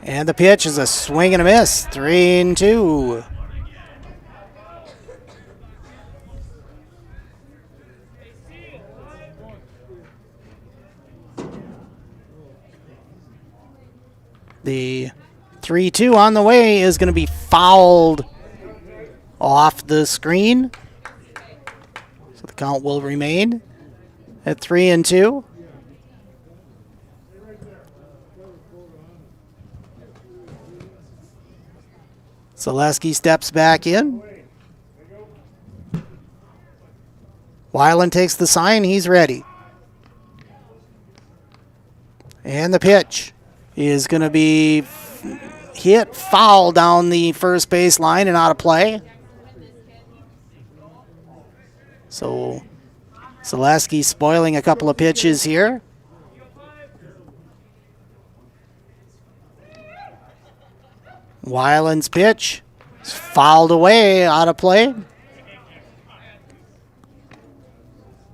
Speaker 2: And the pitch is a swing and a miss. 3-2. The 3-2 on the way is going to be fouled off the screen. So the count will remain at 3-2. Zaleski steps back in. Weiland takes the sign. He's ready. And the pitch is going to be hit foul down the first base line and out of play. So Zaleski spoiling a couple of pitches here. Weiland's pitch is fouled away, out of play.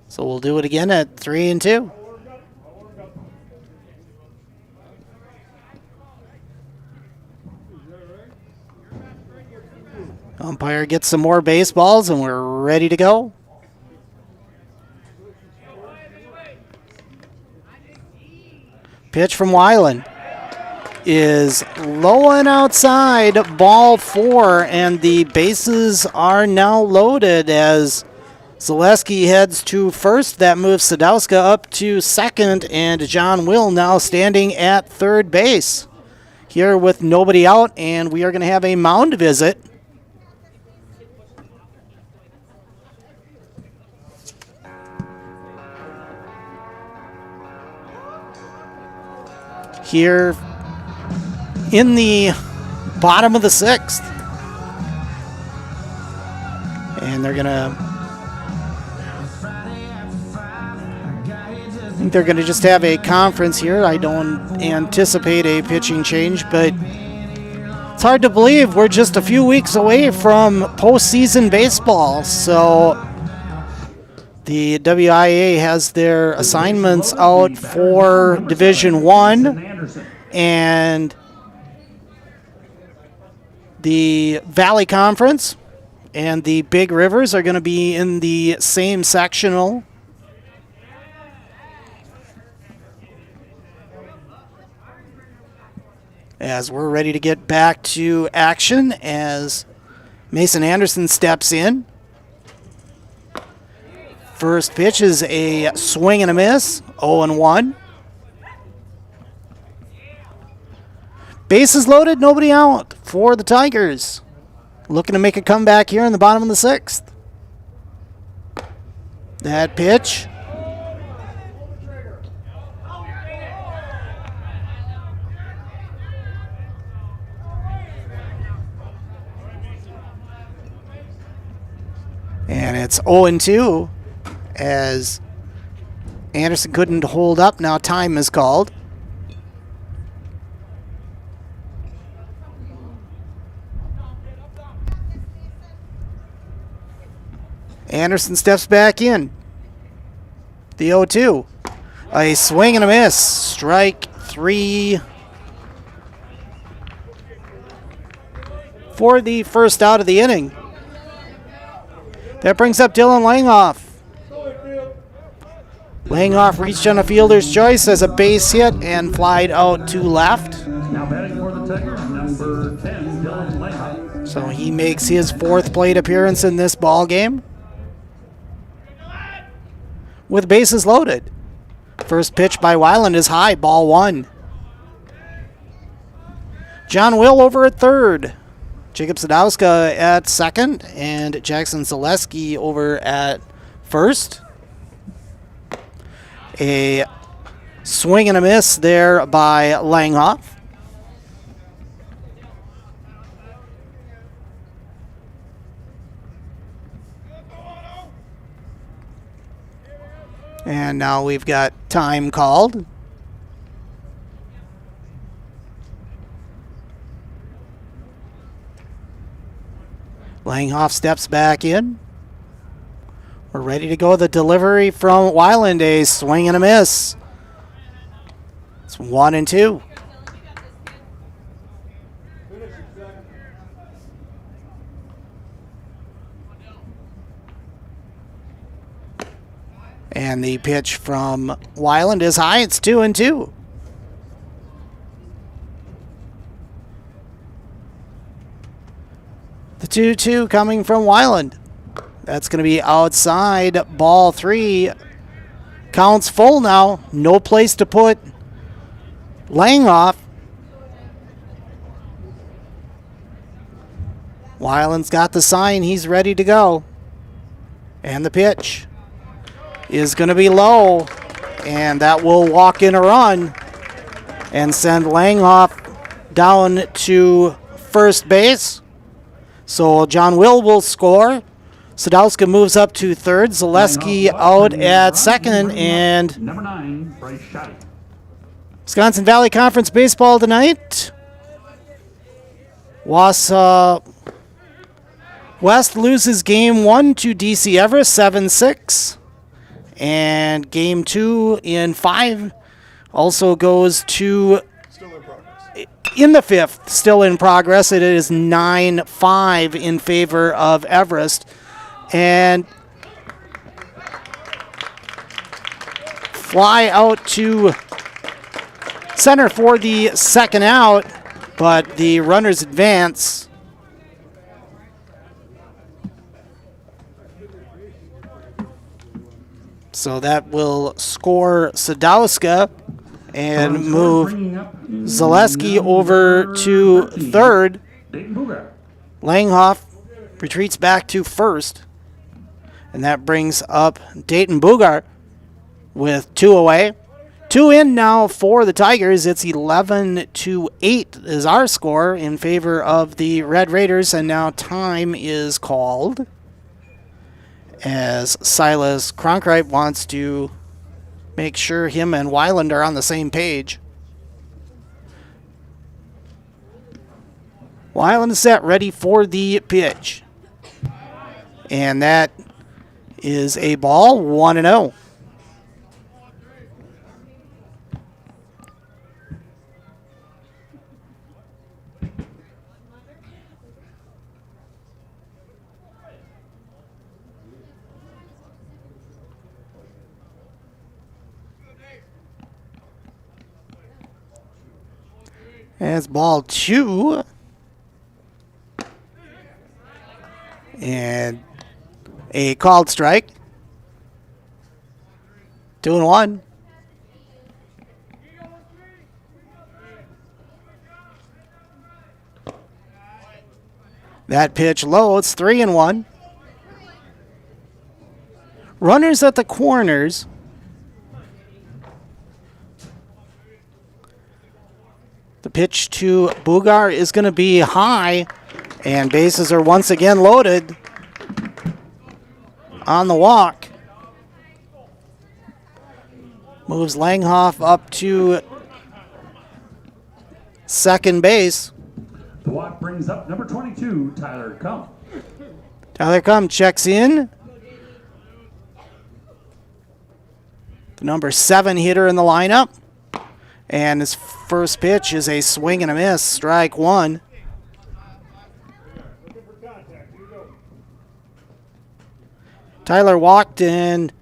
Speaker 2: So we'll do it again at 3-2. Umpire gets some more baseballs and we're ready to go. Pitch from Weiland is low and outside, ball 4, and the bases are now loaded as Zaleski heads to first. That moves Sadowska up to second, and John Will now standing at third base. Here with nobody out, and we are going to have a mound visit. Here in the bottom of the 6th. And they're going to... I think they're going to just have a conference here. I don't anticipate a pitching change, but it's hard to believe we're just a few weeks away from postseason baseball. So the WIAA has their assignments out for Division 1, and the Valley Conference and the Big Rivers are going to be in the same sectional. As we're ready to get back to action as Mason Anderson steps in. First pitch is a swing and a miss, 0-1. Bases loaded, nobody out for the Tigers. Looking to make a comeback here in the bottom of the 6th. That pitch. And it's 0-2 as Anderson couldn't hold up. Now time is called. Anderson steps back in. The 0-2. A swing and a miss. Strike 3 for the first out of the inning. That brings up Dylan Langhoff. Langhoff reached on a fielder's choice as a base hit and flied out to left.
Speaker 1: Now batting for the Tigers, number 10, Dylan Langhoff.
Speaker 2: So he makes his 4th plate appearance in this ball game. With bases loaded. First pitch by Weiland is high, ball 1. John Will over at third. Jacob Sadowska at second, and Jackson Zaleski over at first. A swing and a miss there by Langhoff. And now we've got time called. Langhoff steps back in. We're ready to go. The delivery from Weiland, a swing and a miss. It's 1-2. And the pitch from Weiland is high. It's 2-2. The 2-2 coming from Weiland. That's going to be outside, ball 3. Counts full now. No place to put Langhoff. Weiland's got the sign. He's ready to go. And the pitch is going to be low. And that will walk in a run and send Langhoff down to first base. So John Will score. Sadowska moves up to third. Zaleski out at second. And
Speaker 1: number 9, Bryce Schott.
Speaker 2: Wisconsin Valley Conference baseball tonight. Wausau West loses game 1 to DC Everest 7-6. And game 2 in 5 also goes to, in the 5th, still in progress. It is 9-5 in favor of Everest. And fly out to center for the second out, but the runners advance. So that will score Sadowska and move Zaleski over to third. Langhoff retreats back to first. And that brings up Dayton Bugart with 2 away. 2 in now for the Tigers. It's 11-8 is our score in favor of the Red Raiders. And now time is called as Silas Cronkright wants to make sure him and Weiland are on the same page. Weiland is set, ready for the pitch. And that is a ball, 1-0. As ball 2. And a called strike. 2-1. That pitch low. It's 3-1. Runners at the corners. The pitch to Bugar is going to be high, and bases are once again loaded on the walk. Moves Langhoff up to second base.
Speaker 1: The walk brings up number 22, Tyler Kump.
Speaker 2: Tyler Kump checks in. The number 7 hitter in the lineup. And his first pitch is a swing and a miss, strike 1. Tyler walked and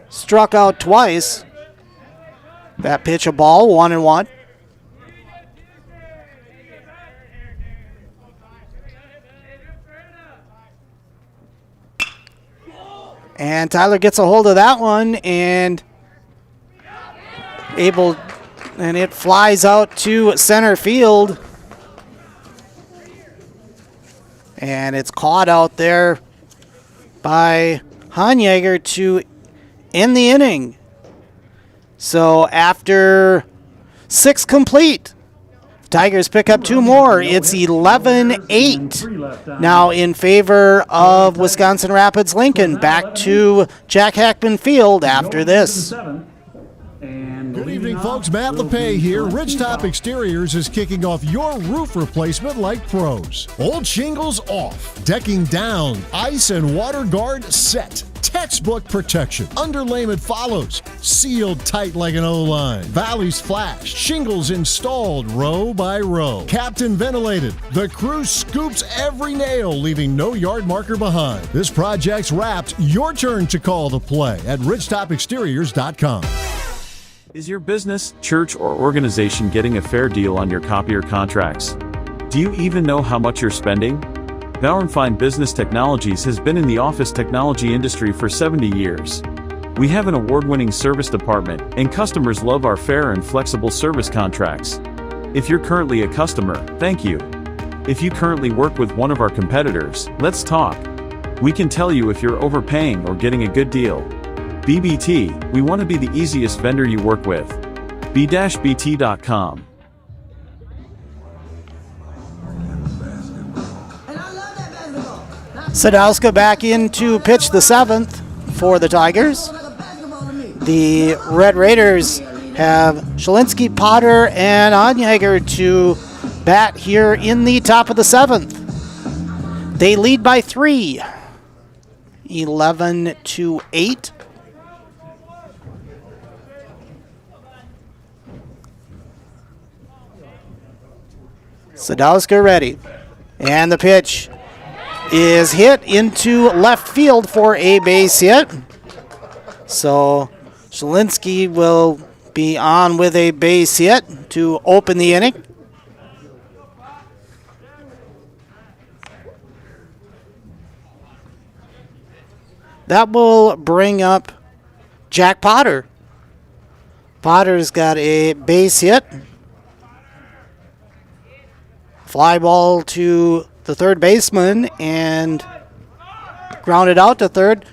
Speaker 2: struck out twice. That pitch a ball, 1-1. And Tyler gets a hold of that one and it flies out to center field. And it's caught out there by Hanjager to end the inning. So after 6 complete, Tigers pick up 2 more. It's 11-8 now in favor of Wisconsin Rapids Lincoln. Back to Jack Hackman Field after this.
Speaker 1: And
Speaker 17: Good
Speaker 1: leading
Speaker 17: evening,
Speaker 1: off
Speaker 17: folks. Matt
Speaker 1: will
Speaker 17: LePay
Speaker 1: be
Speaker 17: here.
Speaker 1: Celeste
Speaker 17: Ridgetop
Speaker 1: Powell.
Speaker 17: Exteriors is kicking off your roof replacement like pros. Old shingles off, decking down, ice and water guard set. Textbook protection. Underlayment follows. Sealed tight like an O-line. Valleys flashed. Shingles installed row by row. Captain ventilated. The crew scoops every nail, leaving no yard marker behind. This project's wrapped. Your turn to call the play at ridgetopexteriors.com.
Speaker 9: Is your business, church, or organization getting a fair deal on your copier contracts? Do you even know how much you're spending? Fine Business Technologies has been in the office technology industry for 70 years. We have an award-winning service department, and customers love our fair and flexible service contracts. If you're currently a customer, thank you. If you currently work with one of our competitors, let's talk. We can tell you if you're overpaying or getting a good deal. BBT, we want to be the easiest vendor you work with. b-bt.com.
Speaker 2: Sadowska back in to pitch the 7th for the Tigers. The Red Raiders have Shalinsky, Potter, and Onyeager to bat here in the top of the 7th. They lead by 3, 11-8. Sadowska ready. And the pitch is hit into left field for a base hit. So Shalinsky will be on with a base hit to open the inning. That will bring up Jack Potter. Potter's got a base hit. Fly ball to the third baseman and grounded out to third.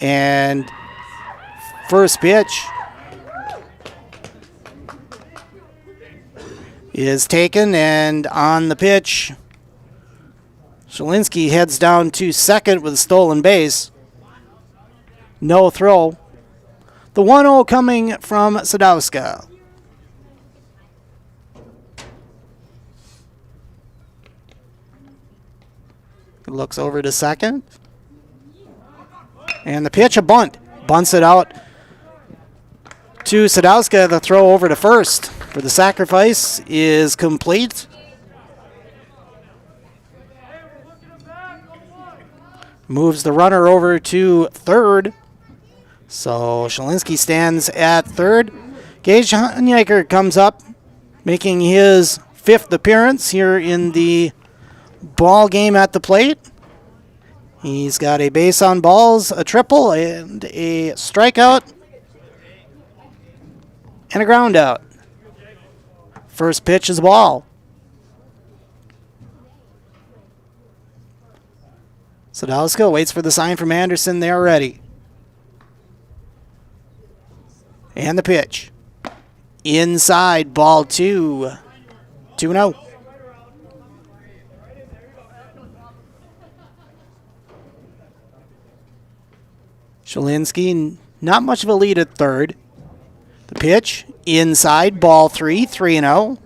Speaker 2: And first pitch is taken, and on the pitch, Shalinsky heads down to second with a stolen base. No throw. The 1-0 coming from Sadowska. Looks over to second. And the pitch, a bunt. Bunts it out to Sadowska. The throw over to first for the sacrifice is complete. Moves the runner over to third. So Shalinsky stands at third. Gage Onyeager comes up, making his 5th appearance here in the ball game at the plate. He's got a base on balls, a triple, and a strikeout, and a ground out. First pitch is a ball. Sadowska waits for the sign from Anderson. They're ready. And the pitch. Inside, ball 2. 2-0. Shalinsky, not much of a lead at third. The pitch, inside, ball 3, 3-0.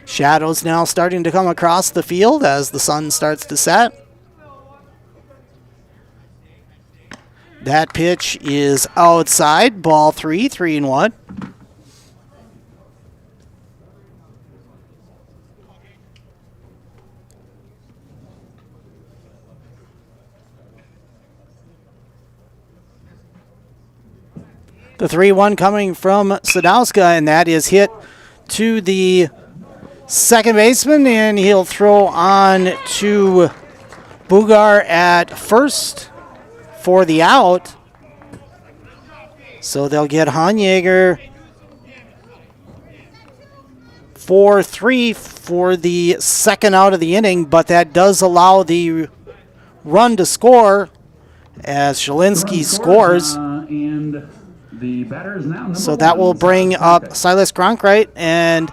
Speaker 2: Shadows now starting to come across the field as the sun starts to set. That pitch is outside, ball 3, 3-1. The 3-1 coming from Sadowska, and that is hit to the second baseman, and he'll throw on to Bugar at first for the out. So they'll get Onyeager 4-3 for the second out of the inning, but that does allow the run to score as Shalinsky scores.
Speaker 1: And the batter is now
Speaker 2: So that will bring up Silas Cronkright, and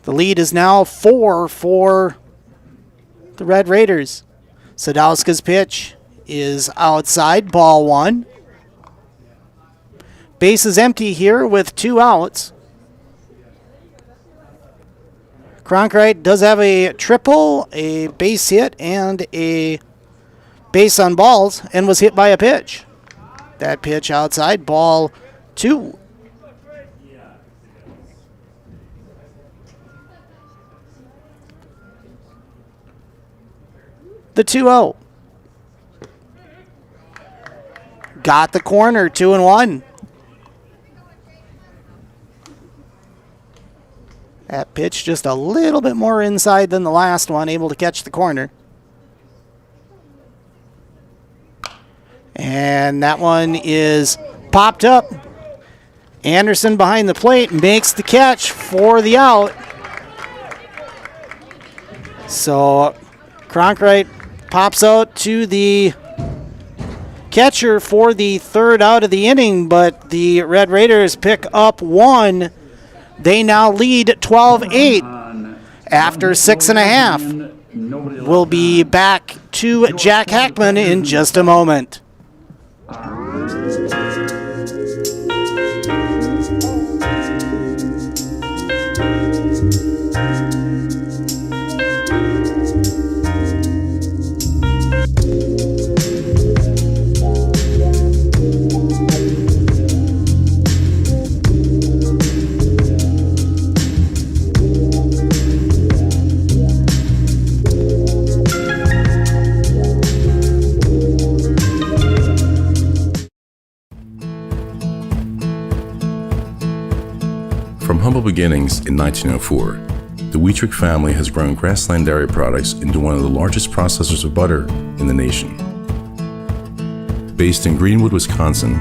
Speaker 2: the lead is now 4 for the Red Raiders. Sadowska's pitch is outside, ball one. Base is empty here with 2 outs. Cronkite does have a triple, a base hit, and a base on balls, and was hit by a pitch. That pitch outside, ball 2. The 2-0. Got the corner, 2-1. That pitch just a little bit more inside than the last one, able to catch the corner. And that one is popped up. Anderson behind the plate makes the catch for the out. So Cronkite pops out to the catcher for the 3rd out of the inning, but the Red Raiders pick up 1. They now lead 12-8 after 6.5. We'll be back to Jack Hackman in just a moment.
Speaker 6: From humble beginnings in 1904, the Wheatrick family has grown Grassland Dairy Products into one of the largest processors of butter in the nation. Based in Greenwood, Wisconsin,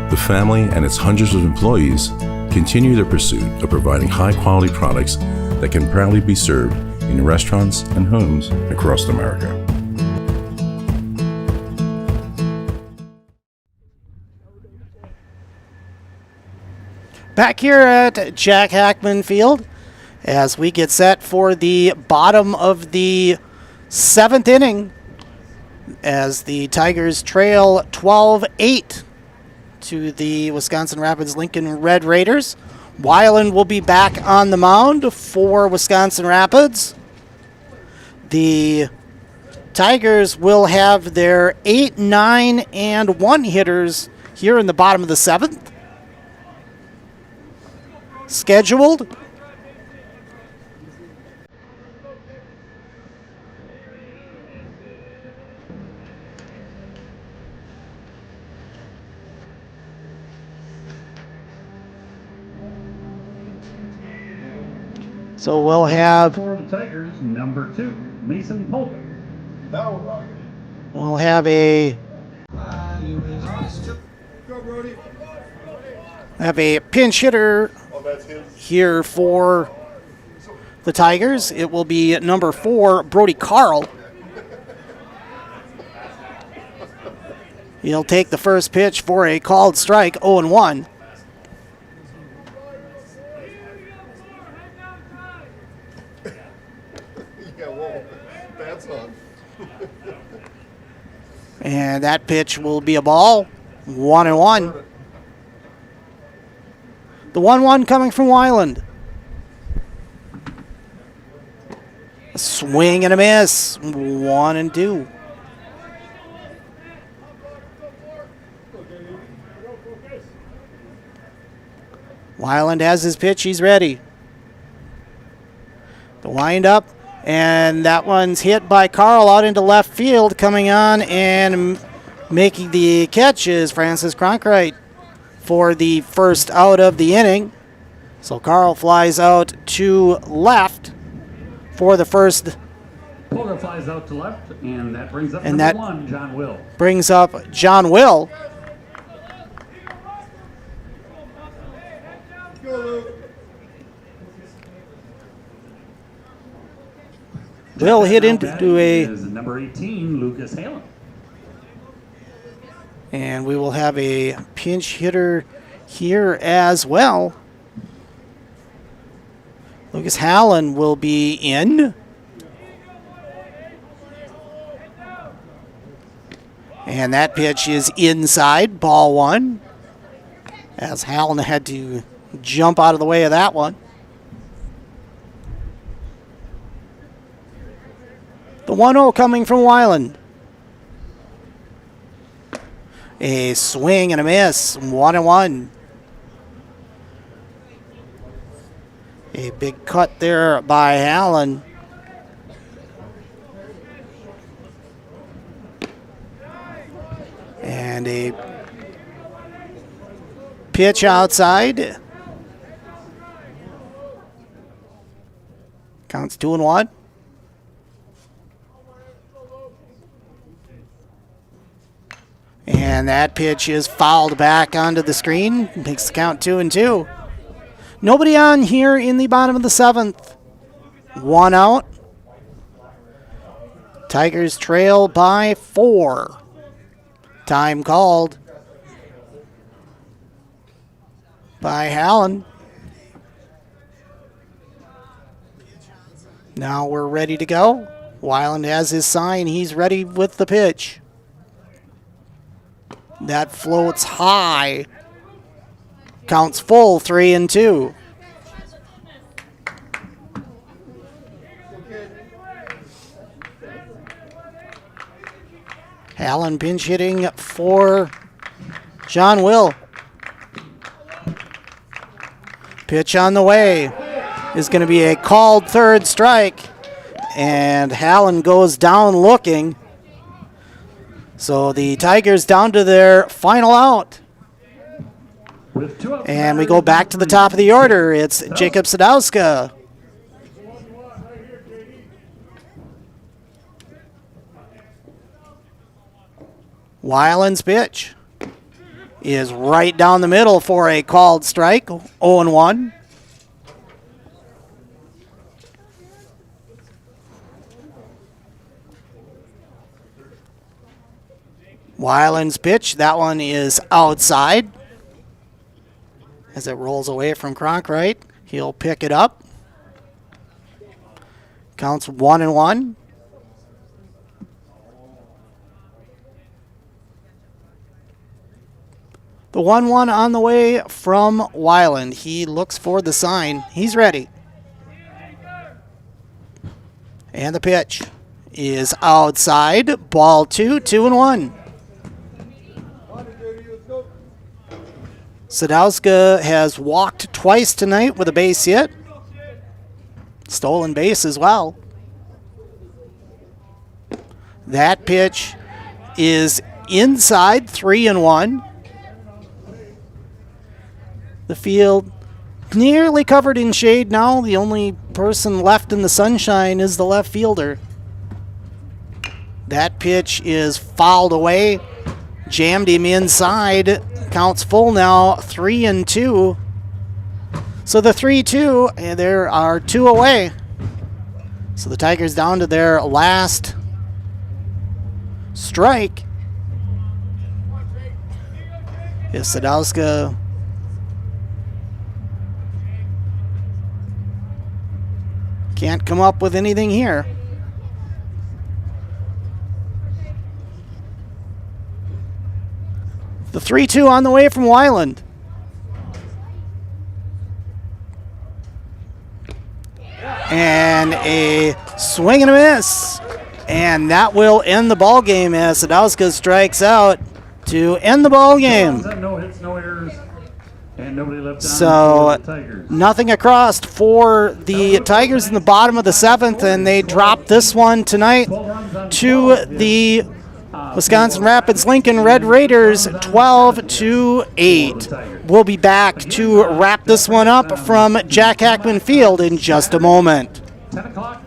Speaker 6: the family and its hundreds of employees continue their pursuit of providing high-quality products that can proudly be served in restaurants and homes across America.
Speaker 2: Back here at Jack Hackman Field as we get set for the bottom of the 7th inning as the Tigers trail 12-8 to the Wisconsin Rapids Lincoln Red Raiders. Weiland will be back on the mound for Wisconsin Rapids. The Tigers will have their 8, 9, and 1 hitters here in the bottom of the 7th. Scheduled. So we'll have
Speaker 1: For the Tigers, number 2, Mason Polka.
Speaker 2: we'll have a pinch hitter here for the Tigers. It will be number 4, Brody Carl. He'll take the first pitch for a called strike, 0-1. And that pitch will be a ball, 1-1. The 1-1 coming from Weiland. A swing and a miss, 1-2. Weiland has his pitch, he's ready. The wind up, and that one's hit by Carl out into left field. Coming on and making the catch is Francis Cronkite for the first out of the inning. So Carl flies out to left for the first.
Speaker 1: Polka flies out to left, and that brings up number 1, John Will.
Speaker 2: Brings up John Will. Will hit into a.
Speaker 1: Number 18, Lucas Halen.
Speaker 2: And we will have a pinch hitter here as well. Lucas Hallen will be in. And that pitch is inside, ball one, as Hallen had to jump out of the way of that one. The 1-0 coming from Weiland. A swing and a miss, 1-1. A big cut there by Hallen. And a pitch outside. Counts 2-1. And that pitch is fouled back onto the screen. Makes the count 2-2. Nobody on here in the bottom of the 7th. 1 out. Tigers trail by 4. Time called by Hallen. Now we're ready to go. Weiland has his sign. He's ready with the pitch. That floats high. Counts full, 3-2. Hallen pinch hitting for John Will. Pitch on the way is going to be a called third strike. And Hallen goes down looking. So the Tigers down to their final out. And we go back to the top of the order. It's Jacob Sadowska. Weiland's pitch is right down the middle for a called strike, 0-1. Weiland's pitch, that one is outside. As it rolls away from Cronkright, he'll pick it up. Counts 1-1. The 1-1 on the way from Weiland. He looks for the sign. He's ready. And the pitch is outside. Ball 2, 2-1. Sadowska has walked twice tonight with a base hit. Stolen base as well. That pitch is inside, 3-1. The field nearly covered in shade now. The only person left in the sunshine is the left fielder. That pitch is fouled away. Jammed him inside. Counts full now, 3-2. So the 3-2, and there are 2 away. So the Tigers down to their last strike. If Sadowska can't come up with anything here. The 3-2 on the way from Weiland. And a swing and a miss. And that will end the ball game as Sadowska strikes out to end the ball game.
Speaker 1: No hits, no errors, and nobody left on
Speaker 2: So
Speaker 1: for the Tigers.
Speaker 2: nothing across for the Tigers in the bottom of the 7th, and they drop this one tonight to the Wisconsin Rapids Lincoln Red Raiders 12-8. We'll be back to wrap this one up from Jack Hackman Field in just a moment.
Speaker 1: 10 o'clock.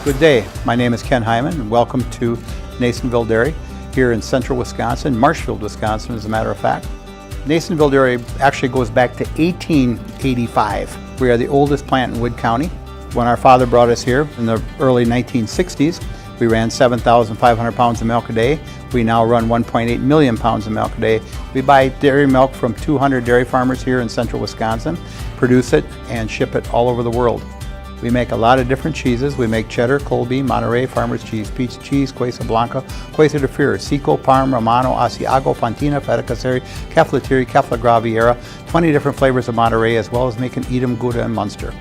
Speaker 18: Good day. My name is Ken Hyman, and welcome to Nasonville Dairy here in central Wisconsin, Marshfield, Wisconsin, as a matter of fact. Nasonville Dairy actually goes back to 1885. We are the oldest plant in Wood County. When our father brought us here in the early 1960s, We ran 7,500 pounds of milk a day. We now run 1.8 million pounds of milk a day. We buy dairy milk from 200 dairy farmers here in central Wisconsin, produce it, and ship it all over the world. We make a lot of different cheeses. We make cheddar, Colby, Monterey, Farmer's Cheese, Peach Cheese, Quesa Blanca, Quesa de Fury, Seco, Parm, Romano, Asiago, Fontina, Feta Caseri, Cafetieri, Cafla Graviera, 20 different flavors of Monterey, as well as making Edam, Gouda, and Munster.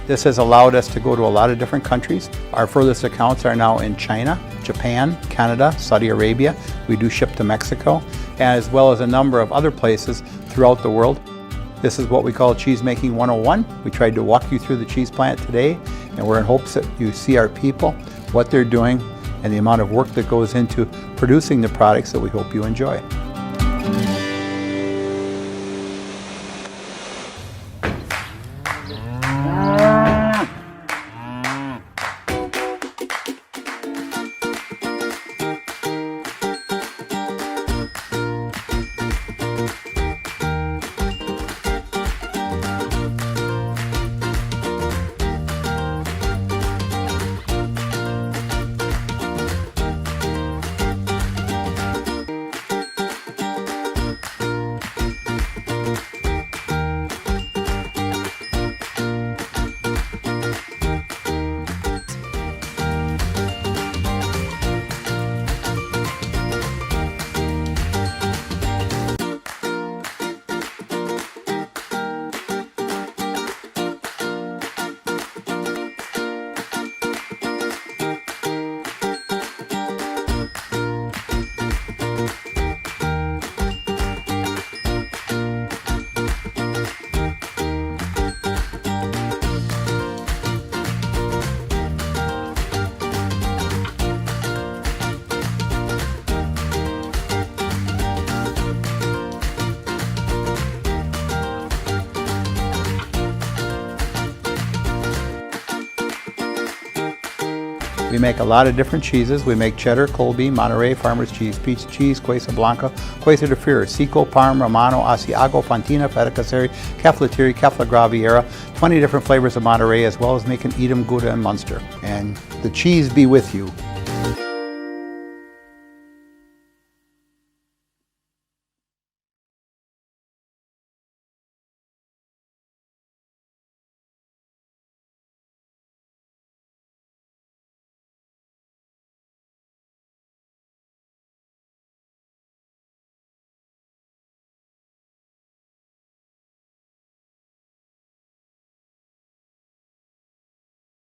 Speaker 18: This has allowed us to go to a lot of different countries. Our furthest accounts are now in China, Japan, Canada, Saudi Arabia. We do ship to Mexico, as well as a number of other places throughout the world. This is what we call Cheese Making 101. We tried to walk you through the cheese plant today, and we're in hopes that you see our people, what they're doing, and the amount of work that goes into producing the products that we hope you enjoy. We make a lot of different cheeses. We make cheddar, Colby, Monterey, Farmer's Cheese, Peach Cheese, Quesa Blanca, Quesa de Fury, Seco, Parm, Romano, Asiago, Fontina, Feta Caseri, Cafetieri, Cafla Graviera, 20 different flavors of Monterey, as well as making Edam, Gouda, and Munster. And the cheese be with you.